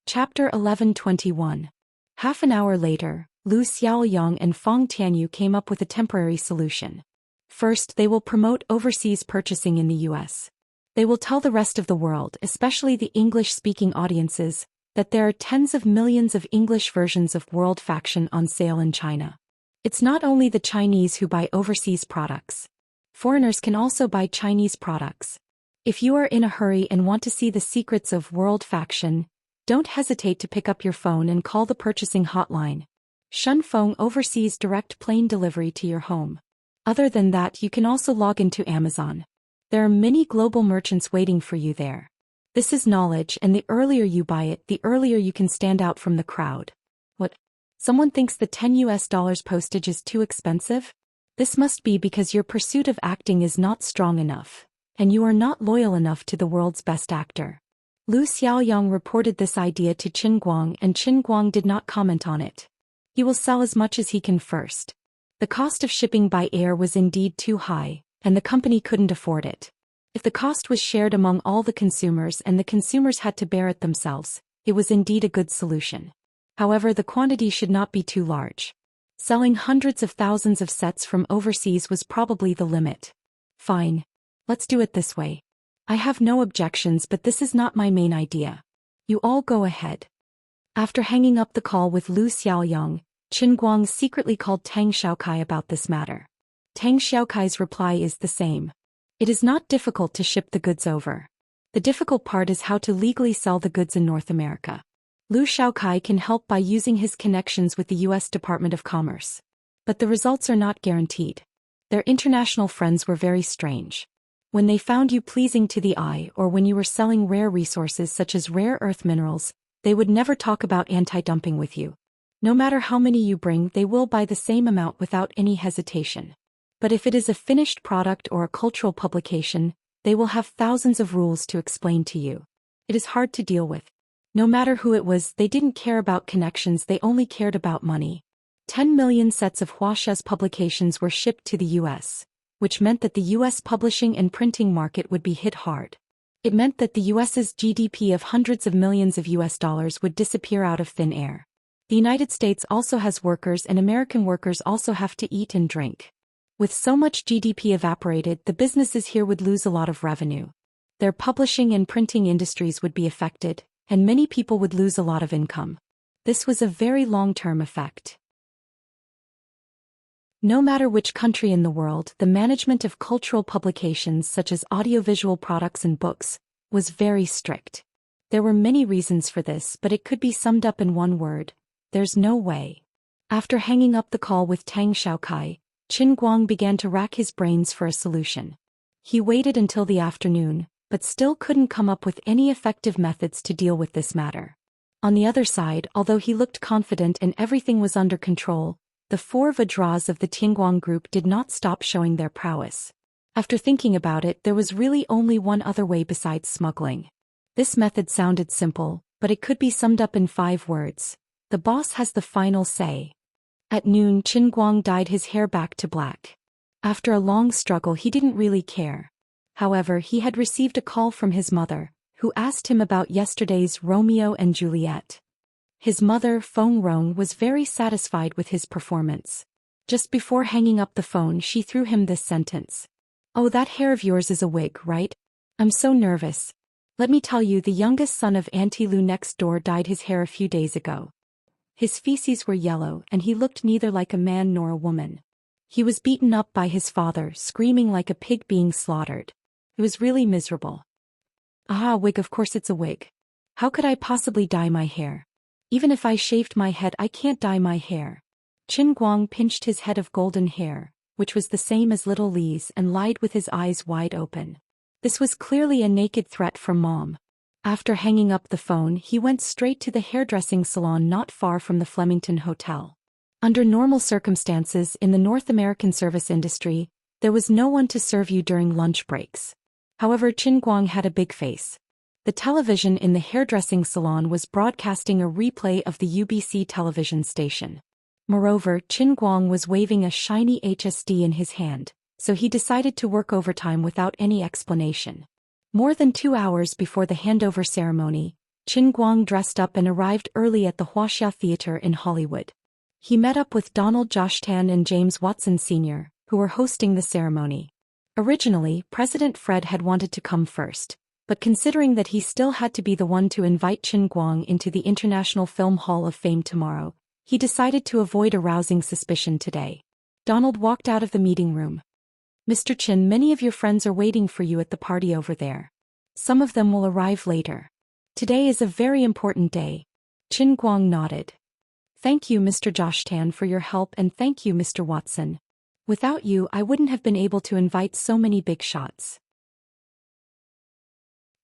Chapter 11:21. Half an hour later, Lu Xiaoyang and Feng Tianyu came up with a temporary solution. First, they will promote overseas purchasing in the US. They will tell the rest of the world, especially the English-speaking audiences, that there are tens of millions of English versions of World Faction on sale in China. It's not only the Chinese who buy overseas products. Foreigners can also buy Chinese products. If you are in a hurry and want to see the secrets of World Faction, don't hesitate to pick up your phone and call the purchasing hotline. Shunfeng oversees direct plane delivery to your home. Other than that, you can also log into Amazon. There are many global merchants waiting for you there. This is knowledge, and the earlier you buy it, the earlier you can stand out from the crowd. What? Someone thinks the $10 postage is too expensive? This must be because your pursuit of acting is not strong enough, and you are not loyal enough to the world's best actor. Lu Xiaoyang reported this idea to Qin Guang, and Qin Guang did not comment on it. He will sell as much as he can first. The cost of shipping by air was indeed too high, and the company couldn't afford it. If the cost was shared among all the consumers and the consumers had to bear it themselves, it was indeed a good solution. However, the quantity should not be too large. Selling hundreds of thousands of sets from overseas was probably the limit. Fine. Let's do it this way. I have no objections, but this is not my main idea. You all go ahead. After hanging up the call with Lu Xiaoyang, Qin Guang secretly called Tang Xiaokai about this matter. Tang Xiaokai's reply is the same. It is not difficult to ship the goods over. The difficult part is how to legally sell the goods in North America. Lu Xiaokai can help by using his connections with the U.S. Department of Commerce. But the results are not guaranteed. Their international friends were very strange. When they found you pleasing to the eye, or when you were selling rare resources such as rare earth minerals, they would never talk about anti-dumping with you. No matter how many you bring, they will buy the same amount without any hesitation. But if it is a finished product or a cultural publication, they will have thousands of rules to explain to you. It is hard to deal with. No matter who it was, they didn't care about connections, they only cared about money. 10 million sets of Wuxia's publications were shipped to the US, which meant that the US publishing and printing market would be hit hard. It meant that the US's GDP of hundreds of millions of US dollars would disappear out of thin air. The United States also has workers, and American workers also have to eat and drink. With so much GDP evaporated, the businesses here would lose a lot of revenue. Their publishing and printing industries would be affected, and many people would lose a lot of income. This was a very long-term effect. No matter which country in the world, the management of cultural publications such as audiovisual products and books was very strict. There were many reasons for this, but it could be summed up in one word: there's no way. After hanging up the call with Tang Xiaokai, Qin Guang began to rack his brains for a solution. He waited until the afternoon, but still couldn't come up with any effective methods to deal with this matter. On the other side, although he looked confident and everything was under control, the four Vadras of the Tianguang group did not stop showing their prowess. After thinking about it, there was really only one other way besides smuggling. This method sounded simple, but it could be summed up in 5 words. The boss has the final say. At noon, Qin Guang dyed his hair back to black. After a long struggle, he didn't really care. However, he had received a call from his mother, who asked him about yesterday's Romeo and Juliet. His mother, Feng Rong, was very satisfied with his performance. Just before hanging up the phone, she threw him this sentence. "Oh, that hair of yours is a wig, right? I'm so nervous. Let me tell you, the youngest son of Auntie Lu next door dyed his hair a few days ago. His feces were yellow, and he looked neither like a man nor a woman. He was beaten up by his father, screaming like a pig being slaughtered. It was really miserable." "Ah, wig, of course it's a wig. How could I possibly dye my hair? Even if I shaved my head, I can't dye my hair." Qin Guang pinched his head of golden hair, which was the same as little Li's, and lied with his eyes wide open. This was clearly a naked threat from Mom. After hanging up the phone, he went straight to the hairdressing salon not far from the Flemington Hotel. Under normal circumstances in the North American service industry, there was no one to serve you during lunch breaks. However, Qin Guang had a big face. The television in the hairdressing salon was broadcasting a replay of the UBC television station. Moreover, Qin Guang was waving a shiny HSD in his hand, so he decided to work overtime without any explanation. More than 2 hours before the handover ceremony, Qin Guang dressed up and arrived early at the Wuxia Theater in Hollywood. He met up with Donald Zhou Xian and James Watson Sr., who were hosting the ceremony. Originally, President Fred had wanted to come first, but considering that he still had to be the one to invite Qin Guang into the International Film Hall of Fame tomorrow, he decided to avoid arousing suspicion today. Donald walked out of the meeting room. "Mr. Qin, many of your friends are waiting for you at the party over there. Some of them will arrive later. Today is a very important day." Qin Guang nodded. "Thank you, Mr. Joshtan, for your help, and thank you, Mr. Watson. Without you, I wouldn't have been able to invite so many big shots."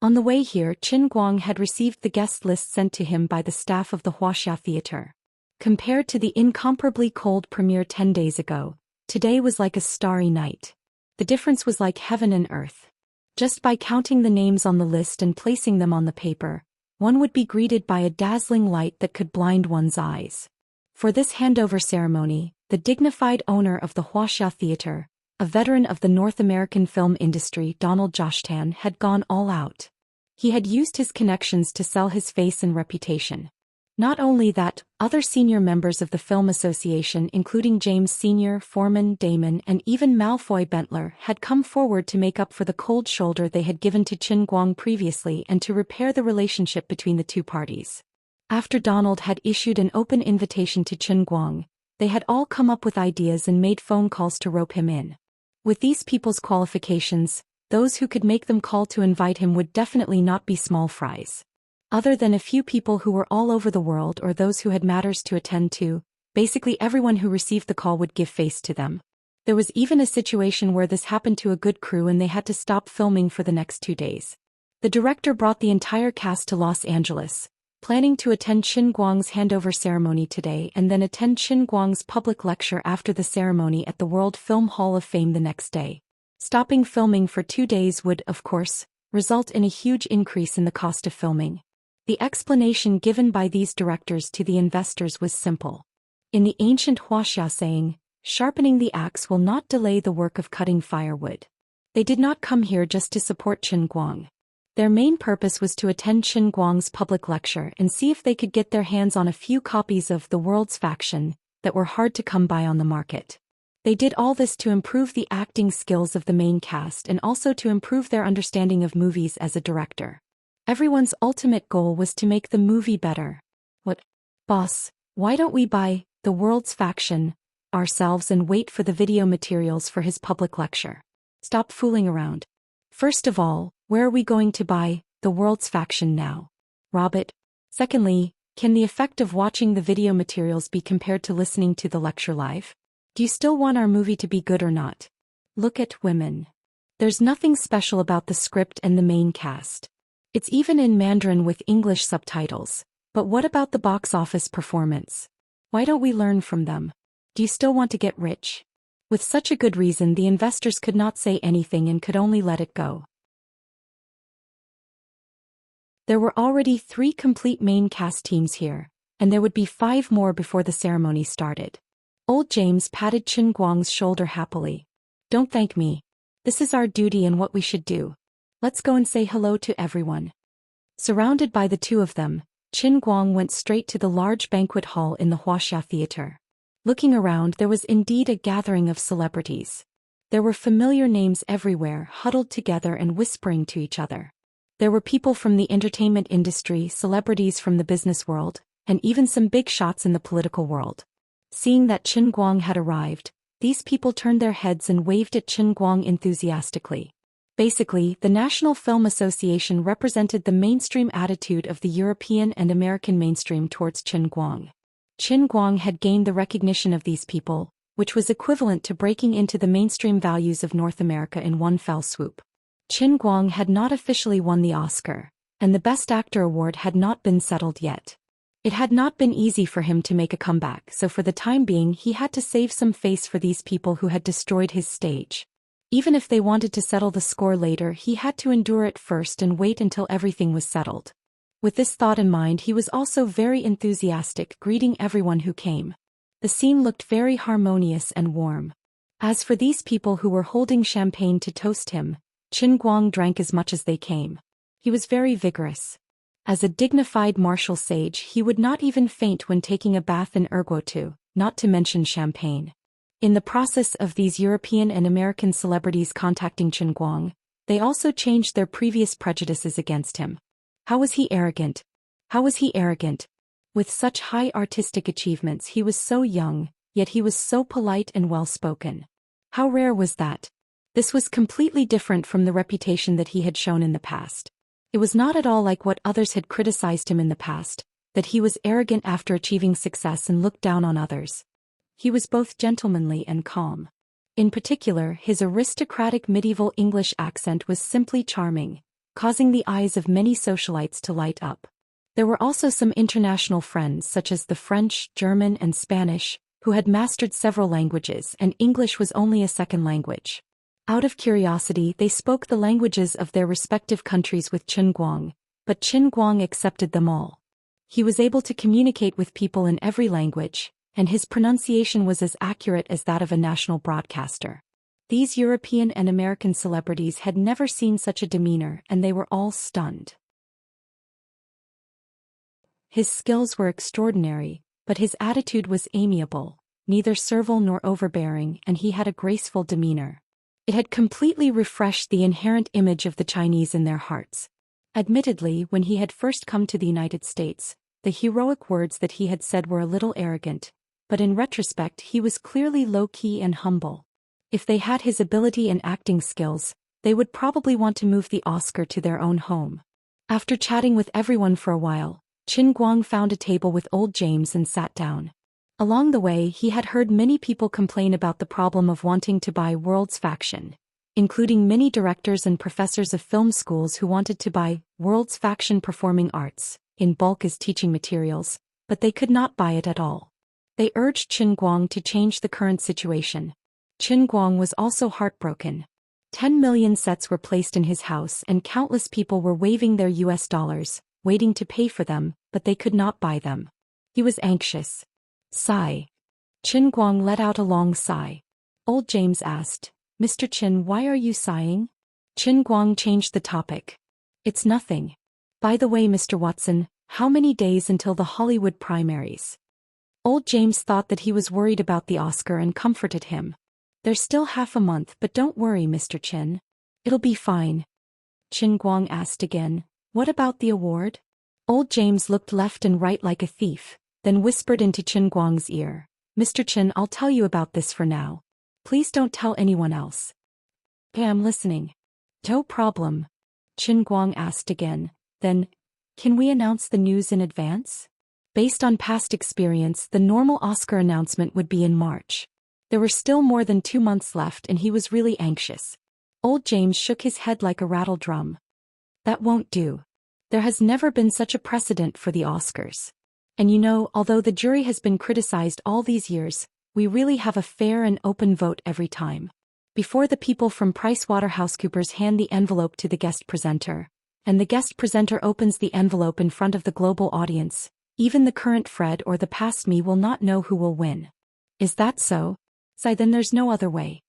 On the way here, Qin Guang had received the guest list sent to him by the staff of the Wuxia Theater. Compared to the incomparably cold premiere 10 days ago, today was like a starry night. The difference was like heaven and earth. Just by counting the names on the list and placing them on the paper, one would be greeted by a dazzling light that could blind one's eyes. For this handover ceremony, the dignified owner of the Wuxia Theater, a veteran of the North American film industry, Donald Joshtan, had gone all out. He had used his connections to sell his face and reputation. Not only that, other senior members of the Film Association, including James Sr., Foreman, Damon, and even Malfoy Bentler, had come forward to make up for the cold shoulder they had given to Qin Guang previously and to repair the relationship between the two parties. After Donald had issued an open invitation to Qin Guang, they had all come up with ideas and made phone calls to rope him in. With these people's qualifications, those who could make them call to invite him would definitely not be small fries. Other than a few people who were all over the world or those who had matters to attend to, basically everyone who received the call would give face to them. There was even a situation where this happened to a good crew and they had to stop filming for the next 2 days. The director brought the entire cast to Los Angeles, planning to attend Qin Guang's handover ceremony today and then attend Qin Guang's public lecture after the ceremony at the World Film Hall of Fame the next day. Stopping filming for 2 days would, of course, result in a huge increase in the cost of filming. The explanation given by these directors to the investors was simple. In the ancient Wuxia saying, "Sharpening the axe will not delay the work of cutting firewood." They did not come here just to support Qin Guang. Their main purpose was to attend Qin Guang's public lecture and see if they could get their hands on a few copies of The World's Faction that were hard to come by on the market. They did all this to improve the acting skills of the main cast and also to improve their understanding of movies as a director. Everyone's ultimate goal was to make the movie better. "What? Boss, why don't we buy The World's Faction ourselves and wait for the video materials for his public lecture? Stop fooling around. First of all, where are we going to buy The World's Faction now? Rob it? Secondly, can the effect of watching the video materials be compared to listening to the lecture live? Do you still want our movie to be good or not? Look at women. There's nothing special about the script and the main cast. It's even in Mandarin with English subtitles. But what about the box office performance? Why don't we learn from them? Do you still want to get rich?" With such a good reason, the investors could not say anything and could only let it go. There were already 3 complete main cast teams here, and there would be 5 more before the ceremony started. Old James patted Qin Guang's shoulder happily. "Don't thank me. This is our duty and what we should do. Let's go and say hello to everyone." Surrounded by the 2 of them, Qin Guang went straight to the large banquet hall in the Wuxia Theater. Looking around, there was indeed a gathering of celebrities. There were familiar names everywhere, huddled together and whispering to each other. There were people from the entertainment industry, celebrities from the business world, and even some big shots in the political world. Seeing that Qin Guang had arrived, these people turned their heads and waved at Qin Guang enthusiastically. Basically, the National Film Association represented the mainstream attitude of the European and American mainstream towards Qin Guang. Qin Guang had gained the recognition of these people, which was equivalent to breaking into the mainstream values of North America in one fell swoop. Qin Guang had not officially won the Oscar, and the Best Actor award had not been settled yet. It had not been easy for him to make a comeback, so for the time being he had to save some face for these people who had destroyed his stage. Even if they wanted to settle the score later, he had to endure it first and wait until everything was settled. With this thought in mind, he was also very enthusiastic, greeting everyone who came. The scene looked very harmonious and warm. As for these people who were holding champagne to toast him, Qin Guang drank as much as they came. He was very vigorous. As a dignified martial sage, he would not even faint when taking a bath in erguotu, not to mention champagne. In the process of these European and American celebrities contacting Qin Guang, they also changed their previous prejudices against him. How was he arrogant? How was he arrogant? With such high artistic achievements, he was so young, yet he was so polite and well-spoken. How rare was that? This was completely different from the reputation that he had shown in the past. It was not at all like what others had criticized him in the past, that he was arrogant after achieving success and looked down on others. He was both gentlemanly and calm. In particular, his aristocratic medieval English accent was simply charming, causing the eyes of many socialites to light up. There were also some international friends such as the French, German, and Spanish, who had mastered several languages, and English was only a second language. Out of curiosity, they spoke the languages of their respective countries with Qin Guang, but Qin Guang accepted them all. He was able to communicate with people in every language, and his pronunciation was as accurate as that of a national broadcaster. These European and American celebrities had never seen such a demeanor, and they were all stunned. His skills were extraordinary, but his attitude was amiable, neither servile nor overbearing, and he had a graceful demeanor. It had completely refreshed the inherent image of the Chinese in their hearts. Admittedly, when he had first come to the United States, the heroic words that he had said were a little arrogant, but in retrospect he was clearly low-key and humble. If they had his ability and acting skills, they would probably want to move the Oscar to their own home. After chatting with everyone for a while, Qin Guang found a table with old James and sat down. Along the way, he had heard many people complain about the problem of wanting to buy World's Faction, including many directors and professors of film schools who wanted to buy World's Faction Performing Arts in bulk as teaching materials, but they could not buy it at all. They urged Qin Guang to change the current situation. Qin Guang was also heartbroken. 10 million sets were placed in his house and countless people were waving their US dollars, waiting to pay for them, but they could not buy them. He was anxious. Sigh. Qin Guang let out a long sigh. Old James asked, "Mr. Qin, why are you sighing?" Qin Guang changed the topic. "It's nothing. By the way, Mr. Watson, how many days until the Hollywood primaries?" Old James thought that he was worried about the Oscar and comforted him. "There's still half a month, but don't worry, Mr. Qin. It'll be fine." Qin Guang asked again, "What about the award?" Old James looked left and right like a thief, then whispered into Qin Guang's ear, "Mr. Qin, I'll tell you about this for now. Please don't tell anyone else." "Okay, I'm listening." "No problem." Qin Guang asked again, then, "Can we announce the news in advance?" Based on past experience, the normal Oscar announcement would be in March. There were still more than 2 months left and he was really anxious. Old James shook his head like a rattle drum. "That won't do. There has never been such a precedent for the Oscars. And you know, although the jury has been criticized all these years, we really have a fair and open vote every time. Before the people from PricewaterhouseCoopers hand the envelope to the guest presenter, and the guest presenter opens the envelope in front of the global audience, even the current Fred or the past me will not know who will win. Is that so? Then there's no other way."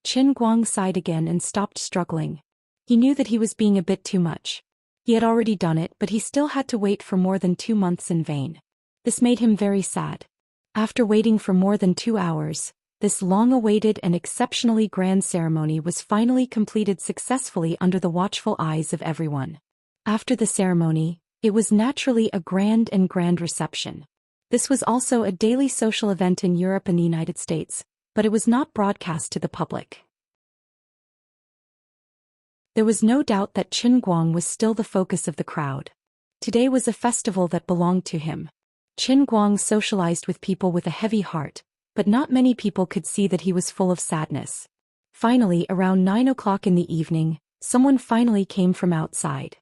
Qin Guang sighed again and stopped struggling. He knew that he was being a bit too much. He had already done it, but he still had to wait for more than 2 months in vain. This made him very sad. After waiting for more than 2 hours, this long-awaited and exceptionally grand ceremony was finally completed successfully under the watchful eyes of everyone. After the ceremony, it was naturally a grand reception. This was also a daily social event in Europe and the United States, but it was not broadcast to the public. There was no doubt that Qin Guang was still the focus of the crowd. Today was a festival that belonged to him. Qin Guang socialized with people with a heavy heart, but not many people could see that he was full of sadness. Finally, around 9 o'clock in the evening, Someone finally came from outside.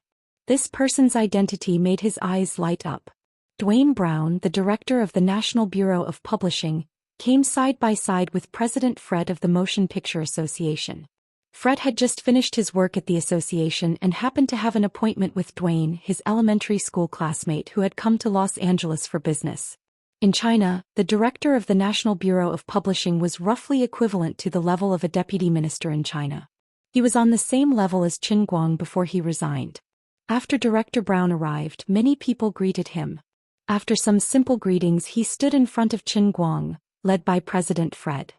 This person's identity made his eyes light up. Dwayne Brown, the director of the National Bureau of Publishing, came side by side with President Fred of the Motion Picture Association. Fred had just finished his work at the association and happened to have an appointment with Dwayne, his elementary school classmate who had come to Los Angeles for business. In China, the director of the National Bureau of Publishing was roughly equivalent to the level of a deputy minister in China. He was on the same level as Qin Guang before he resigned. After Director Brown arrived, many people greeted him. After some simple greetings, he stood in front of Qin Guang, led by President Fred.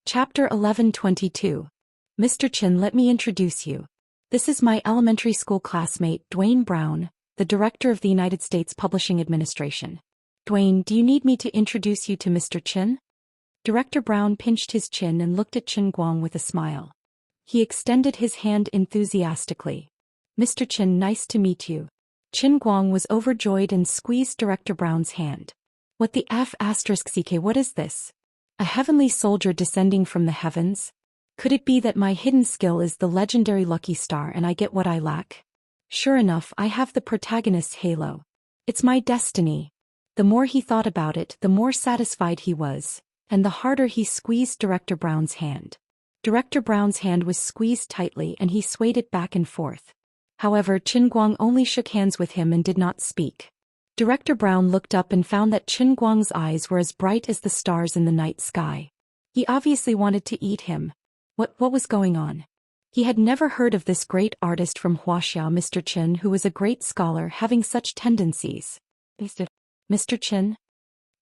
Chapter 1122. Mr. Qin, let me introduce you. This is my elementary school classmate, Dwayne Brown, the director of the United States Publishing Administration. Dwayne, do you need me to introduce you to Mr. Qin? Director Brown pinched his chin and looked at Qin Guang with a smile. He extended his hand enthusiastically. Mr. Qin, nice to meet you. Qin Guang was overjoyed and squeezed Director Brown's hand. What the F***ck, what is this? A heavenly soldier descending from the heavens? Could it be that my hidden skill is the legendary lucky star and I get what I lack? Sure enough, I have the protagonist's halo. It's my destiny. The more he thought about it, the more satisfied he was, and the harder he squeezed Director Brown's hand. Director Brown's hand was squeezed tightly and he swayed it back and forth. However, Qin Guang only shook hands with him and did not speak. Director Brown looked up and found that Qin Guang's eyes were as bright as the stars in the night sky. He obviously wanted to eat him. What was going on? He had never heard of this great artist from Wuxia, Mr. Qin, who was a great scholar having such tendencies. Mr. Qin?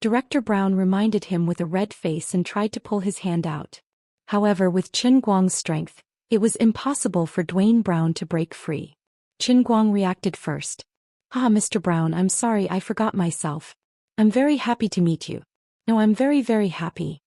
Director Brown reminded him with a red face and tried to pull his hand out. However, with Qin Guang's strength, it was impossible for Dwayne Brown to break free. Qin Guang reacted first. Mr. Brown, I'm sorry, I forgot myself. I'm very happy to meet you. No, I'm very, very happy.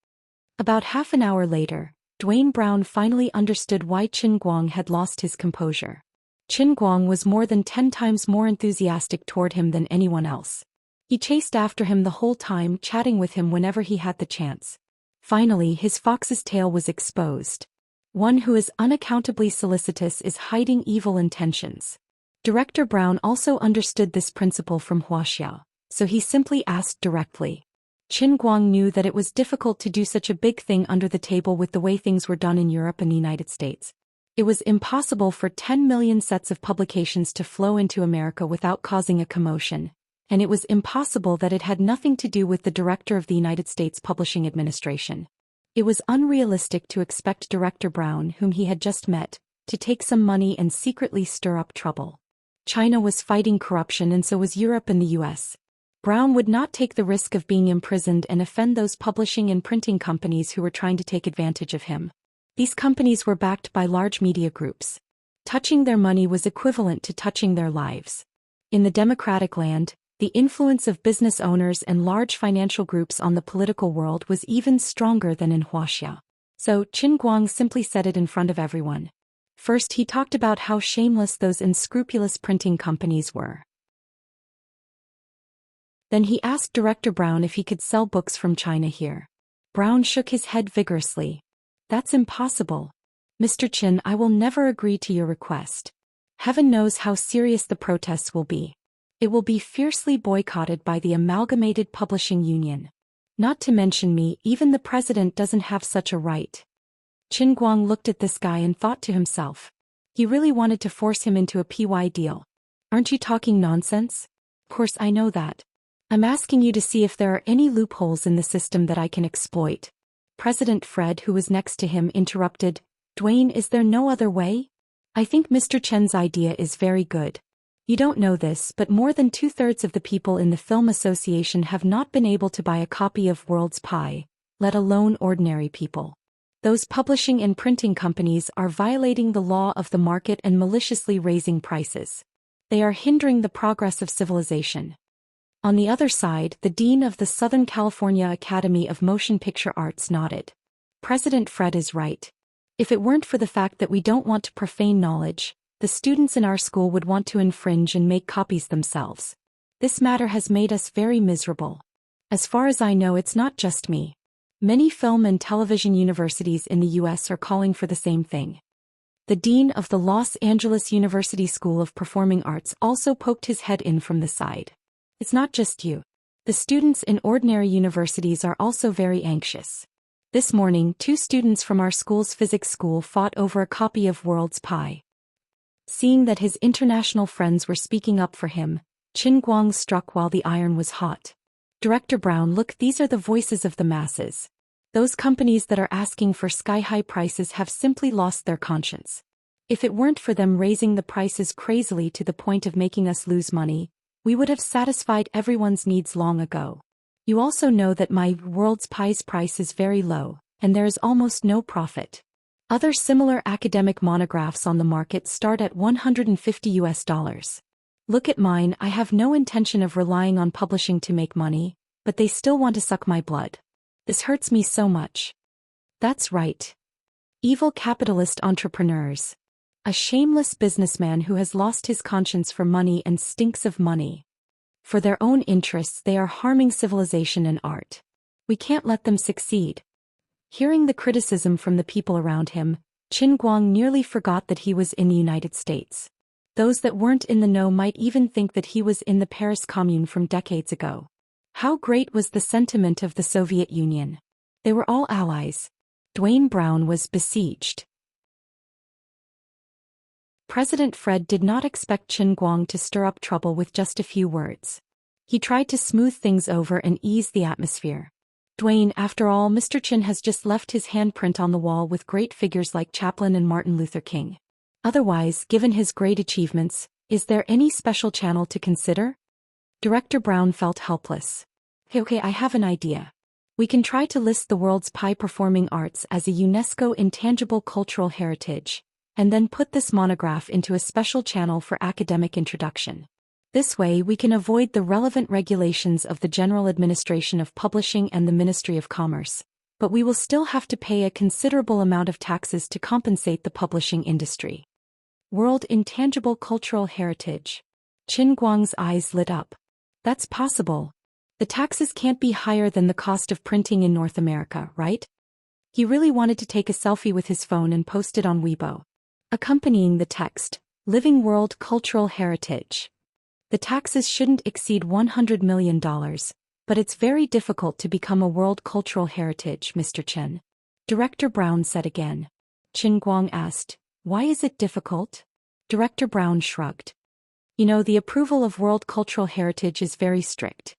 About half an hour later, Dwayne Brown finally understood why Qin Guang had lost his composure. Qin Guang was more than 10 times more enthusiastic toward him than anyone else. He chased after him the whole time, chatting with him whenever he had the chance. Finally, his fox's tail was exposed. One who is unaccountably solicitous is hiding evil intentions. Director Brown also understood this principle from Wuxia, so he simply asked directly. Qin Guang knew that it was difficult to do such a big thing under the table with the way things were done in Europe and the United States. It was impossible for 10 million sets of publications to flow into America without causing a commotion, and it was impossible that it had nothing to do with the director of the United States Publishing Administration. It was unrealistic to expect Director Brown, whom he had just met, to take some money and secretly stir up trouble. China was fighting corruption and so was Europe and the US. Brown would not take the risk of being imprisoned and offend those publishing and printing companies who were trying to take advantage of him. These companies were backed by large media groups. Touching their money was equivalent to touching their lives. In the democratic land, the influence of business owners and large financial groups on the political world was even stronger than in Wuxia. So, Qin Guang simply said it in front of everyone. First, he talked about how shameless those unscrupulous printing companies were. Then he asked Director Brown if he could sell books from China here. Brown shook his head vigorously. That's impossible. Mr. Qin, I will never agree to your request. Heaven knows how serious the protests will be. It will be fiercely boycotted by the Amalgamated Publishing Union. Not to mention me, even the president doesn't have such a right. Qin Guang looked at this guy and thought to himself. He really wanted to force him into a PY deal. Aren't you talking nonsense? Of course I know that. I'm asking you to see if there are any loopholes in the system that I can exploit. President Fred, who was next to him, interrupted. Dwayne, is there no other way? I think Mr. Chen's idea is very good. You don't know this, but more than 2/3 of the people in the Film Association have not been able to buy a copy of World's Pie, let alone ordinary people. Those publishing and printing companies are violating the law of the market and maliciously raising prices. They are hindering the progress of civilization. On the other side, the dean of the Southern California Academy of Motion Picture Arts nodded. President Fred is right. If it weren't for the fact that we don't want to profane knowledge, the students in our school would want to infringe and make copies themselves. This matter has made us very miserable. As far as I know, it's not just me. Many film and television universities in the US are calling for the same thing. The dean of the Los Angeles University School of Performing Arts also poked his head in from the side. It's not just you. The students in ordinary universities are also very anxious. This morning, 2 students from our school's physics school fought over a copy of World's Pie. Seeing that his international friends were speaking up for him, Qin Guang struck while the iron was hot. Director Brown, look, these are the voices of the masses. Those companies that are asking for sky-high prices have simply lost their conscience. If it weren't for them raising the prices crazily to the point of making us lose money, we would have satisfied everyone's needs long ago. You also know that my World's Pie's price is very low, and there is almost no profit. Other similar academic monographs on the market start at $150. Look at mine. I have no intention of relying on publishing to make money, but they still want to suck my blood. This hurts me so much. That's right. Evil capitalist entrepreneurs. A shameless businessman who has lost his conscience for money and stinks of money. For their own interests, they are harming civilization and art. We can't let them succeed. Hearing the criticism from the people around him, Qin Guang nearly forgot that he was in the United States. Those that weren't in the know might even think that he was in the Paris Commune from decades ago. How great was the sentiment of the Soviet Union? They were all allies. Dwayne Brown was besieged. President Fred did not expect Qin Guang to stir up trouble with just a few words. He tried to smooth things over and ease the atmosphere. Dwayne, after all, Mr. Qin has just left his handprint on the wall with great figures like Chaplin and Martin Luther King. Otherwise, given his great achievements, is there any special channel to consider? Director Brown felt helpless. Okay, I have an idea. We can try to list the World's Pie Performing Arts as a UNESCO Intangible Cultural Heritage, and then put this monograph into a special channel for academic introduction. This way we can avoid the relevant regulations of the General Administration of Publishing and the Ministry of Commerce, but we will still have to pay a considerable amount of taxes to compensate the publishing industry. World Intangible Cultural Heritage. Qin Guang's eyes lit up. That's possible. The taxes can't be higher than the cost of printing in North America, right? He really wanted to take a selfie with his phone and post it on Weibo. Accompanying the text, Living World Cultural Heritage. The taxes shouldn't exceed $100 million, but it's very difficult to become a World Cultural Heritage, Mr. Chen. Director Brown said again. Qin Guang asked, why is it difficult? Director Brown shrugged. You know, the approval of World Cultural Heritage is very strict.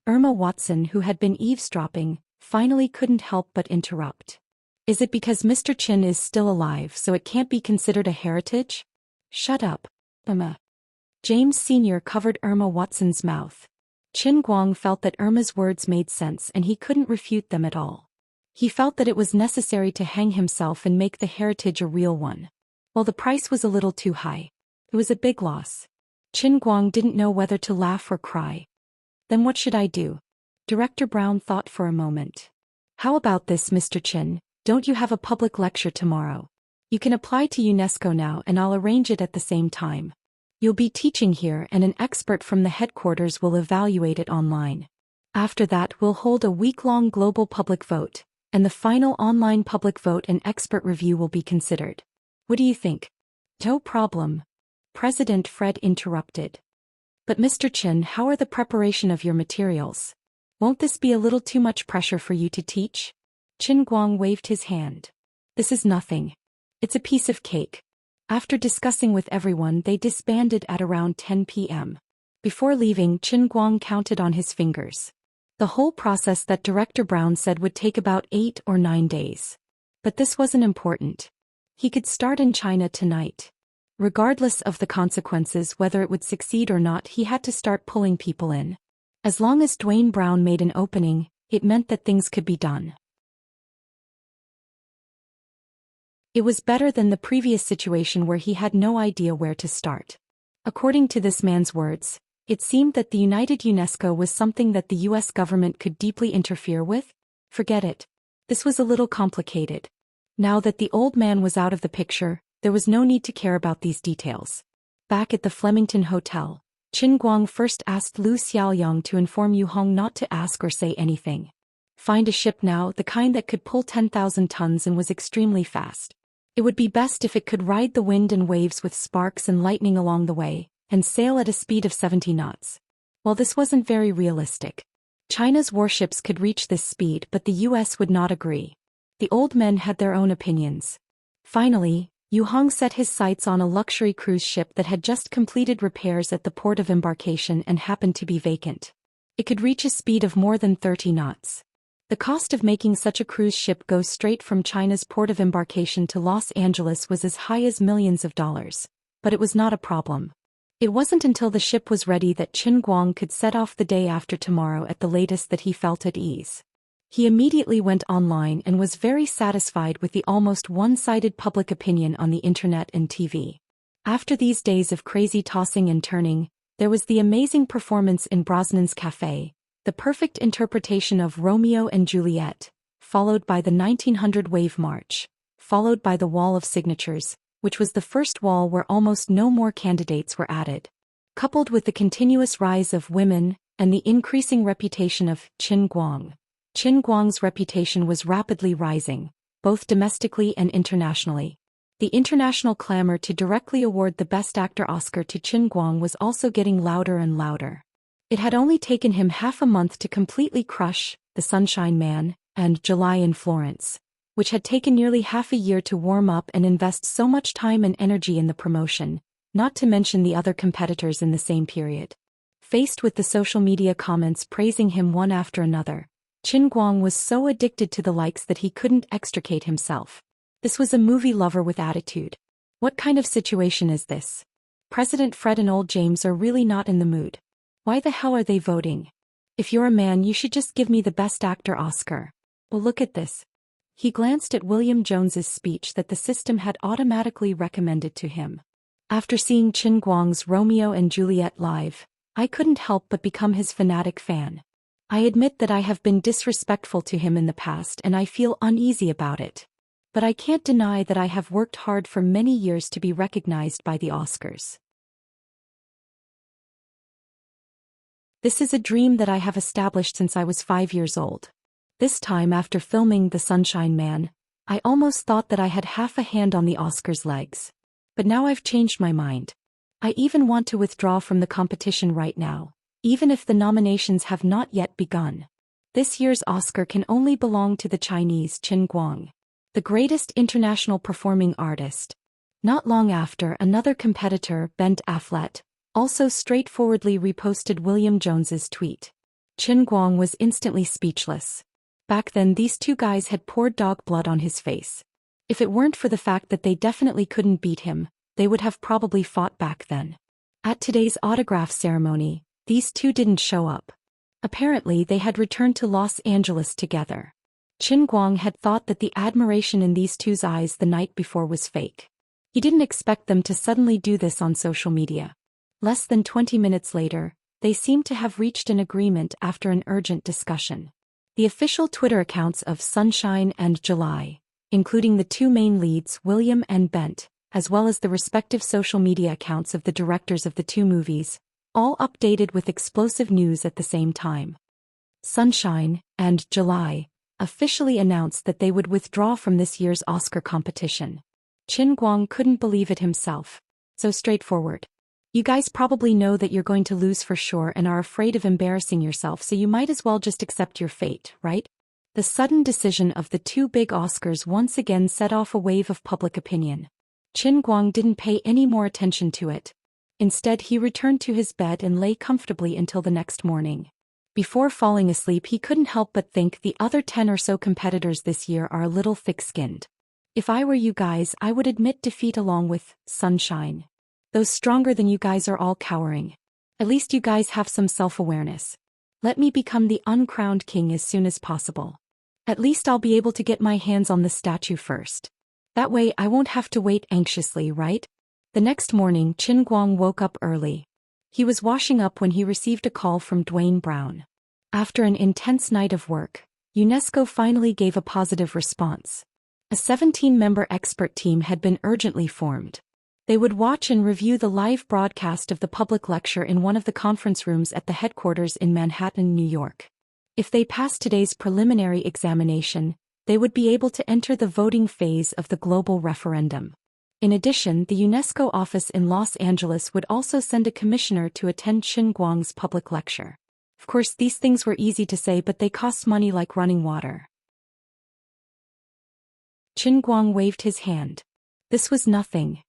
Irma Watson, who had been eavesdropping, finally couldn't help but interrupt. Is it because Mr. Qin is still alive so it can't be considered a heritage? Shut up, Irma. James Sr. covered Irma Watson's mouth. Qin Guang felt that Irma's words made sense and he couldn't refute them at all. He felt that it was necessary to hang himself and make the heritage a real one. While the price was a little too high, it was a big loss. Qin Guang didn't know whether to laugh or cry. Then what should I do? Director Brown thought for a moment. How about this, Mr. Qin? Don't you have a public lecture tomorrow? You can apply to UNESCO now and I'll arrange it at the same time. You'll be teaching here and an expert from the headquarters will evaluate it online. After that we'll hold a week-long global public vote, and the final online public vote and expert review will be considered. What do you think? No problem. President Fred interrupted. But Mr. Qin, how are the preparation of your materials? Won't this be a little too much pressure for you to teach? Qin Guang waved his hand. This is nothing. It's a piece of cake. After discussing with everyone, they disbanded at around 10 p.m. Before leaving, Qin Guang counted on his fingers. The whole process that Director Brown said would take about 8 or 9 days. But this wasn't important. He could start in China tonight. Regardless of the consequences, whether it would succeed or not, he had to start pulling people in. As long as Dwayne Brown made an opening, it meant that things could be done. It was better than the previous situation where he had no idea where to start. According to this man's words, it seemed that the United UNESCO was something that the US government could deeply interfere with. Forget it. This was a little complicated. Now that the old man was out of the picture, there was no need to care about these details. Back at the Flemington Hotel, Qin Guang first asked Lu Xiaoyang to inform Yu Hong not to ask or say anything. Find a ship now, the kind that could pull 10,000 tons and was extremely fast. It would be best if it could ride the wind and waves with sparks and lightning along the way, and sail at a speed of 70 knots. While this wasn't very realistic, China's warships could reach this speed, but the US would not agree. The old men had their own opinions. Finally, Yu Hong set his sights on a luxury cruise ship that had just completed repairs at the port of embarkation and happened to be vacant. It could reach a speed of more than 30 knots. The cost of making such a cruise ship go straight from China's port of embarkation to Los Angeles was as high as millions of dollars. But it was not a problem. It wasn't until the ship was ready that Qin Guang could set off the day after tomorrow at the latest that he felt at ease. He immediately went online and was very satisfied with the almost one-sided public opinion on the internet and TV. After these days of crazy tossing and turning, there was the amazing performance in Brosnan's Cafe, the perfect interpretation of Romeo and Juliet, followed by the 1900 Wave March, followed by the Wall of Signatures, which was the first wall where almost no more candidates were added. Coupled with the continuous rise of women and the increasing reputation of Qin Guang. Qin Guang's reputation was rapidly rising, both domestically and internationally. The international clamor to directly award the Best Actor Oscar to Qin Guang was also getting louder and louder. It had only taken him half a month to completely crush The Sunshine Man and July in Florence, which had taken nearly half a year to warm up and invest so much time and energy in the promotion, not to mention the other competitors in the same period. Faced with the social media comments praising him one after another, Qin Guang was so addicted to the likes that he couldn't extricate himself. This was a movie lover with attitude. What kind of situation is this? President Fred and old James are really not in the mood. Why the hell are they voting? If you're a man, you should just give me the Best Actor Oscar. Well, look at this. He glanced at William Jones's speech that the system had automatically recommended to him. After seeing Qin Guang's Romeo and Juliet live, I couldn't help but become his fanatic fan. I admit that I have been disrespectful to him in the past and I feel uneasy about it. But I can't deny that I have worked hard for many years to be recognized by the Oscars. This is a dream that I have established since I was 5 years old. This time after filming The Sunshine Man, I almost thought that I had half a hand on the Oscars' legs. But now I've changed my mind. I even want to withdraw from the competition right now, even if the nominations have not yet begun. This year's Oscar can only belong to the Chinese Qin Guang, the greatest international performing artist. Not long after, another competitor, Ben Affleck, also straightforwardly reposted William Jones's tweet. Qin Guang was instantly speechless. Back then these two guys had poured dog blood on his face. If it weren't for the fact that they definitely couldn't beat him, they would have probably fought back then. At today's autograph ceremony, these two didn't show up. Apparently they had returned to Los Angeles together. Qin Guang had thought that the admiration in these two's eyes the night before was fake. He didn't expect them to suddenly do this on social media. Less than 20 minutes later, they seemed to have reached an agreement after an urgent discussion. The official Twitter accounts of Sunshine and July, including the two main leads, William and Bent, as well as the respective social media accounts of the directors of the two movies, all updated with explosive news at the same time. Sunshine and July officially announced that they would withdraw from this year's Oscar competition. Qin Guang couldn't believe it himself. So straightforward. You guys probably know that you're going to lose for sure and are afraid of embarrassing yourself, so you might as well just accept your fate, right? The sudden decision of the two big Oscars once again set off a wave of public opinion. Qin Guang didn't pay any more attention to it. Instead, he returned to his bed and lay comfortably until the next morning. Before falling asleep, he couldn't help but think the other 10 or so competitors this year are a little thick-skinned. If I were you guys, I would admit defeat along with Sunshine. Those stronger than you guys are all cowering. At least you guys have some self-awareness. Let me become the uncrowned king as soon as possible. At least I'll be able to get my hands on the statue first. That way I won't have to wait anxiously, right? The next morning, Qin Guang woke up early. He was washing up when he received a call from Dwayne Brown. After an intense night of work, UNESCO finally gave a positive response. A 17-member expert team had been urgently formed. They would watch and review the live broadcast of the public lecture in one of the conference rooms at the headquarters in Manhattan, New York. If they passed today's preliminary examination, they would be able to enter the voting phase of the global referendum. In addition, the UNESCO office in Los Angeles would also send a commissioner to attend Qin Guang's public lecture. Of course, these things were easy to say, but they cost money like running water. Qin Guang waved his hand. This was nothing.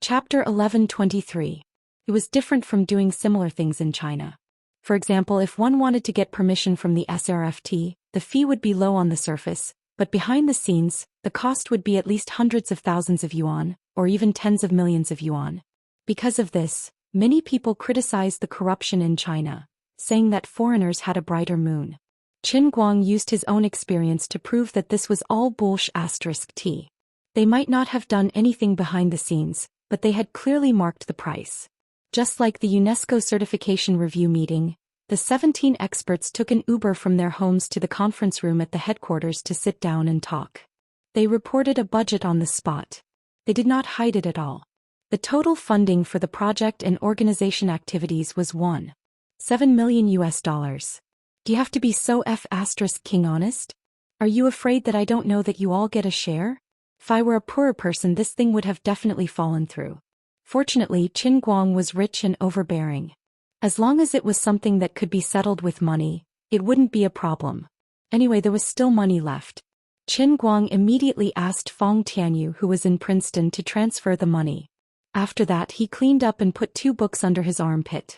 Chapter 1123. It was different from doing similar things in China. For example, if one wanted to get permission from the SRFT, the fee would be low on the surface, but behind the scenes, the cost would be at least hundreds of thousands of yuan, or even tens of millions of yuan. Because of this, many people criticized the corruption in China, saying that foreigners had a brighter moon. Qin Guang used his own experience to prove that this was all bullshit. They might not have done anything behind the scenes, but they had clearly marked the price. Just like the UNESCO certification review meeting, the 17 experts took an Uber from their homes to the conference room at the headquarters to sit down and talk. They reported a budget on the spot. They did not hide it at all. The total funding for the project and organization activities was $1.7 million. Do you have to be so king honest? Are you afraid that I don't know that you all get a share? If I were a poorer person, this thing would have definitely fallen through. Fortunately, Qin Guang was rich and overbearing. As long as it was something that could be settled with money, it wouldn't be a problem. Anyway, there was still money left. Qin Guang immediately asked Feng Tianyu, who was in Princeton, to transfer the money. After that, he cleaned up and put 2 books under his armpit.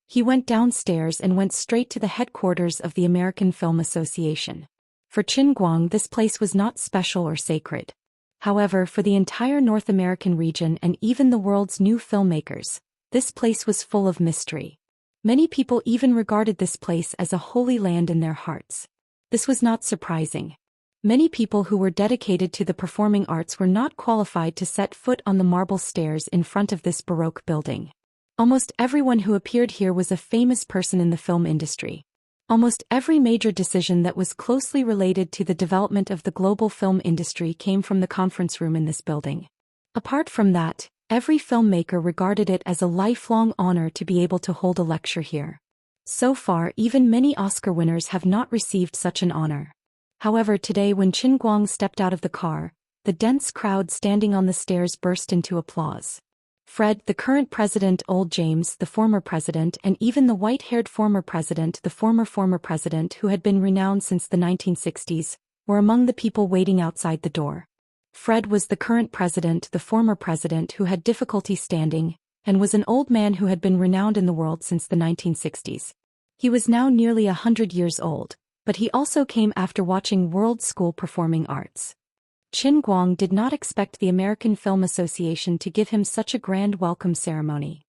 He went downstairs and went straight to the headquarters of the American Film Association. For Qin Guang, this place was not special or sacred. However, for the entire North American region and even the world's new filmmakers, this place was full of mystery. Many people even regarded this place as a holy land in their hearts. This was not surprising. Many people who were dedicated to the performing arts were not qualified to set foot on the marble stairs in front of this Baroque building. Almost everyone who appeared here was a famous person in the film industry. Almost every major decision that was closely related to the development of the global film industry came from the conference room in this building. Apart from that, every filmmaker regarded it as a lifelong honor to be able to hold a lecture here. So far, even many Oscar winners have not received such an honor. However, today when Qin Guang stepped out of the car, the dense crowd standing on the stairs burst into applause. Fred, the current president, old James, the former president, and even the white-haired former president, the former president who had been renowned since the 1960s, were among the people waiting outside the door. Fred was the current president, the former president who had difficulty standing, and was an old man who had been renowned in the world since the 1960s. He was now nearly 100 years old, but he also came after watching World School Performing Arts. Qin Guang did not expect the American Film Association to give him such a grand welcome ceremony.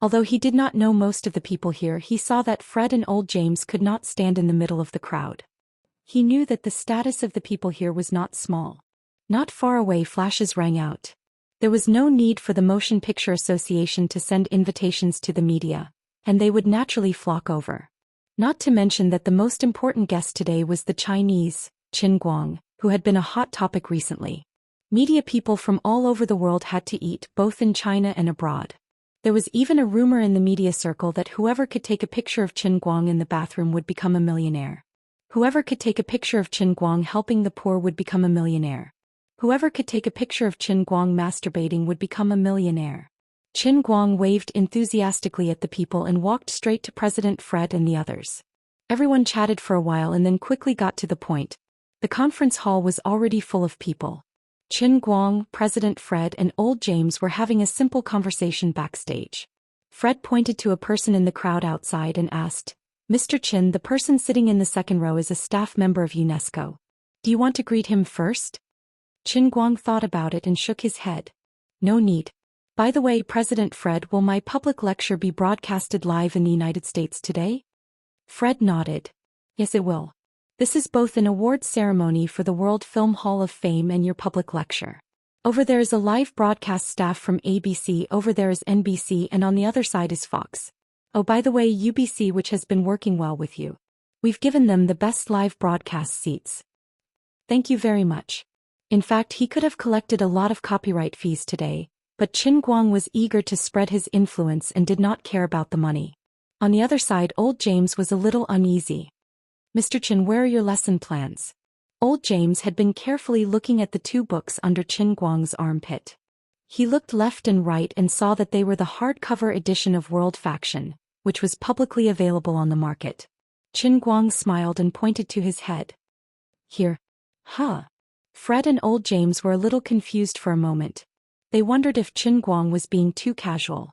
Although he did not know most of the people here, he saw that Fred and old James could not stand in the middle of the crowd. He knew that the status of the people here was not small. Not far away, flashes rang out. There was no need for the Motion Picture Association to send invitations to the media, and they would naturally flock over. Not to mention that the most important guest today was the Chinese, Qin Guang, who had been a hot topic recently. Media people from all over the world had to eat, both in China and abroad. There was even a rumor in the media circle that whoever could take a picture of Qin Guang in the bathroom would become a millionaire. Whoever could take a picture of Qin Guang helping the poor would become a millionaire. Whoever could take a picture of Qin Guang masturbating would become a millionaire. Qin Guang waved enthusiastically at the people and walked straight to President Fred and the others. Everyone chatted for a while and then quickly got to the point. The conference hall was already full of people. Qin Guang, President Fred, and old James were having a simple conversation backstage. Fred pointed to a person in the crowd outside and asked, "Mr. Qin, the person sitting in the second row is a staff member of UNESCO. Do you want to greet him first?" Qin Guang thought about it and shook his head. "No need. By the way, President Fred, will my public lecture be broadcasted live in the United States today?" Fred nodded. "Yes, it will. This is both an awards ceremony for the World Film Hall of Fame and your public lecture. Over there is a live broadcast staff from ABC, over there is NBC, and on the other side is Fox. Oh, by the way, UBC, which has been working well with you. We've given them the best live broadcast seats. Thank you very much." In fact, he could have collected a lot of copyright fees today, But Qin Guang was eager to spread his influence and did not care about the money. On the other side, old James was a little uneasy. "Mr. Qin, where are your lesson plans?" Old James had been carefully looking at the 2 books under Qin Guang's armpit. He looked left and right and saw that they were the hardcover edition of World Faction, which was publicly available on the market. Qin Guang smiled and pointed to his head. "Here." "Huh." Fred and old James were a little confused for a moment. They wondered if Qin Guang was being too casual.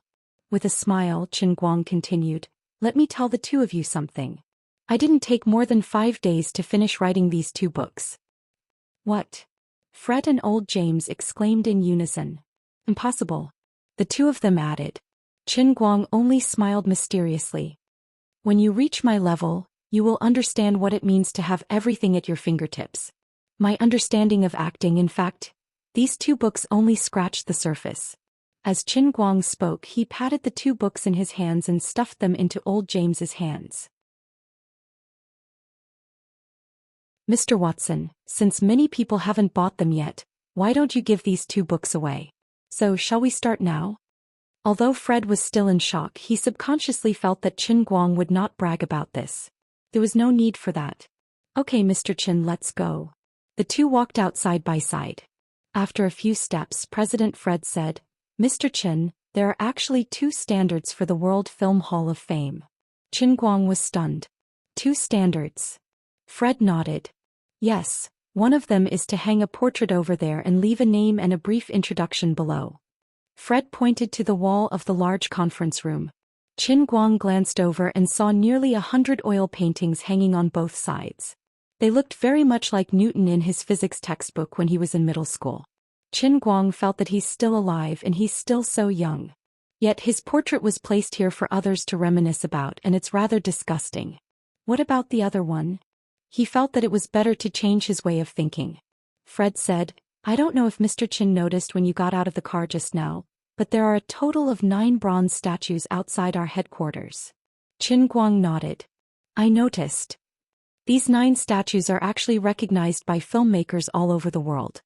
With a smile, Qin Guang continued, "Let me tell the 2 of you something. I didn't take more than 5 days to finish writing these 2 books. "What?" Fred and old James exclaimed in unison. "Impossible." The 2 of them added. Qin Guang only smiled mysteriously. "When you reach my level, you will understand what it means to have everything at your fingertips. My understanding of acting, in fact, these 2 books only scratched the surface." As Qin Guang spoke, he patted the 2 books in his hands and stuffed them into old James's hands. "Mr. Watson, since many people haven't bought them yet, why don't you give these 2 books away? So shall we start now?" Although Fred was still in shock, he subconsciously felt that Qin Guang would not brag about this. There was no need for that. "Okay, Mr. Qin, let's go." The 2 walked out side by side. After a few steps, President Fred said, "Mr. Qin, there are actually 2 standards for the World Film Hall of Fame." Qin Guang was stunned. 2 standards? Fred nodded. "Yes, one of them is to hang a portrait over there and leave a name and a brief introduction below." Fred pointed to the wall of the large conference room. Qin Guang glanced over and saw nearly 100 oil paintings hanging on both sides. They looked very much like Newton in his physics textbook when he was in middle school. Qin Guang felt that he's still alive and he's still so young. Yet his portrait was placed here for others to reminisce about, and it's rather disgusting. What about the other one? He felt that it was better to change his way of thinking. Fred said, "I don't know if Mr. Qin noticed when you got out of the car just now, but there are a total of 9 bronze statues outside our headquarters." Qin Guang nodded. "I noticed. These 9 statues are actually recognized by filmmakers all over the world.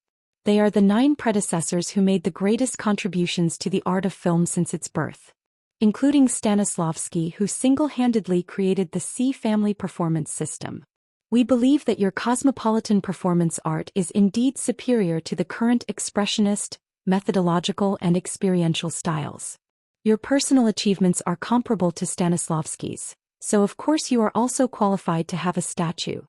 They are the 9 predecessors who made the greatest contributions to the art of film since its birth, including Stanislavski, who single-handedly created the C family performance system. We believe that your cosmopolitan performance art is indeed superior to the current expressionist, methodological and experiential styles. Your personal achievements are comparable to Stanislavski's, so of course you are also qualified to have a statue."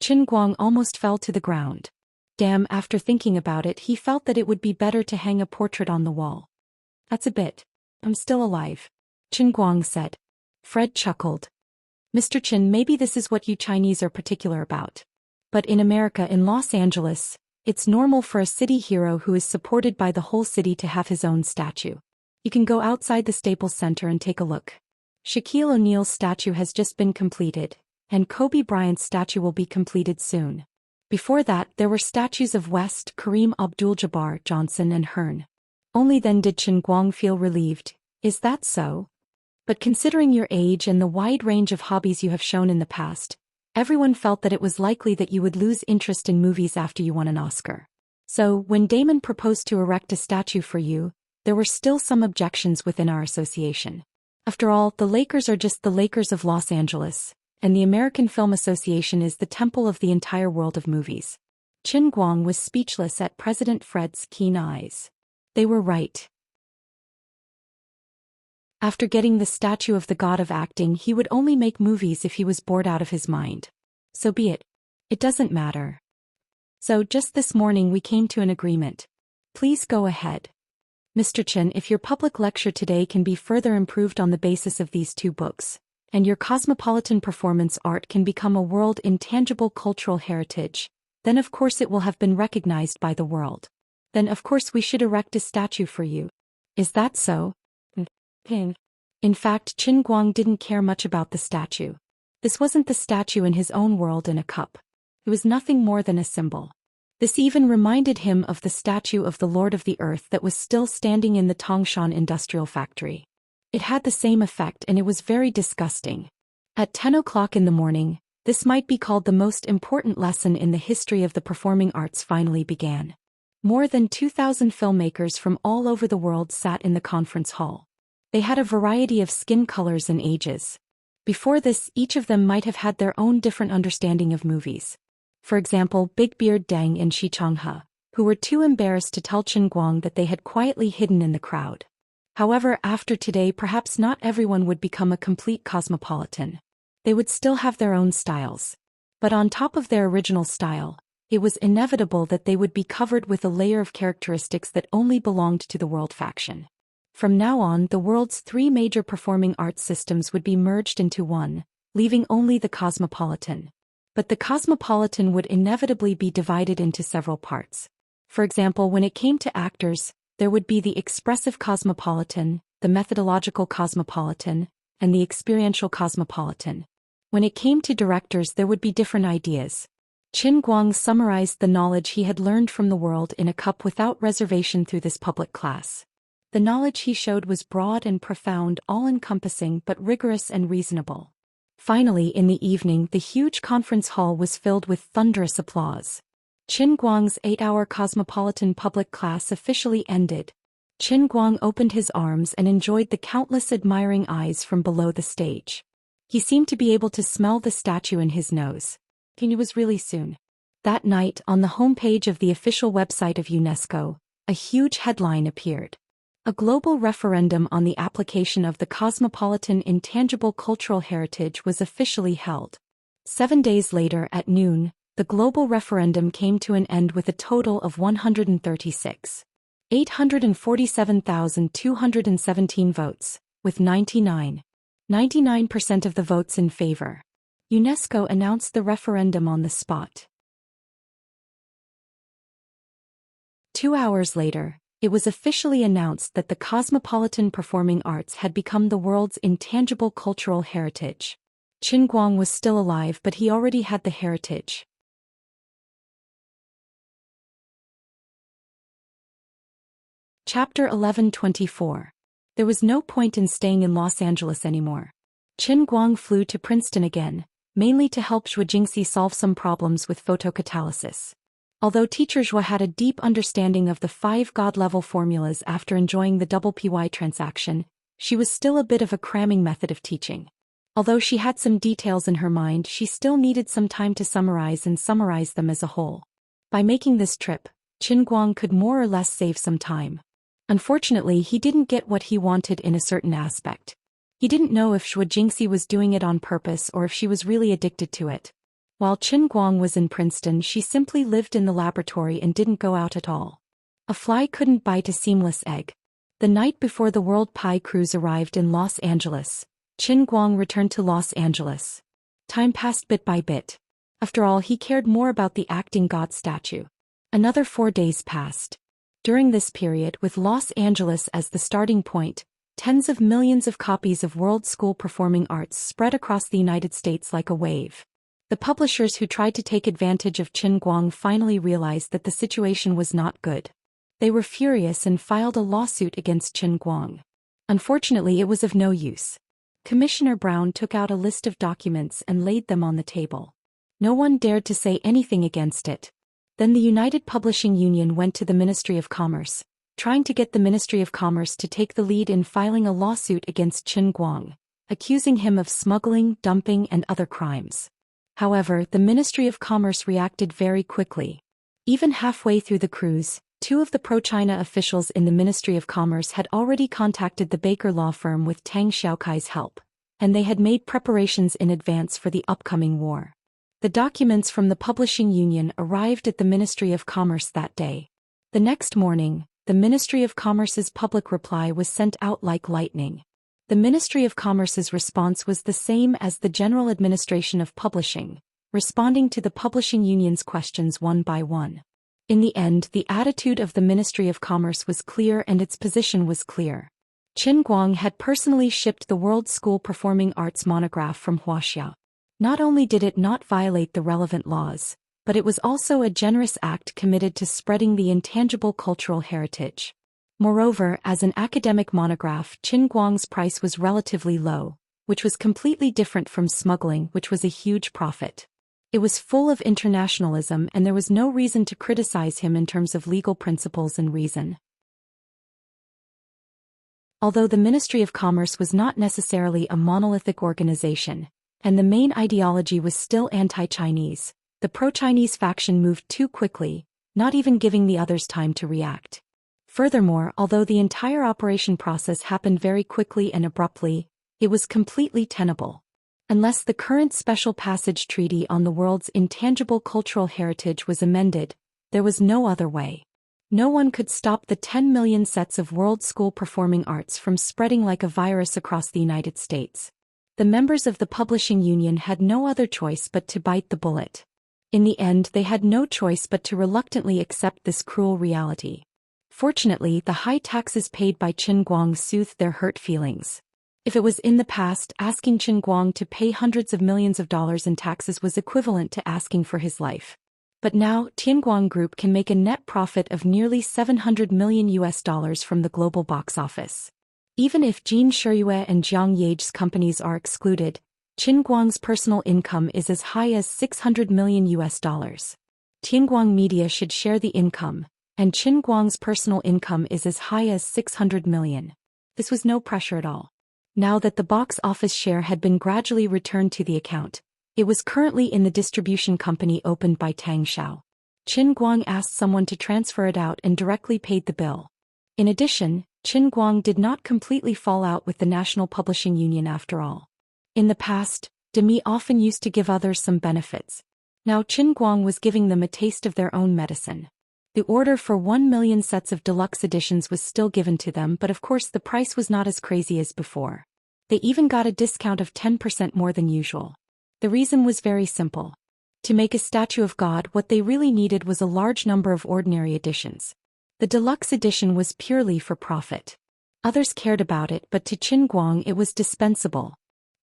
Qin Guang almost fell to the ground. Damn, after thinking about it, he felt that it would be better to hang a portrait on the wall. "That's a bit. I'm still alive," Qin Guang said. Fred chuckled. "Mr. Qin, maybe this is what you Chinese are particular about. But in America, in Los Angeles, it's normal for a city hero who is supported by the whole city to have his own statue. You can go outside the Staples Center and take a look. Shaquille O'Neal's statue has just been completed, and Kobe Bryant's statue will be completed soon. Before that, there were statues of West, Kareem Abdul-Jabbar, Johnson and Hearn." Only then did Qin Guang feel relieved. "Is that so? But considering your age and the wide range of hobbies you have shown in the past, everyone felt that it was likely that you would lose interest in movies after you won an Oscar. So, when Damon proposed to erect a statue for you, there were still some objections within our association. After all, the Lakers are just the Lakers of Los Angeles, and the American Film Association is the temple of the entire world of movies." Qin Guang was speechless at President Fred's keen eyes. They were right. After getting the statue of the god of acting, he would only make movies if he was bored out of his mind. So be it. It doesn't matter. "So just this morning we came to an agreement. Please go ahead. Mr. Qin, if your public lecture today can be further improved on the basis of these 2 books, and your cosmopolitan performance art can become a world intangible cultural heritage, then of course it will have been recognized by the world. Then of course we should erect a statue for you. Is that so?" In fact, Qin Guang didn't care much about the statue. This wasn't the statue in his own world in a cup. It was nothing more than a symbol. This even reminded him of the statue of the Lord of the Earth that was still standing in the Tangshan industrial factory. It had the same effect, and it was very disgusting. At 10 o'clock in the morning, this might be called the most important lesson in the history of the performing arts finally began. More than 2,000 filmmakers from all over the world sat in the conference hall. They had a variety of skin colors and ages. Before this, each of them might have had their own different understanding of movies. For example, Big Beard Deng and Xianxia, who were too embarrassed to tell Qin Guang that they had quietly hidden in the crowd. However, after today, perhaps not everyone would become a complete cosmopolitan. They would still have their own styles. But on top of their original style, it was inevitable that they would be covered with a layer of characteristics that only belonged to the world faction. From now on, the world's three major performing arts systems would be merged into one, leaving only the cosmopolitan. But the cosmopolitan would inevitably be divided into several parts. For example, when it came to actors, there would be the expressive cosmopolitan, the methodological cosmopolitan, and the experiential cosmopolitan. When it came to directors, there would be different ideas. Qin Guang summarized the knowledge he had learned from the world in a cup without reservation through this public class. The knowledge he showed was broad and profound, all-encompassing but rigorous and reasonable. Finally, in the evening, the huge conference hall was filled with thunderous applause. Qin Guang's 8-hour cosmopolitan public class officially ended. Qin Guang opened his arms and enjoyed the countless admiring eyes from below the stage. He seemed to be able to smell the statue in his nose. It was really soon. That night, on the homepage of the official website of UNESCO, a huge headline appeared. A global referendum on the application of the cosmopolitan intangible cultural heritage was officially held. 7 days later, at noon, the global referendum came to an end with a total of 136,847,217 votes, with 99% of the votes in favor. UNESCO announced the referendum on the spot. 2 hours later, it was officially announced that the cosmopolitan performing arts had become the world's intangible cultural heritage. Qin Guang was still alive, but he already had the heritage. Chapter 11:24. There was no point in staying in Los Angeles anymore. Qin Guang flew to Princeton again, mainly to help Zhou Xian solve some problems with photocatalysis. Although teacher Zhou had a deep understanding of the 5 God-level formulas after enjoying the double PY transaction, she was still a bit of a cramming method of teaching. Although she had some details in her mind, she still needed some time to summarize them as a whole. By making this trip, Qin Guang could more or less save some time. Unfortunately, he didn't get what he wanted in a certain aspect. He didn't know if Zhou Xian was doing it on purpose or if she was really addicted to it. While Qin Guang was in Princeton, she simply lived in the laboratory and didn't go out at all. A fly couldn't bite a seamless egg. The night before the World Pie Cruise arrived in Los Angeles, Qin Guang returned to Los Angeles. Time passed bit by bit. After all, he cared more about the acting god statue. Another 4 days passed. During this period, with Los Angeles as the starting point, tens of millions of copies of World School Performing Arts spread across the United States like a wave. The publishers who tried to take advantage of Qin Guang finally realized that the situation was not good. They were furious and filed a lawsuit against Qin Guang. Unfortunately, it was of no use. Commissioner Brown took out a list of documents and laid them on the table. No one dared to say anything against it. Then the United Publishing Union went to the Ministry of Commerce, trying to get the Ministry of Commerce to take the lead in filing a lawsuit against Qin Guang, accusing him of smuggling, dumping, and other crimes. However, the Ministry of Commerce reacted very quickly. Even halfway through the cruise, 2 of the pro-China officials in the Ministry of Commerce had already contacted the Baker law firm with Tang Xiaokai's help, and they had made preparations in advance for the upcoming war. The documents from the Publishing Union arrived at the Ministry of Commerce that day. The next morning, the Ministry of Commerce's public reply was sent out like lightning. The Ministry of Commerce's response was the same as the General Administration of Publishing, responding to the Publishing Union's questions one by one. In the end, the attitude of the Ministry of Commerce was clear and its position was clear. Qin Guang had personally shipped the World School Performing Arts monograph from Wuxia. Not only did it not violate the relevant laws, but it was also a generous act committed to spreading the intangible cultural heritage. Moreover, as an academic monograph, Qin Guang's price was relatively low, which was completely different from smuggling, which was a huge profit. It was full of internationalism and there was no reason to criticize him in terms of legal principles and reason. Although the Ministry of Commerce was not necessarily a monolithic organization, and the main ideology was still anti-Chinese, the pro-Chinese faction moved too quickly, not even giving the others time to react. Furthermore, although the entire operation process happened very quickly and abruptly, it was completely tenable. Unless the current Special Passage Treaty on the world's intangible cultural heritage was amended, there was no other way. No one could stop the 10 million sets of World School Performing Arts from spreading like a virus across the United States. The members of the publishing union had no other choice but to bite the bullet. In the end, they had no choice but to reluctantly accept this cruel reality. Fortunately, the high taxes paid by Qin Guang soothed their hurt feelings. If it was in the past, asking Qin Guang to pay hundreds of millions of dollars in taxes was equivalent to asking for his life. But now, Tianguang Group can make a net profit of nearly $700 million from the global box office. Even if Jin Shiyue and Jiang Yage's companies are excluded, Qin Guang's personal income is as high as $600 million. Tianguang Media should share the income, and Qin Guang's personal income is as high as $600 million. This was no pressure at all. Now that the box office share had been gradually returned to the account, it was currently in the distribution company opened by Tang Xiao. Qin Guang asked someone to transfer it out and directly paid the bill. In addition, Qin Guang did not completely fall out with the National Publishing Union after all. In the past, Demi often used to give others some benefits. Now Qin Guang was giving them a taste of their own medicine. The order for 1 million sets of deluxe editions was still given to them, but of course the price was not as crazy as before. They even got a discount of 10% more than usual. The reason was very simple. To make a statue of God, what they really needed was a large number of ordinary editions. The deluxe edition was purely for profit. Others cared about it, but to Qin Guang it was dispensable.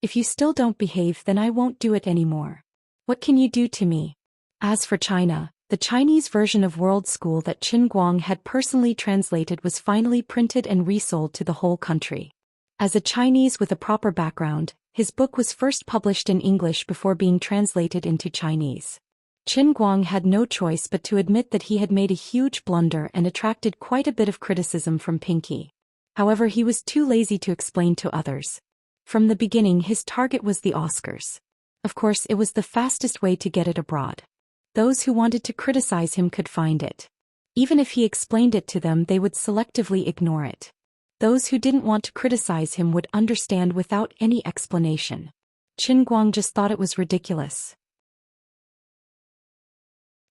If you still don't behave, then I won't do it anymore. What can you do to me? As for China, the Chinese version of World School that Qin Guang had personally translated was finally printed and resold to the whole country. As a Chinese with a proper background, his book was first published in English before being translated into Chinese. Qin Guang had no choice but to admit that he had made a huge blunder and attracted quite a bit of criticism from Pinky. However, he was too lazy to explain to others. From the beginning, his target was the Oscars. Of course, it was the fastest way to get it abroad. Those who wanted to criticize him could find it. Even if he explained it to them, they would selectively ignore it. Those who didn't want to criticize him would understand without any explanation. Qin Guang just thought it was ridiculous.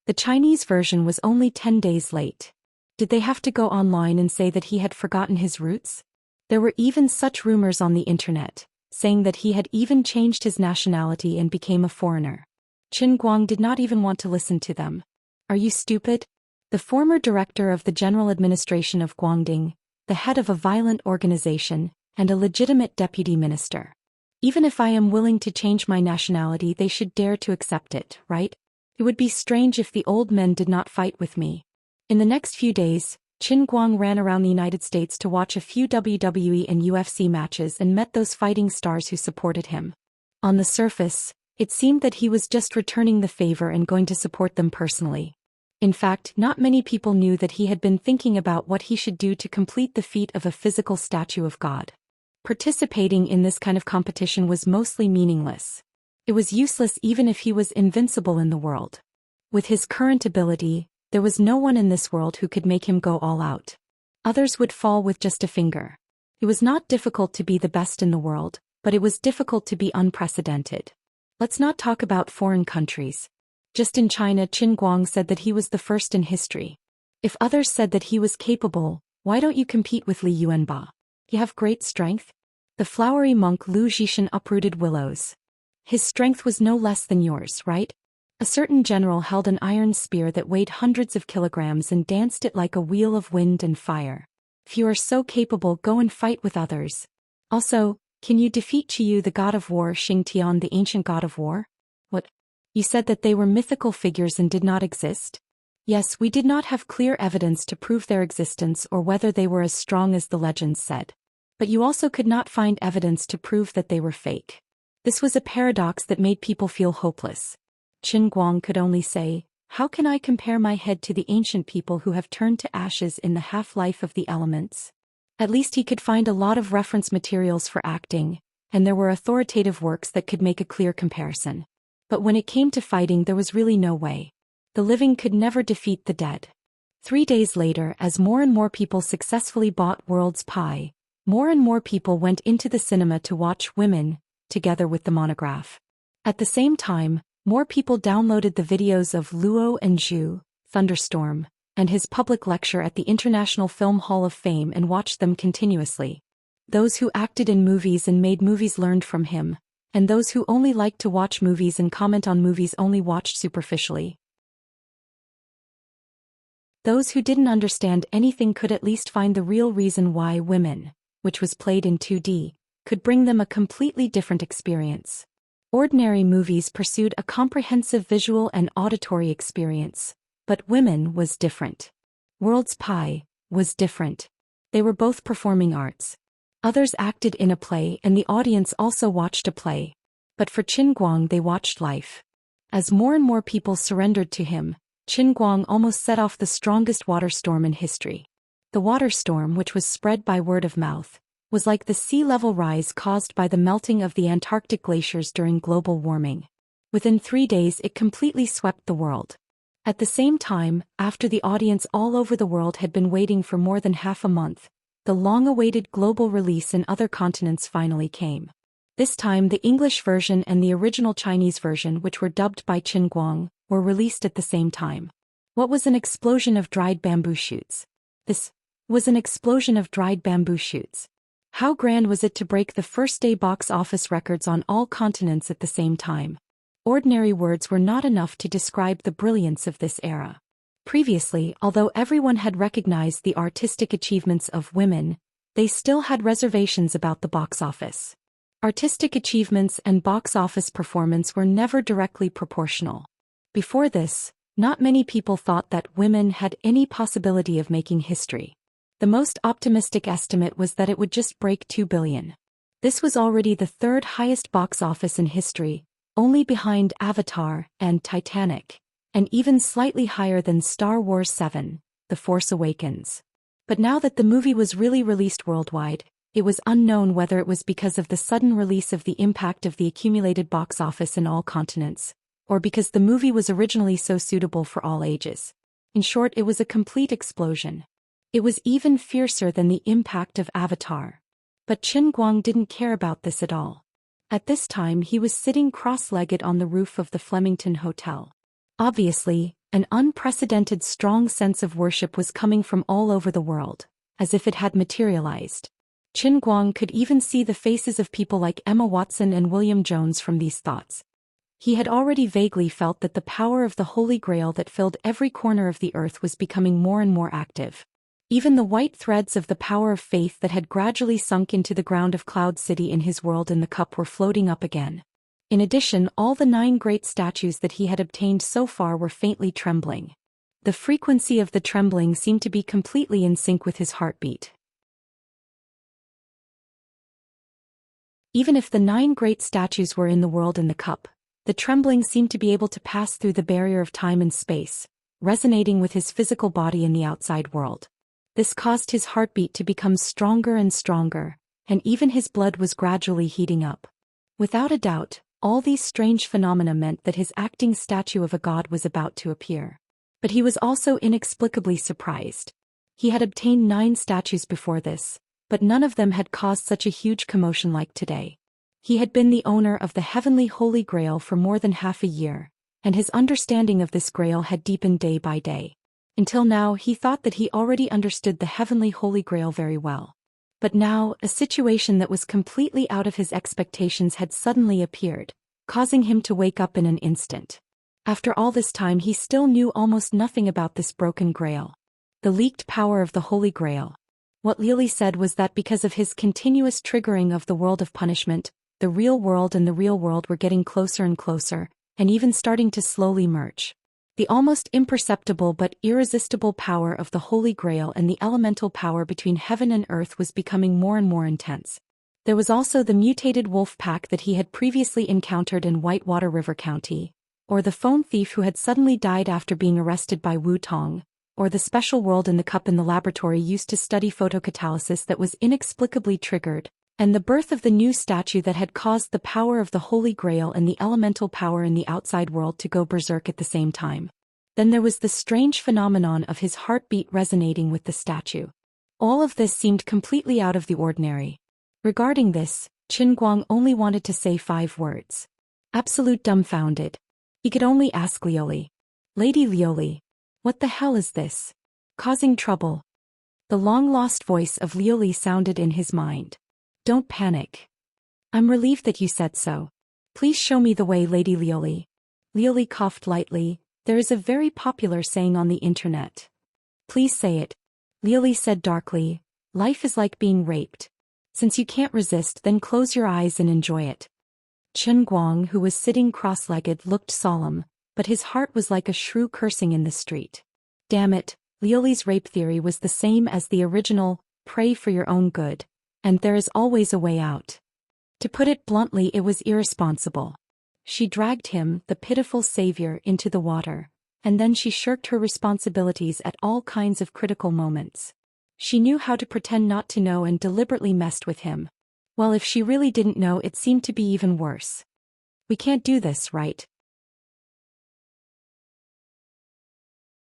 The Chinese version was only 10 days late. Did they have to go online and say that he had forgotten his roots? There were even such rumors on the internet, saying that he had even changed his nationality and became a foreigner. Qin Guang did not even want to listen to them. Are you stupid? The former director of the General Administration of Guangdong, the head of a violent organization, and a legitimate deputy minister. Even if I am willing to change my nationality, they should dare to accept it, right? It would be strange if the old men did not fight with me. In the next few days, Qin Guang ran around the United States to watch a few WWE and UFC matches and met those fighting stars who supported him. On the surface, it seemed that he was just returning the favor and going to support them personally. In fact, not many people knew that he had been thinking about what he should do to complete the feat of a physical statue of God. Participating in this kind of competition was mostly meaningless. It was useless even if he was invincible in the world. With his current ability, there was no one in this world who could make him go all out. Others would fall with just a finger. It was not difficult to be the best in the world, but it was difficult to be unprecedented. Let's not talk about foreign countries. Just in China, Qin Guang said that he was the first in history. If others said that he was capable, why don't you compete with Li Yuanba? You have great strength. The flowery monk Lu Zhishan uprooted willows. His strength was no less than yours, right? A certain general held an iron spear that weighed hundreds of kilograms and danced it like a wheel of wind and fire. If you are so capable, go and fight with others. Also, can you defeat Qiyu, the god of war, Xingtian, the ancient god of war? What? You said that they were mythical figures and did not exist? Yes, we did not have clear evidence to prove their existence or whether they were as strong as the legends said. But you also could not find evidence to prove that they were fake. This was a paradox that made people feel hopeless. Qin Guang could only say, "How can I compare my head to the ancient people who have turned to ashes in the half-life of the elements?" At least he could find a lot of reference materials for acting, and there were authoritative works that could make a clear comparison. But when it came to fighting, there was really no way. The living could never defeat the dead. 3 days later, as more and more people successfully bought World's Pie, more and more people went into the cinema to watch Women, together with the monograph. At the same time, more people downloaded the videos of Luo and Zhu, Thunderstorm, and his public lecture at the International Film Hall of Fame and watched them continuously. Those who acted in movies and made movies learned from him, and those who only liked to watch movies and comment on movies only watched superficially. Those who didn't understand anything could at least find the real reason why Women, which was played in 2D, could bring them a completely different experience. Ordinary movies pursued a comprehensive visual and auditory experience, but Women was different. World's Pie was different. They were both performing arts. Others acted in a play and the audience also watched a play. But for Qin Guang they watched life. As more and more people surrendered to him, Qin Guang almost set off the strongest water storm in history. The water storm, which was spread by word of mouth, was like the sea level rise caused by the melting of the Antarctic glaciers during global warming. Within 3 days it completely swept the world. At the same time, after the audience all over the world had been waiting for more than half a month, the long-awaited global release in other continents finally came. This time the English version and the original Chinese version, which were dubbed by Qin Guang, were released at the same time. What was an explosion of dried bamboo shoots? This was an explosion of dried bamboo shoots. How grand was it to break the first-day box office records on all continents at the same time? Ordinary words were not enough to describe the brilliance of this era. Previously, although everyone had recognized the artistic achievements of Women, they still had reservations about the box office. Artistic achievements and box office performance were never directly proportional. Before this, not many people thought that Women had any possibility of making history. The most optimistic estimate was that it would just break 2 billion. This was already the third highest box office in history, only behind Avatar and Titanic, and even slightly higher than Star Wars 7, The Force Awakens. But now that the movie was really released worldwide, it was unknown whether it was because of the sudden release of the impact of the accumulated box office in all continents, or because the movie was originally so suitable for all ages. In short, it was a complete explosion. It was even fiercer than the impact of Avatar. But Qin Guang didn't care about this at all. At this time he was sitting cross-legged on the roof of the Flemington Hotel. Obviously, an unprecedented strong sense of worship was coming from all over the world, as if it had materialized. Qin Guang could even see the faces of people like Emma Watson and William Jones from these thoughts. He had already vaguely felt that the power of the Holy Grail that filled every corner of the earth was becoming more and more active. Even the white threads of the power of faith that had gradually sunk into the ground of Cloud City in his world in the cup were floating up again. In addition, all the 9 great statues that he had obtained so far were faintly trembling. The frequency of the trembling seemed to be completely in sync with his heartbeat. Even if the 9 great statues were in the world in the cup, the trembling seemed to be able to pass through the barrier of time and space, resonating with his physical body in the outside world. This caused his heartbeat to become stronger and stronger, and even his blood was gradually heating up. Without a doubt, all these strange phenomena meant that his acting statue of a god was about to appear. But he was also inexplicably surprised. He had obtained 9 statues before this, but none of them had caused such a huge commotion like today. He had been the owner of the heavenly Holy Grail for more than half a year, and his understanding of this Grail had deepened day by day. Until now he thought that he already understood the heavenly Holy Grail very well. But now, a situation that was completely out of his expectations had suddenly appeared, causing him to wake up in an instant. After all this time he still knew almost nothing about this broken Grail. The leaked power of the Holy Grail. What Lily said was that because of his continuous triggering of the world of punishment, the real world and the real world were getting closer and closer, and even starting to slowly merge. The almost imperceptible but irresistible power of the Holy Grail and the elemental power between heaven and earth was becoming more and more intense. There was also the mutated wolf pack that he had previously encountered in Whitewater River County, or the phone thief who had suddenly died after being arrested by Wu Tong, or the special world in the cup in the laboratory used to study photocatalysis that was inexplicably triggered, and the birth of the new statue that had caused the power of the Holy Grail and the elemental power in the outside world to go berserk at the same time. Then there was the strange phenomenon of his heartbeat resonating with the statue. All of this seemed completely out of the ordinary. Regarding this, Qin Guang only wanted to say 5 words. Absolute dumbfounded. He could only ask Liuli. Lady Liuli, what the hell is this? Causing trouble. The long-lost voice of Liuli sounded in his mind. Don't panic. I'm relieved that you said so. Please show me the way, Lady Liuli. Liuli coughed lightly. There is a very popular saying on the internet. Please say it. Liuli said darkly. Life is like being raped. Since you can't resist, then close your eyes and enjoy it. Qin Guang, who was sitting cross-legged, looked solemn, but his heart was like a shrew cursing in the street. Damn it, Liuli's rape theory was the same as the original, pray for your own good, and there is always a way out. To put it bluntly, it was irresponsible. She dragged him, the pitiful savior, into the water, and then she shirked her responsibilities at all kinds of critical moments. She knew how to pretend not to know and deliberately messed with him. Well, if she really didn't know, it seemed to be even worse. We can't do this, right?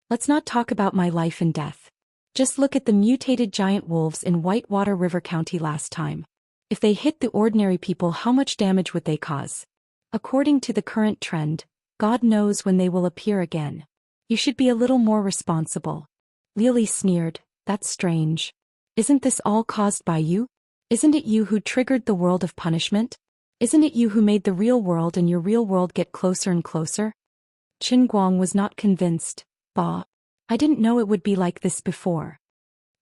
Let's not talk about my life and death. Just look at the mutated giant wolves in Whitewater River County last time. If they hit the ordinary people, how much damage would they cause? According to the current trend, God knows when they will appear again. You should be a little more responsible. Liuli sneered. That's strange. Isn't this all caused by you? Isn't it you who triggered the world of punishment? Isn't it you who made the real world and your real world get closer and closer? Qin Guang was not convinced. Bah. I didn't know it would be like this before.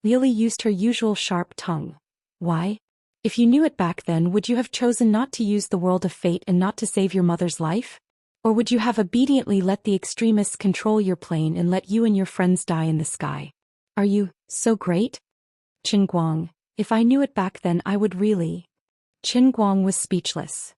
Liuli used her usual sharp tongue. Why? If you knew it back then, would you have chosen not to use the world of fate and not to save your mother's life? Or would you have obediently let the extremists control your plane and let you and your friends die in the sky? Are you so great? Qin Guang, if I knew it back then, I would really. Qin Guang was speechless.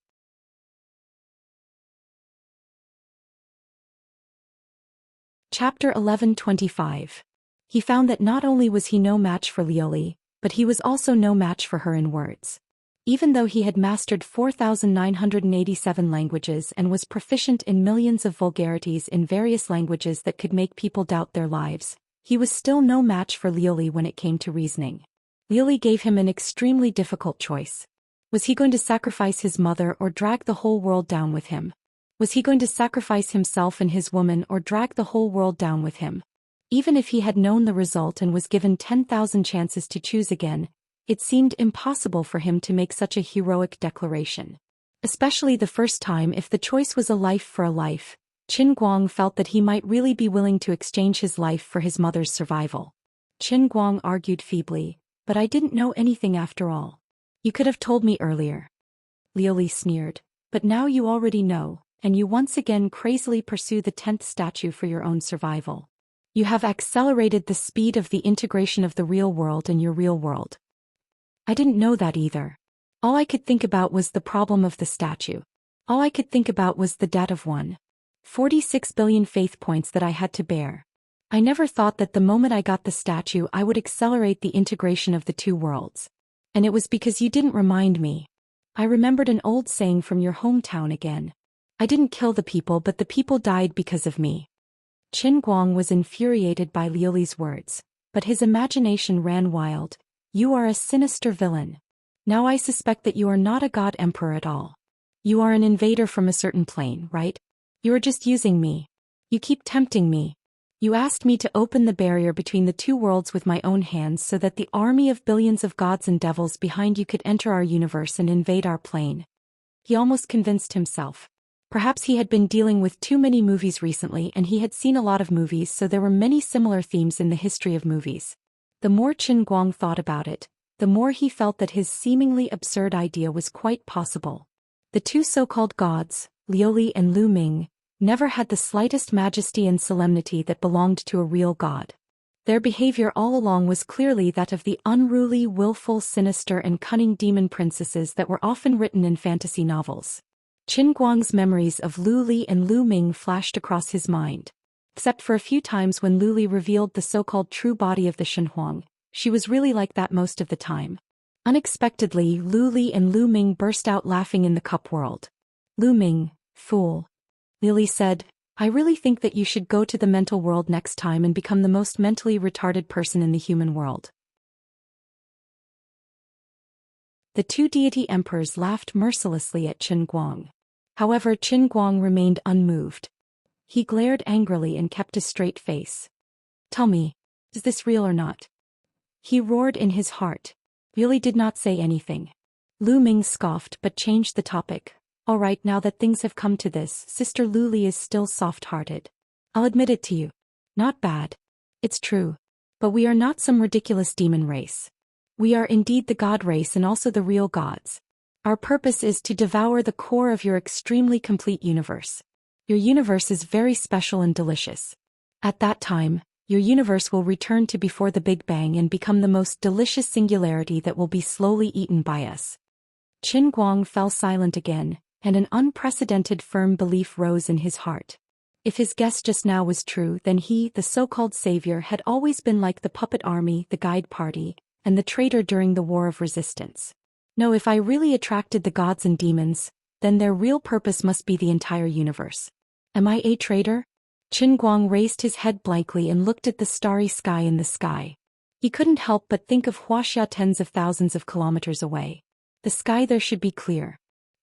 Chapter 11:25. He found that not only was he no match for Liuli, but he was also no match for her in words. Even though he had mastered 4,987 languages and was proficient in millions of vulgarities in various languages that could make people doubt their lives, he was still no match for Liuli when it came to reasoning. Liuli gave him an extremely difficult choice. Was he going to sacrifice his mother or drag the whole world down with him? Was he going to sacrifice himself and his woman or drag the whole world down with him? Even if he had known the result and was given 10,000 chances to choose again, it seemed impossible for him to make such a heroic declaration. Especially the first time. If the choice was a life for a life, Qin Guang felt that he might really be willing to exchange his life for his mother's survival. Qin Guang argued feebly, but I didn't know anything after all. You could have told me earlier. Liuli sneered, but now you already know, and you once again crazily pursue the 10th statue for your own survival. You have accelerated the speed of the integration of the real world and your real world. I didn't know that either. All I could think about was the problem of the statue. All I could think about was the debt of 1.46 billion faith points that I had to bear. I never thought that the moment I got the statue I would accelerate the integration of the two worlds. And it was because you didn't remind me. I remembered an old saying from your hometown again. I didn't kill the people, but the people died because of me. Qin Guang was infuriated by Liuli's words, but his imagination ran wild. You are a sinister villain. Now I suspect that you are not a god emperor at all. You are an invader from a certain plane, right? You are just using me. You keep tempting me. You asked me to open the barrier between the two worlds with my own hands so that the army of billions of gods and devils behind you could enter our universe and invade our plane. He almost convinced himself. Perhaps he had been dealing with too many movies recently and he had seen a lot of movies, so there were many similar themes in the history of movies. The more Qin Guang thought about it, the more he felt that his seemingly absurd idea was quite possible. The two so-called gods, Liuli and Lu Ming, never had the slightest majesty and solemnity that belonged to a real god. Their behavior all along was clearly that of the unruly, willful, sinister and cunning demon princesses that were often written in fantasy novels. Qin Guang's memories of Lu Li and Lu Ming flashed across his mind. Except for a few times when Lu Li revealed the so-called true body of the Shenhuang, she was really like that most of the time. Unexpectedly, Lu Li and Lu Ming burst out laughing in the cup world. Lu Ming, fool. Lily said, I really think that you should go to the mental world next time and become the most mentally retarded person in the human world. The two deity emperors laughed mercilessly at Qin Guang. However, Qin Guang remained unmoved. He glared angrily and kept a straight face. Tell me, is this real or not? He roared in his heart. Really did not say anything. Lu Ming scoffed but changed the topic. All right, now that things have come to this, Sister Lu Li is still soft-hearted. I'll admit it to you. Not bad. It's true. But we are not some ridiculous demon race. We are indeed the god race and also the real gods. Our purpose is to devour the core of your extremely complete universe. Your universe is very special and delicious. At that time, your universe will return to before the Big Bang and become the most delicious singularity that will be slowly eaten by us. Qin Guang fell silent again, and an unprecedented firm belief rose in his heart. If his guess just now was true, then he, the so-called savior, had always been like the puppet army, the guide party, and the traitor during the war of resistance. No, if I really attracted the gods and demons, then their real purpose must be the entire universe. Am I a traitor? Qin Guang raised his head blankly and looked at the starry sky in the sky. He couldn't help but think of Wuxia tens of thousands of kilometers away. The sky there should be clear.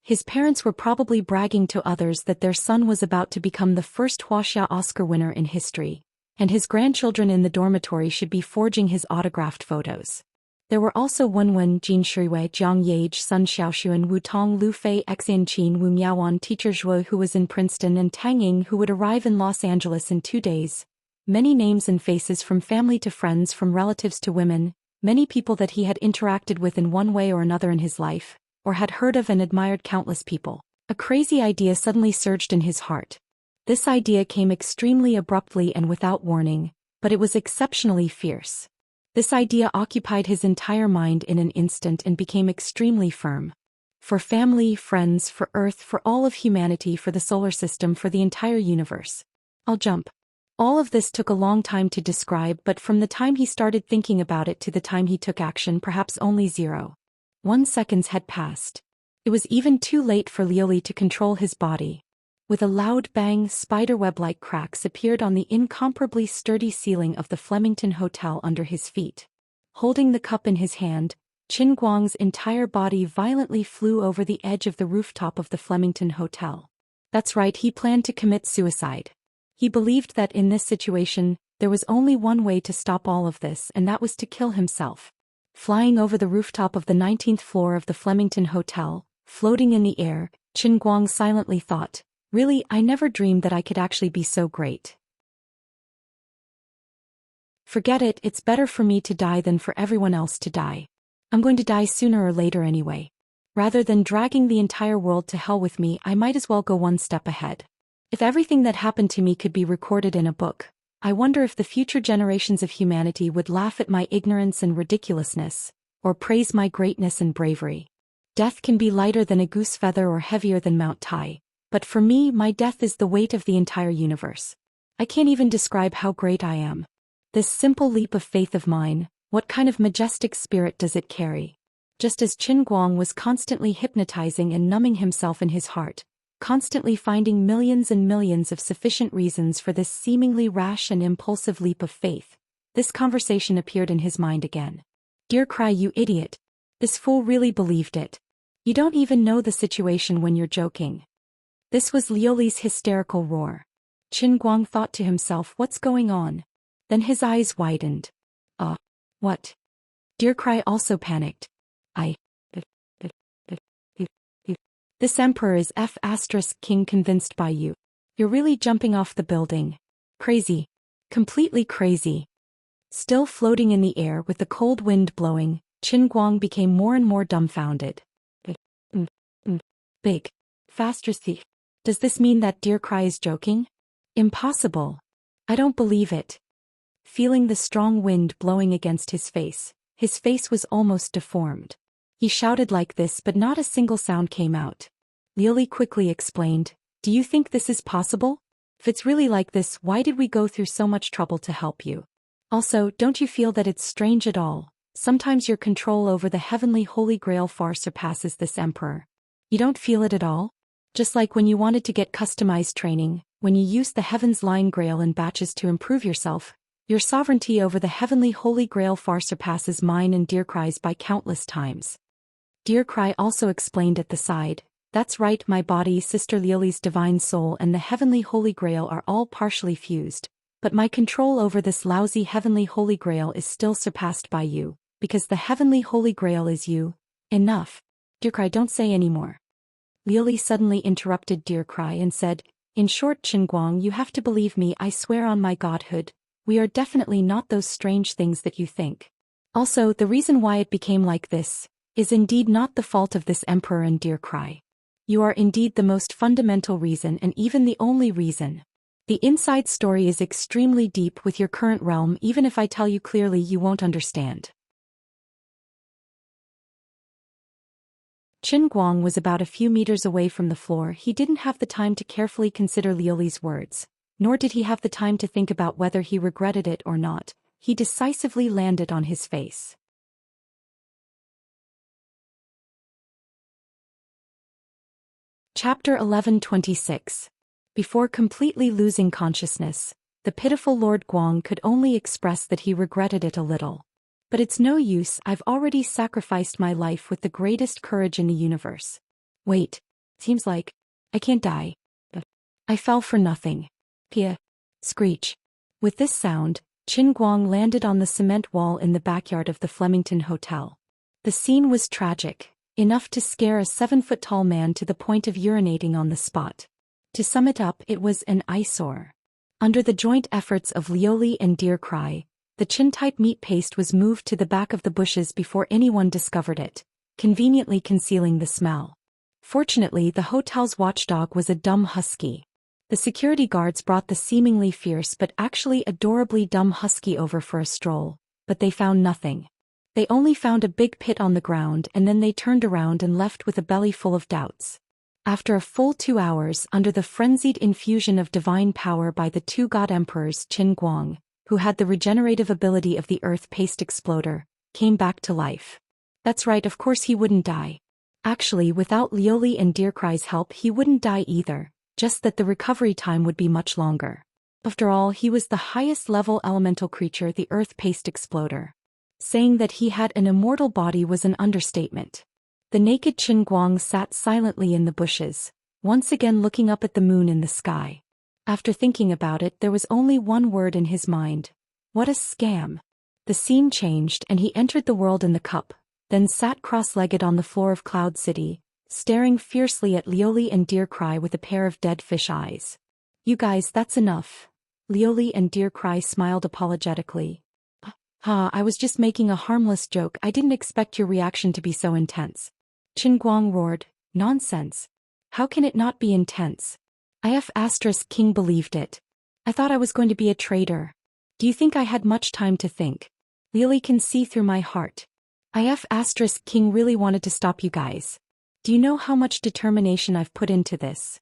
His parents were probably bragging to others that their son was about to become the first Wuxia Oscar winner in history, and his grandchildren in the dormitory should be forging his autographed photos. There were also Wenwen, Jin Shuiwei, Jiang Yage, Sun Xiaoxuan, Wu Tong, Lu Fei, Xian Qin, Wu Miaowan, teacher Zhuo who was in Princeton, and Tang Ying who would arrive in Los Angeles in 2 days. Many names and faces, from family to friends, from relatives to women, many people that he had interacted with in one way or another in his life, or had heard of and admired countless people. A crazy idea suddenly surged in his heart. This idea came extremely abruptly and without warning, but it was exceptionally fierce. This idea occupied his entire mind in an instant and became extremely firm. For family, friends, for Earth, for all of humanity, for the solar system, for the entire universe. I'll jump. All of this took a long time to describe, but from the time he started thinking about it to the time he took action, perhaps only 0.1 seconds had passed. It was even too late for Lioli to control his body. With a loud bang, spiderweb-like cracks appeared on the incomparably sturdy ceiling of the Flemington Hotel under his feet. Holding the cup in his hand, Qin Guang's entire body violently flew over the edge of the rooftop of the Flemington Hotel. That's right, he planned to commit suicide. He believed that in this situation, there was only one way to stop all of this, and that was to kill himself. Flying over the rooftop of the 19th floor of the Flemington Hotel, floating in the air, Qin Guang silently thought, really, I never dreamed that I could actually be so great. Forget it, it's better for me to die than for everyone else to die. I'm going to die sooner or later anyway. Rather than dragging the entire world to hell with me, I might as well go one step ahead. If everything that happened to me could be recorded in a book, I wonder if the future generations of humanity would laugh at my ignorance and ridiculousness, or praise my greatness and bravery. Death can be lighter than a goose feather or heavier than Mount Tai. But for me, my death is the weight of the entire universe. I can't even describe how great I am. This simple leap of faith of mine, what kind of majestic spirit does it carry? Just as Qin Guang was constantly hypnotizing and numbing himself in his heart, constantly finding millions and millions of sufficient reasons for this seemingly rash and impulsive leap of faith, this conversation appeared in his mind again. Dear Cry, you idiot. This fool really believed it. You don't even know the situation when you're joking. This was Lioli's hysterical roar. Qin Guang thought to himself, what's going on? Then his eyes widened. What? Dear Cry also panicked. This emperor is King, convinced by you. You're really jumping off the building. Crazy. Completely crazy. Still floating in the air with the cold wind blowing, Qin Guang became more and more dumbfounded. Big. Faster thief. Does this mean that Dear Cry is joking? Impossible. I don't believe it. Feeling the strong wind blowing against his face was almost deformed. He shouted like this, but not a single sound came out. Liuli quickly explained, "Do you think this is possible? If it's really like this, why did we go through so much trouble to help you? Also, don't you feel that it's strange at all? Sometimes your control over the heavenly Holy Grail far surpasses this emperor. You don't feel it at all? Just like when you wanted to get customized training, when you used the Heaven's Line Grail in batches to improve yourself, your sovereignty over the heavenly Holy Grail far surpasses mine and Deercry's by countless times." Deercry also explained at the side, "That's right, my body, Sister Liuli's divine soul and the heavenly Holy Grail are all partially fused, but my control over this lousy heavenly Holy Grail is still surpassed by you, because the heavenly Holy Grail is you." "Enough. Deercry, don't say any more." Liuli suddenly interrupted Deercry and said, "In short, Qinguang, you have to believe me, I swear on my godhood, we are definitely not those strange things that you think. Also, the reason why it became like this is indeed not the fault of this emperor and Deercry. You are indeed the most fundamental reason and even the only reason. The inside story is extremely deep with your current realm. Even if I tell you clearly, you won't understand." Qin Guang was about a few meters away from the floor. He didn't have the time to carefully consider Liuli's words, nor did he have the time to think about whether he regretted it or not. He decisively landed on his face. Chapter 11:26. Before completely losing consciousness, the pitiful Lord Guang could only express that he regretted it a little. "But it's no use, I've already sacrificed my life with the greatest courage in the universe. Wait, seems like I can't die. But I fell for nothing. Pia. Screech." With this sound, Qin Guang landed on the cement wall in the backyard of the Flemington Hotel. The scene was tragic, enough to scare a 7-foot-tall man to the point of urinating on the spot. To sum it up, it was an eyesore. Under the joint efforts of Liuli and Deercry, the chin-type meat paste was moved to the back of the bushes before anyone discovered it, conveniently concealing the smell. Fortunately, the hotel's watchdog was a dumb husky. The security guards brought the seemingly fierce but actually adorably dumb husky over for a stroll, but they found nothing. They only found a big pit on the ground, and then they turned around and left with a belly full of doubts. After a full 2 hours, under the frenzied infusion of divine power by the two god emperors, Qin Guang, who had the regenerative ability of the earth paste exploder, came back to life. That's right, of course he wouldn't die. Actually, without Liuli and Deercry's help he wouldn't die either, just that the recovery time would be much longer. After all, he was the highest level elemental creature, the earth paste exploder. Saying that he had an immortal body was an understatement. The naked Qin Guang sat silently in the bushes, once again looking up at the moon in the sky. After thinking about it, there was only one word in his mind. What a scam. The scene changed and he entered the world in the cup, then sat cross-legged on the floor of Cloud City, staring fiercely at Liuli and Deercry with a pair of dead fish eyes. "You guys, that's enough." Liuli and Deercry smiled apologetically. I was just making a harmless joke. I didn't expect your reaction to be so intense." Qin Guang roared, "Nonsense. How can it not be intense? King believed it. I thought I was going to be a traitor. Do you think I had much time to think? Liuli can see through my heart. King really wanted to stop you guys. Do you know how much determination I've put into this?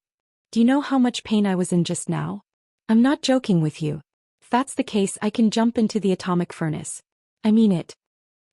Do you know how much pain I was in just now? I'm not joking with you. If that's the case, I can jump into the atomic furnace. I mean it."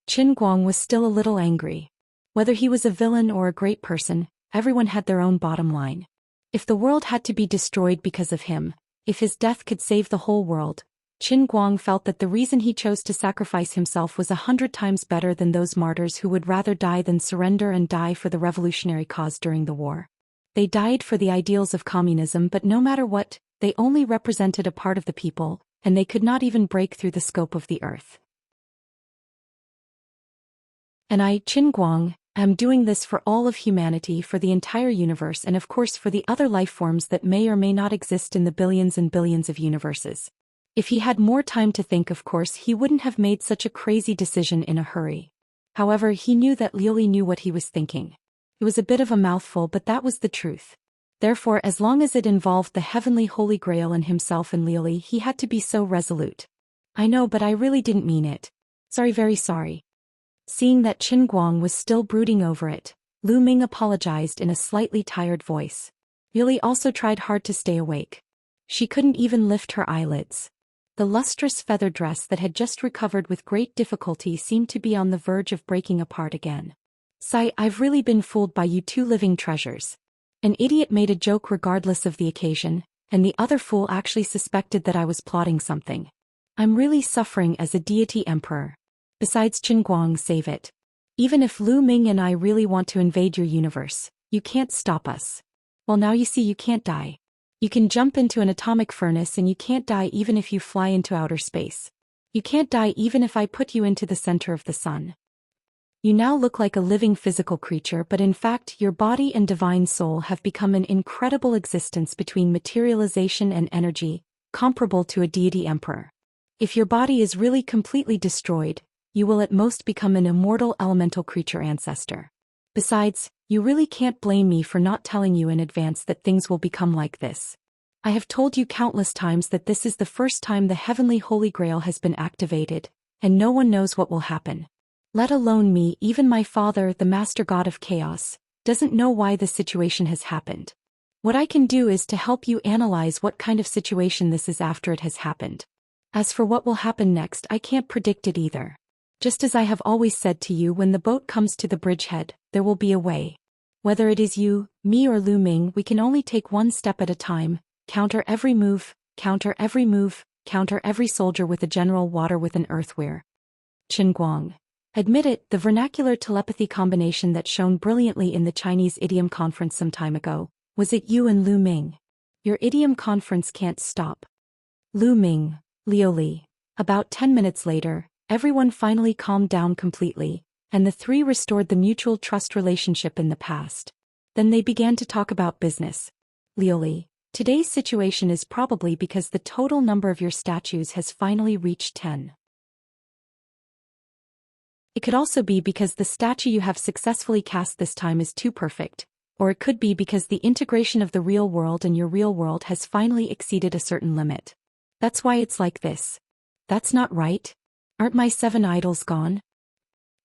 Qin Guang was still a little angry. Whether he was a villain or a great person, everyone had their own bottom line. If the world had to be destroyed because of him, if his death could save the whole world, Qin Guang felt that the reason he chose to sacrifice himself was 100 times better than those martyrs who would rather die than surrender and die for the revolutionary cause during the war. They died for the ideals of communism, but no matter what, they only represented a part of the people, and they could not even break through the scope of the earth. "And I, Qin Guang, am doing this for all of humanity, for the entire universe, and of course for the other life forms that may or may not exist in the billions and billions of universes." If he had more time to think, of course, he wouldn't have made such a crazy decision in a hurry. However, he knew that Liuli knew what he was thinking. It was a bit of a mouthful, but that was the truth. Therefore, as long as it involved the heavenly Holy Grail and himself and Liuli, he had to be so resolute. "I know, but I really didn't mean it. Sorry, very sorry." Seeing that Qin Guang was still brooding over it, Lu Ming apologized in a slightly tired voice. Liuli also tried hard to stay awake. She couldn't even lift her eyelids. The lustrous feather dress that had just recovered with great difficulty seemed to be on the verge of breaking apart again. Sigh, I've really been fooled by you two living treasures. An idiot made a joke regardless of the occasion, and the other fool actually suspected that I was plotting something. I'm really suffering as a deity emperor. Besides, Qinguang, save it. Even if Lu Ming and I really want to invade your universe, you can't stop us. Well, now you see you can't die. You can jump into an atomic furnace and you can't die even if you fly into outer space. You can't die even if I put you into the center of the sun. You now look like a living physical creature, but in fact your body and divine soul have become an incredible existence between materialization and energy, comparable to a deity emperor. If your body is really completely destroyed, you will at most become an immortal elemental creature ancestor. Besides, you really can't blame me for not telling you in advance that things will become like this. I have told you countless times that this is the first time the heavenly Holy Grail has been activated, and no one knows what will happen. Let alone me, even my father, the Master God of Chaos, doesn't know why this situation has happened. What I can do is to help you analyze what kind of situation this is after it has happened. As for what will happen next, I can't predict it either. Just as I have always said to you, when the boat comes to the bridgehead, there will be a way. Whether it is you, me or Lu Ming, we can only take one step at a time, counter every move, counter every move, counter every soldier with a general, water with an earthware. Qinguang. Admit it, the vernacular telepathy combination that shone brilliantly in the Chinese idiom conference some time ago. Was it you and Lu Ming? Your idiom conference can't stop. Lu Ming, Liuli. About 10 minutes later, everyone finally calmed down completely, and the three restored the mutual trust relationship in the past. Then they began to talk about business. Liuli, today's situation is probably because the total number of your statues has finally reached 10. It could also be because the statue you have successfully cast this time is too perfect, or it could be because the integration of the real world and your real world has finally exceeded a certain limit. That's why it's like this. That's not right. Aren't my 7 idols gone?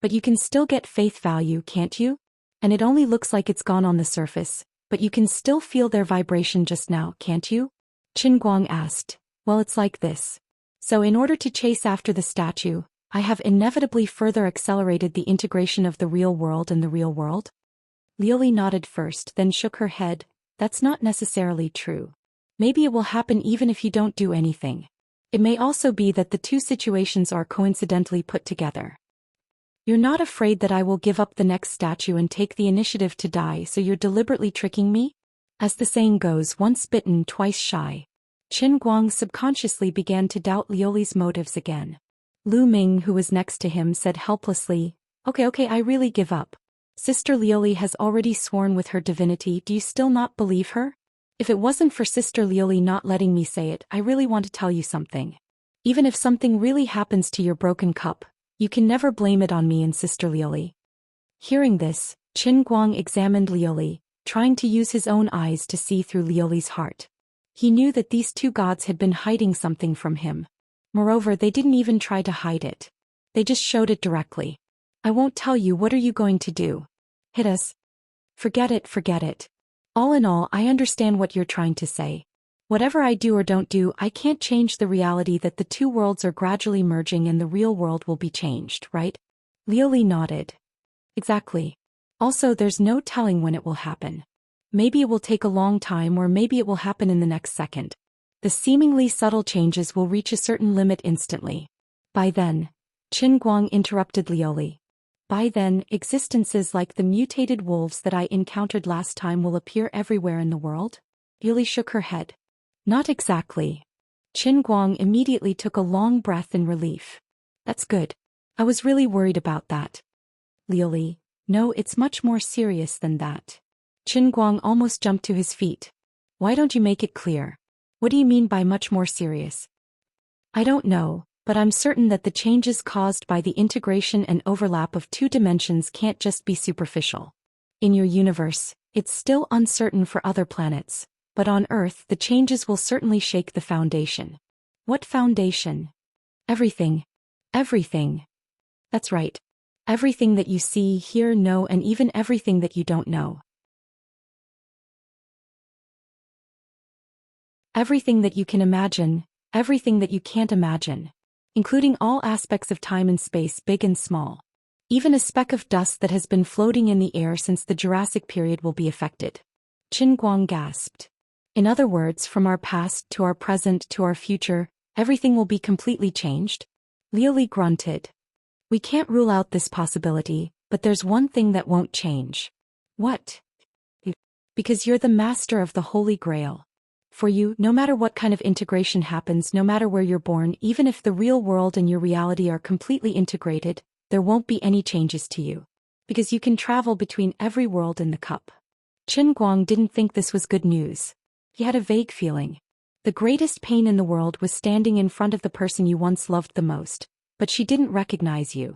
But you can still get faith value, can't you? And it only looks like it's gone on the surface, but you can still feel their vibration just now, can't you? Qinguang asked. Well, it's like this. So in order to chase after the statue, I have inevitably further accelerated the integration of the real world and the real world? Liuli nodded first, then shook her head. That's not necessarily true. Maybe it will happen even if you don't do anything. It may also be that the two situations are coincidentally put together. You're not afraid that I will give up the next statue and take the initiative to die, so you're deliberately tricking me? As the saying goes, once bitten, twice shy. Qinguang subconsciously began to doubt Liuli's motives again. Lu Ming, who was next to him, said helplessly, Okay, I really give up. Sister Liuli has already sworn with her divinity, do you still not believe her? If it wasn't for Sister Liuli not letting me say it, I really want to tell you something. Even if something really happens to your broken cup, you can never blame it on me and Sister Liuli. Hearing this, Qinguang examined Liuli, trying to use his own eyes to see through Liuli's heart. He knew that these two gods had been hiding something from him. Moreover, they didn't even try to hide it. They just showed it directly. I won't tell you. What are you going to do? Hit us? Forget it. All in all, I understand what you're trying to say. Whatever I do or don't do, I can't change the reality that the two worlds are gradually merging and the real world will be changed, right? Liuli nodded. Exactly. Also, there's no telling when it will happen. Maybe it will take a long time, or maybe it will happen in the next second. The seemingly subtle changes will reach a certain limit instantly. By then, Qinguang interrupted Liuli. By then, existences like the mutated wolves that I encountered last time will appear everywhere in the world? Liuli shook her head. Not exactly. Qinguang immediately took a long breath in relief. That's good. I was really worried about that. Liuli, no, it's much more serious than that. Qinguang almost jumped to his feet. Why don't you make it clear? What do you mean by much more serious? I don't know, but I'm certain that the changes caused by the integration and overlap of two dimensions can't just be superficial. In your universe, it's still uncertain for other planets, but on Earth the changes will certainly shake the foundation. What foundation? Everything. Everything. That's right. Everything that you see, hear, know, and even everything that you don't know. Everything that you can imagine, everything that you can't imagine. Including all aspects of time and space, big and small. Even a speck of dust that has been floating in the air since the Jurassic period will be affected. Qin Guang gasped. In other words, from our past to our present to our future, everything will be completely changed? Liu Li grunted. We can't rule out this possibility, but there's one thing that won't change. What? Because you're the master of the Holy Grail. For you, no matter what kind of integration happens, no matter where you're born, even if the real world and your reality are completely integrated, there won't be any changes to you. Because you can travel between every world in the cup. Qin Guang didn't think this was good news. He had a vague feeling. The greatest pain in the world was standing in front of the person you once loved the most, but she didn't recognize you.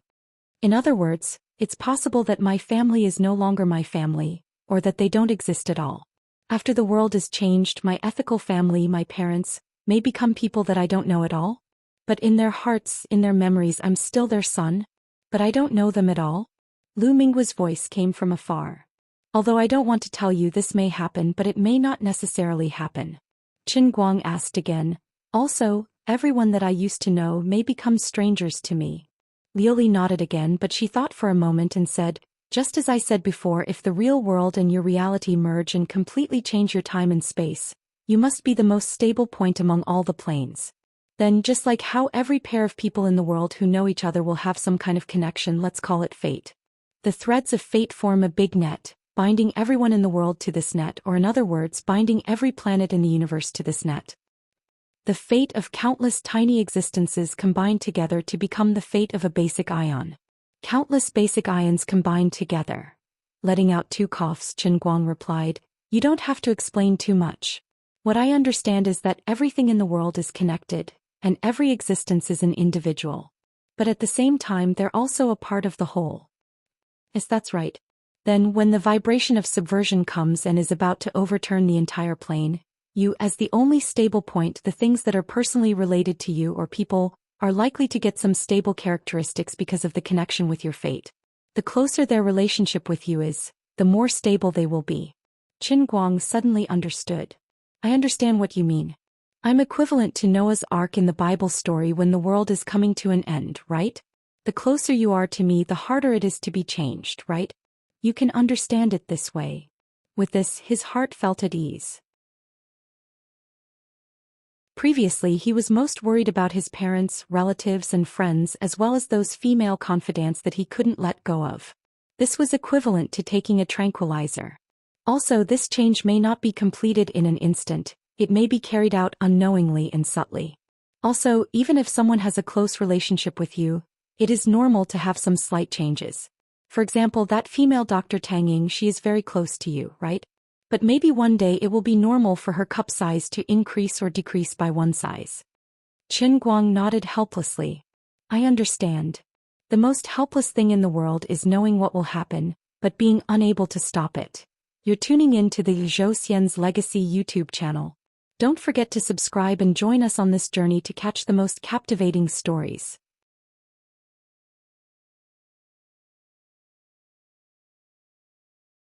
In other words, it's possible that my family is no longer my family, or that they don't exist at all. After the world is changed, my ethical family, my parents, may become people that I don't know at all? But in their hearts, in their memories, I'm still their son? But I don't know them at all? Lu Minghua's voice came from afar. Although I don't want to tell you, this may happen, but it may not necessarily happen. Qin Guang asked again. Also, everyone that I used to know may become strangers to me. Liu Li nodded again, but she thought for a moment and said, just as I said before, if the real world and your reality merge and completely change your time and space, you must be the most stable point among all the planes. Then, just like how every pair of people in the world who know each other will have some kind of connection, let's call it fate. The threads of fate form a big net, binding everyone in the world to this net, or in other words, binding every planet in the universe to this net. The fate of countless tiny existences combined together to become the fate of a basic ion. Countless basic ions combined together. Letting out 2 coughs, Qin Guang replied, you don't have to explain too much. What I understand is that everything in the world is connected, and every existence is an individual. But at the same time, they're also a part of the whole. Yes, that's right. Then, when the vibration of subversion comes and is about to overturn the entire plane, you, as the only stable point, the things that are personally related to you or people, are likely to get some stable characteristics because of the connection with your fate. The closer their relationship with you is, the more stable they will be. Qin Guang suddenly understood. I understand what you mean. I'm equivalent to Noah's Ark in the Bible story when the world is coming to an end, right? The closer you are to me, the harder it is to be changed, right? You can understand it this way. With this, his heart felt at ease. Previously, he was most worried about his parents, relatives, and friends, as well as those female confidants that he couldn't let go of. This was equivalent to taking a tranquilizer. Also, this change may not be completed in an instant, it may be carried out unknowingly and subtly. Also, even if someone has a close relationship with you, it is normal to have some slight changes. For example, that female Dr. Tang Ying, she is very close to you, right? But maybe one day it will be normal for her cup size to increase or decrease by 1 size. Qin Guang nodded helplessly. I understand. The most helpless thing in the world is knowing what will happen, but being unable to stop it. You're tuning in to the Zhou Xian's Legacy YouTube channel. Don't forget to subscribe and join us on this journey to catch the most captivating stories.